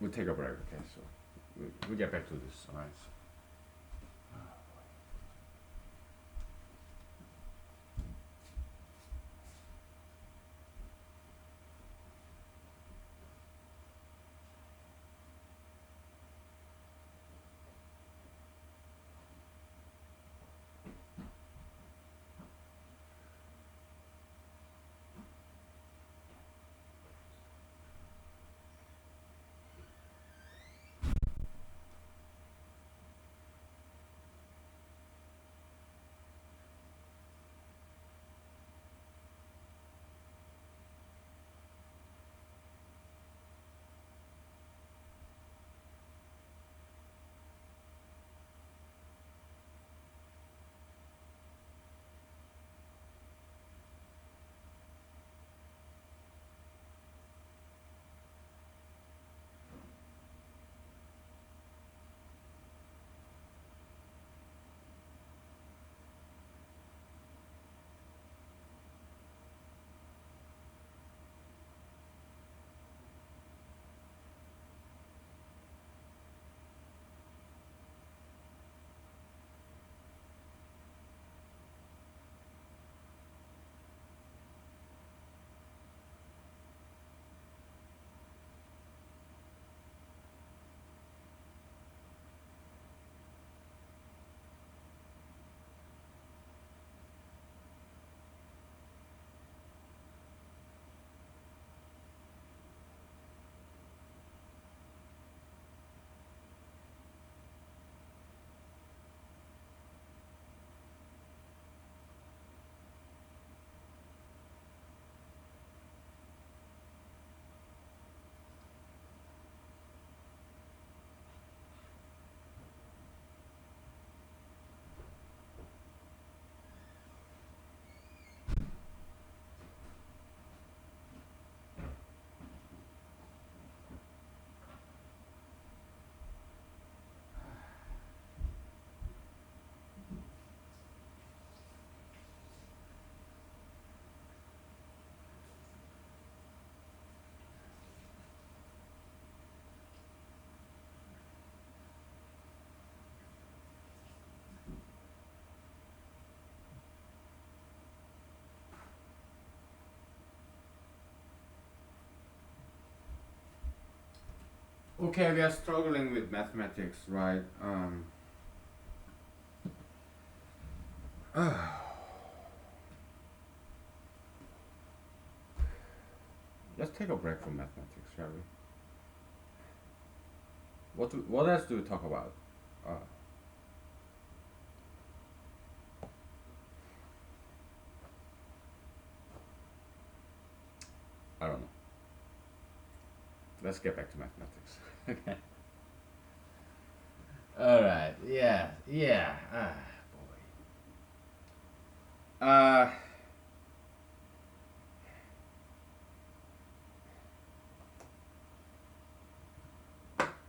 We'll take a break. Okay, so we get back to this. All right. Okay, we are struggling with mathematics, right? Let's take a break from mathematics, shall we? What else do we talk about? Uh, I don't know. Let's get back to mathematics. Okay. All right. Yeah. Yeah. Boy.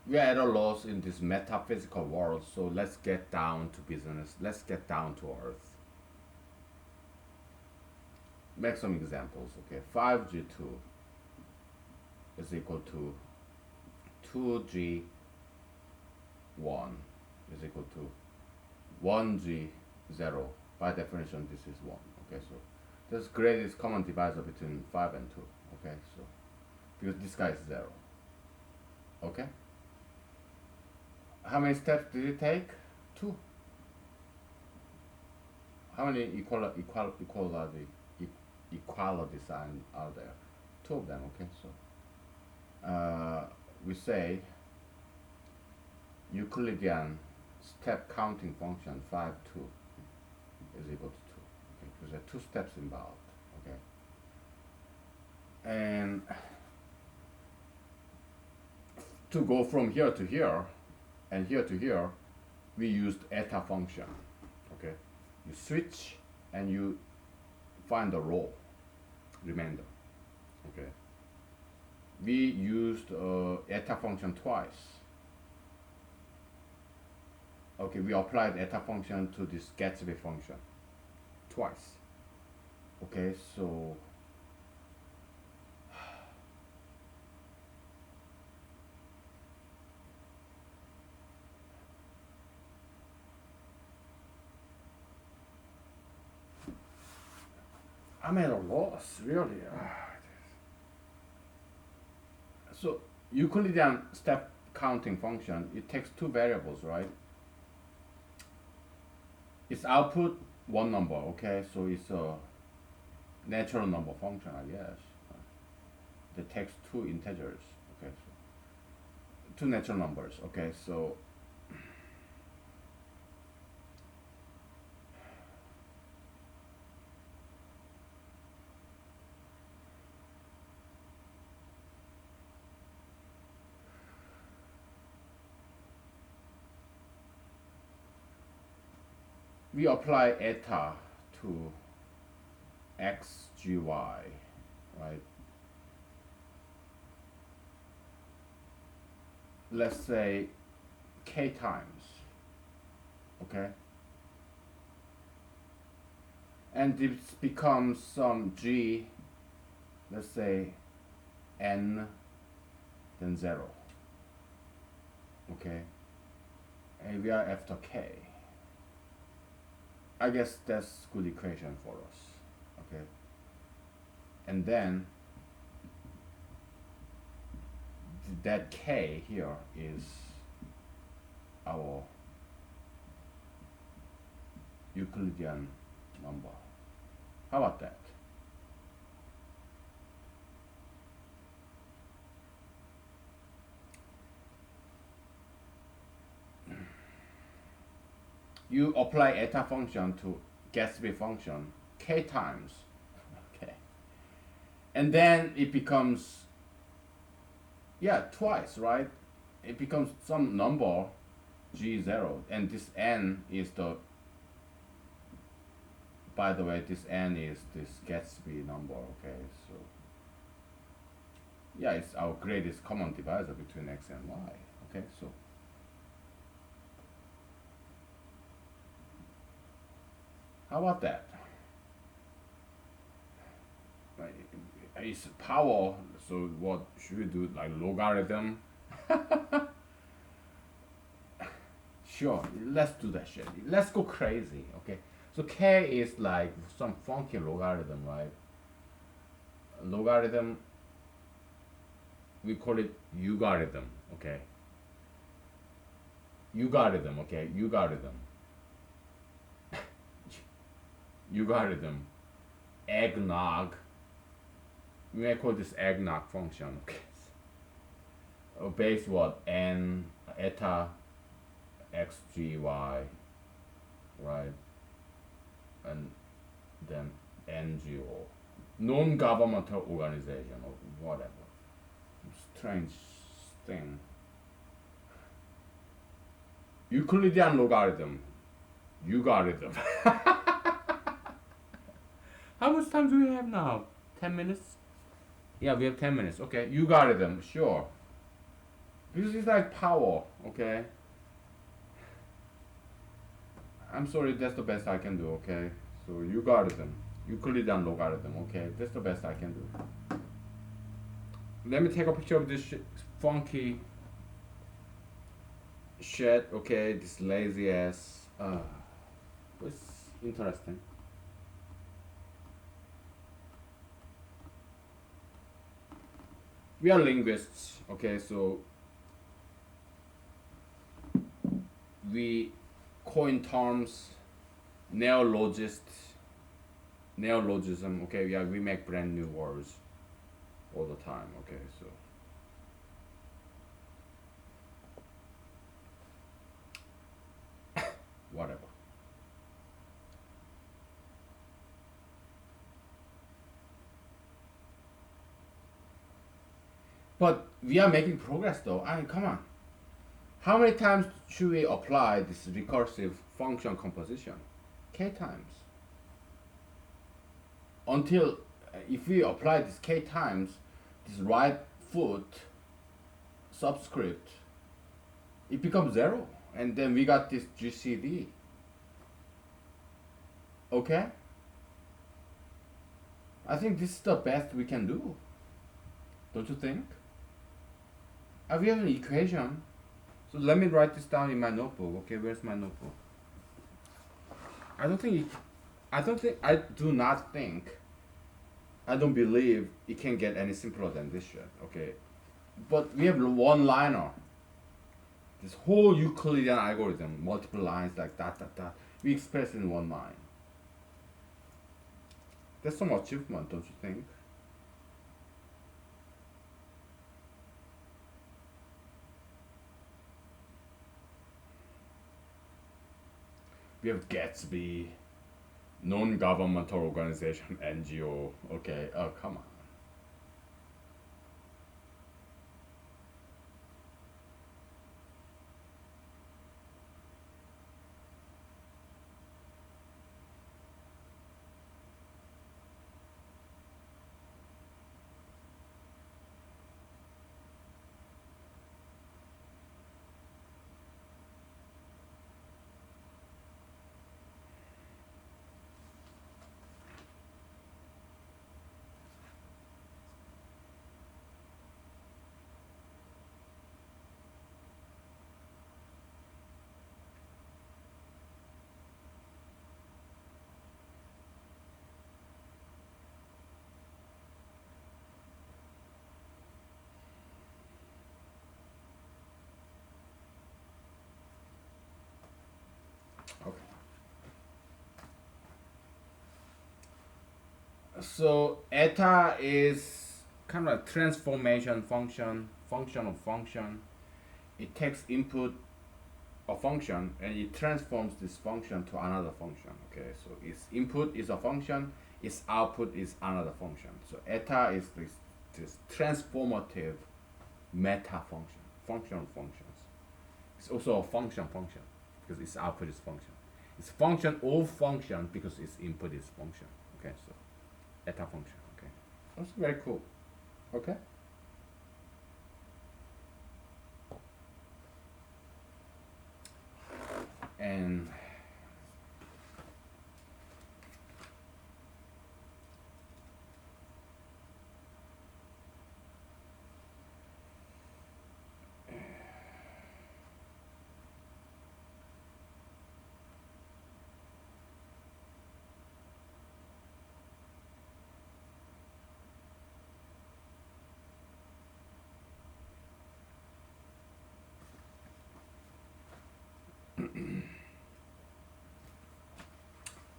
We are at a loss in this metaphysical world, so let's get down to business. Let's get down to earth. Make some examples. Okay. 5G2. is equal to 2g1 is equal to 1g0. By definition, this is 1. Okay, so this greatest common divisor between 5 and 2. Okay, so because this guy is 0. Okay? How many steps did it take? 2. How many equality signs are there? 2 of them. Okay, so we say Euclidean step counting function 5, 2 is equal to 2. Okay, because there are 2 steps involved. Okay, and to go from here to here and here to here, we used eta function. Okay, you switch and you find the row remainder. Okay, we used eta function twice. Okay, we applied eta function to this Gatsby function twice. Okay, so I'm at a loss, really. So Euclidean step counting function, it takes 2 variables, right? Its output 1 number, okay? So it's a natural number function, I guess. That takes 2 integers, okay? So 2 natural numbers, okay? So we apply eta to x, g, y, right? Let's say k times, okay? And this becomes some g, let's say n, then 0, okay? And we are after k. I guess that's good equation for us, okay? And then that k here is our Euclidean number. How about that? You apply eta function to Gatsby function k times, okay, and then it becomes, yeah, twice, right? It becomes some number g0, and this n is the, by the way, this n is this Gatsby number, okay? So yeah, it's our greatest common divisor between x and y, okay? So how about that? It's power, so what should we do, like logarithm? Sure, let's do that shit. Let's go crazy, okay? So k is like some funky logarithm, right? Logarithm, we call it eugarithm, okay? Eugarithm, okay? Eugarithm. Eugarithm. Eggnog. We may call this eggnog function, okay? Base what? N eta x g y, right? And then NGO, non-governmental organization or whatever. Strange thing. Euclidean logarithm. Eugarithm. How much time do we have now? 10 minutes? Yeah, we have 10 minutes. Okay, eugarithm, sure. This is like power, okay? I'm sorry, that's the best I can do, okay? So eugarithm, Euclidean logarithm, okay? That's the best I can do. Let me take a picture of this funky shit. Okay, this lazy ass. It's interesting. We are linguists. Okay, so we coin terms, neologists, neologism. Okay, yeah, we make brand new words all the time. Okay, so whatever. But we are making progress though. I mean, come on. How many times should we apply this recursive function composition? K times. Until if we apply this K times, this right foot subscript, it becomes zero. And then we got this GCD. Okay? I think this is the best we can do. Don't you think? We have an equation. So let me write this down in my notebook. Okay, where's my notebook? I don't think I do not think, I don't believe it can get any simpler than this shit. Okay, but we have one liner. This whole Euclidean algorithm, multiple lines like that, that, that. We express in one line. That's some achievement, don't you think? We have Gatsby, non-governmental organization, NGO. Okay, oh come on. Okay. So eta is kind of a transformation function, function of function. It takes input a function and it transforms this function to another function. Okay, so its input is a function, its output is another function. So eta is this transformative meta function, function of functions. It's also a function because its output is function. It's function of function because its input is function. Okay, so eta function. Okay, that's very cool. Okay. And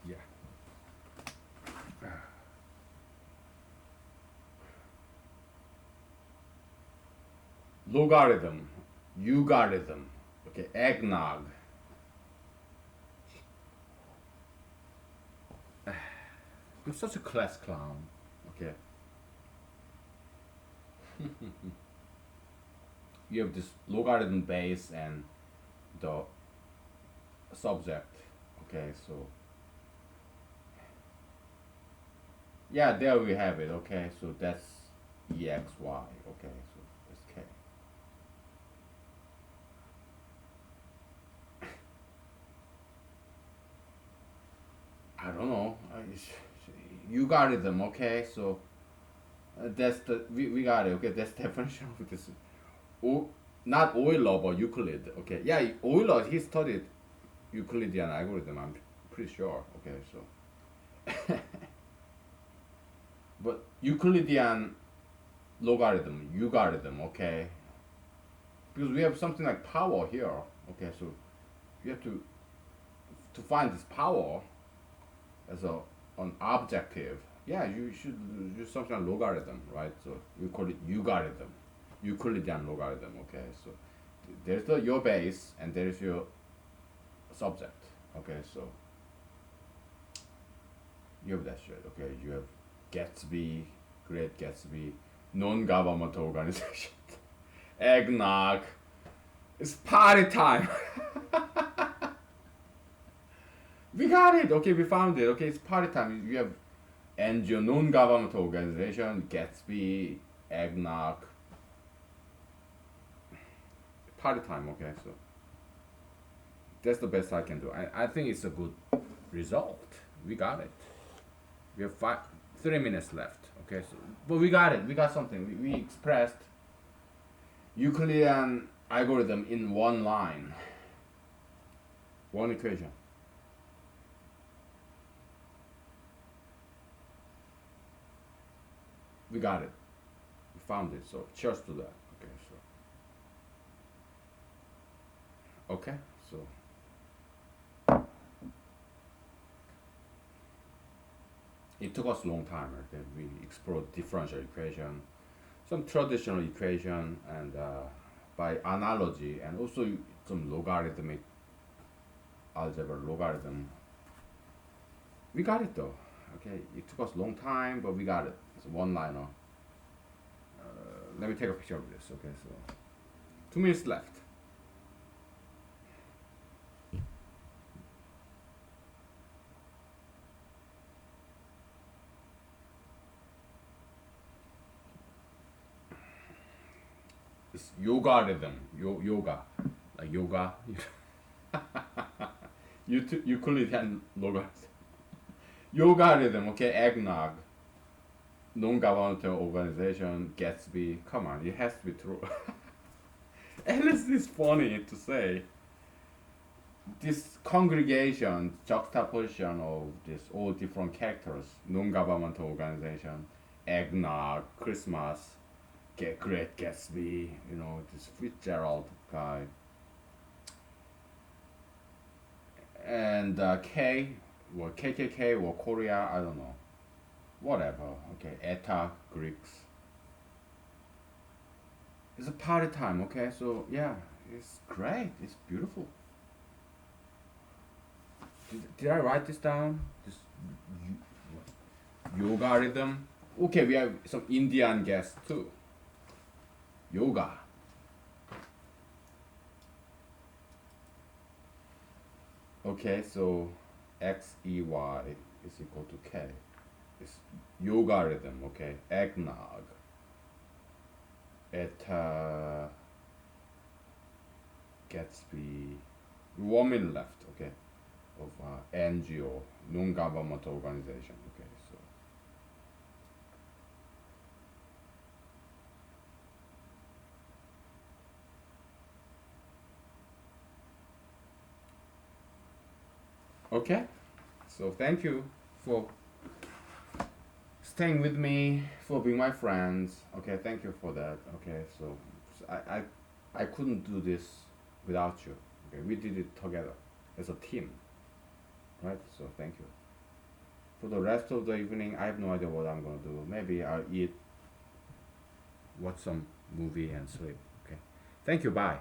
yeah, logarithm, eugarithm. Okay, eggnog. I'm such a class clown. Okay, you have this logarithm base and the subject. Okay, so yeah, there we have it. Okay, so that's exy. Okay, so that's k. I don't know. Eugarithm. Okay, so That's the we got it. Okay, that's definition of this. O, not Euler but Euclid. Okay, yeah, Euler he studied Euclidean algorithm. I'm pretty sure. Okay, so but Euclidean logarithm, logarithm. Okay, because we have something like power here. Okay, so you have to find this power as a an objective. Yeah, you should use something like logarithm, right? So we call it logarithm, Euclidean logarithm. Okay, so there's the your base and there's your subject. Okay, so you have that shit. Okay, you have Gatsby, Great Gatsby, non-government organization, eggnog. It's party time. We got it. Okay, we found it. Okay, it's party time. You have NGO, non-government organization, Gatsby, eggnog, party time. Okay, so that's the best I can do. I think it's a good result. We got it. We have 3 minutes left. Okay, so but we got it. We got something. We expressed Euclidean algorithm in one line, one equation. We got it. We found it. So cheers to that. Okay, so okay, so it took us a long time. Okay, we explored differential equation, some traditional equation, and by analogy, and also some logarithmic algebra logarithm. We got it though. Okay, it took us a long time, but we got it. It's a one liner. Let me take a picture of this. Okay, so 2 minutes left. It's yoga rhythm. Yoga, like yoga. Euclidean logarithm. Yoga rhythm. Okay, eggnog. Non-governmental organization. Gatsby. Come on, it has to be true. And this is funny to say. This congregation juxtaposition of these all different characters, non-governmental organization, eggnog, Christmas, Great Gatsby, this Fitzgerald guy, and K, or KKK or Korea, I don't know, whatever. Okay, ETA, Greeks. It's a party time. Okay, so yeah, it's great. It's beautiful. Did I write this down? This yoga rhythm. Okay, we have some Indian guests too. Yoga. Okay, so XEY is equal to K. It's yoga rhythm. Okay, eggnog. It Gatsby. 1 minute left. Okay, of NGO, non-governmental organization. Okay, so okay, so thank you for staying with me, for being my friends. Okay, thank you for that. Okay, so I couldn't do this without you. Okay, we did it together as a team, right? So thank you. For the rest of the evening, I have no idea what I'm gonna do. Maybe I'll eat, watch some movie, and sleep. Okay, thank you. Bye.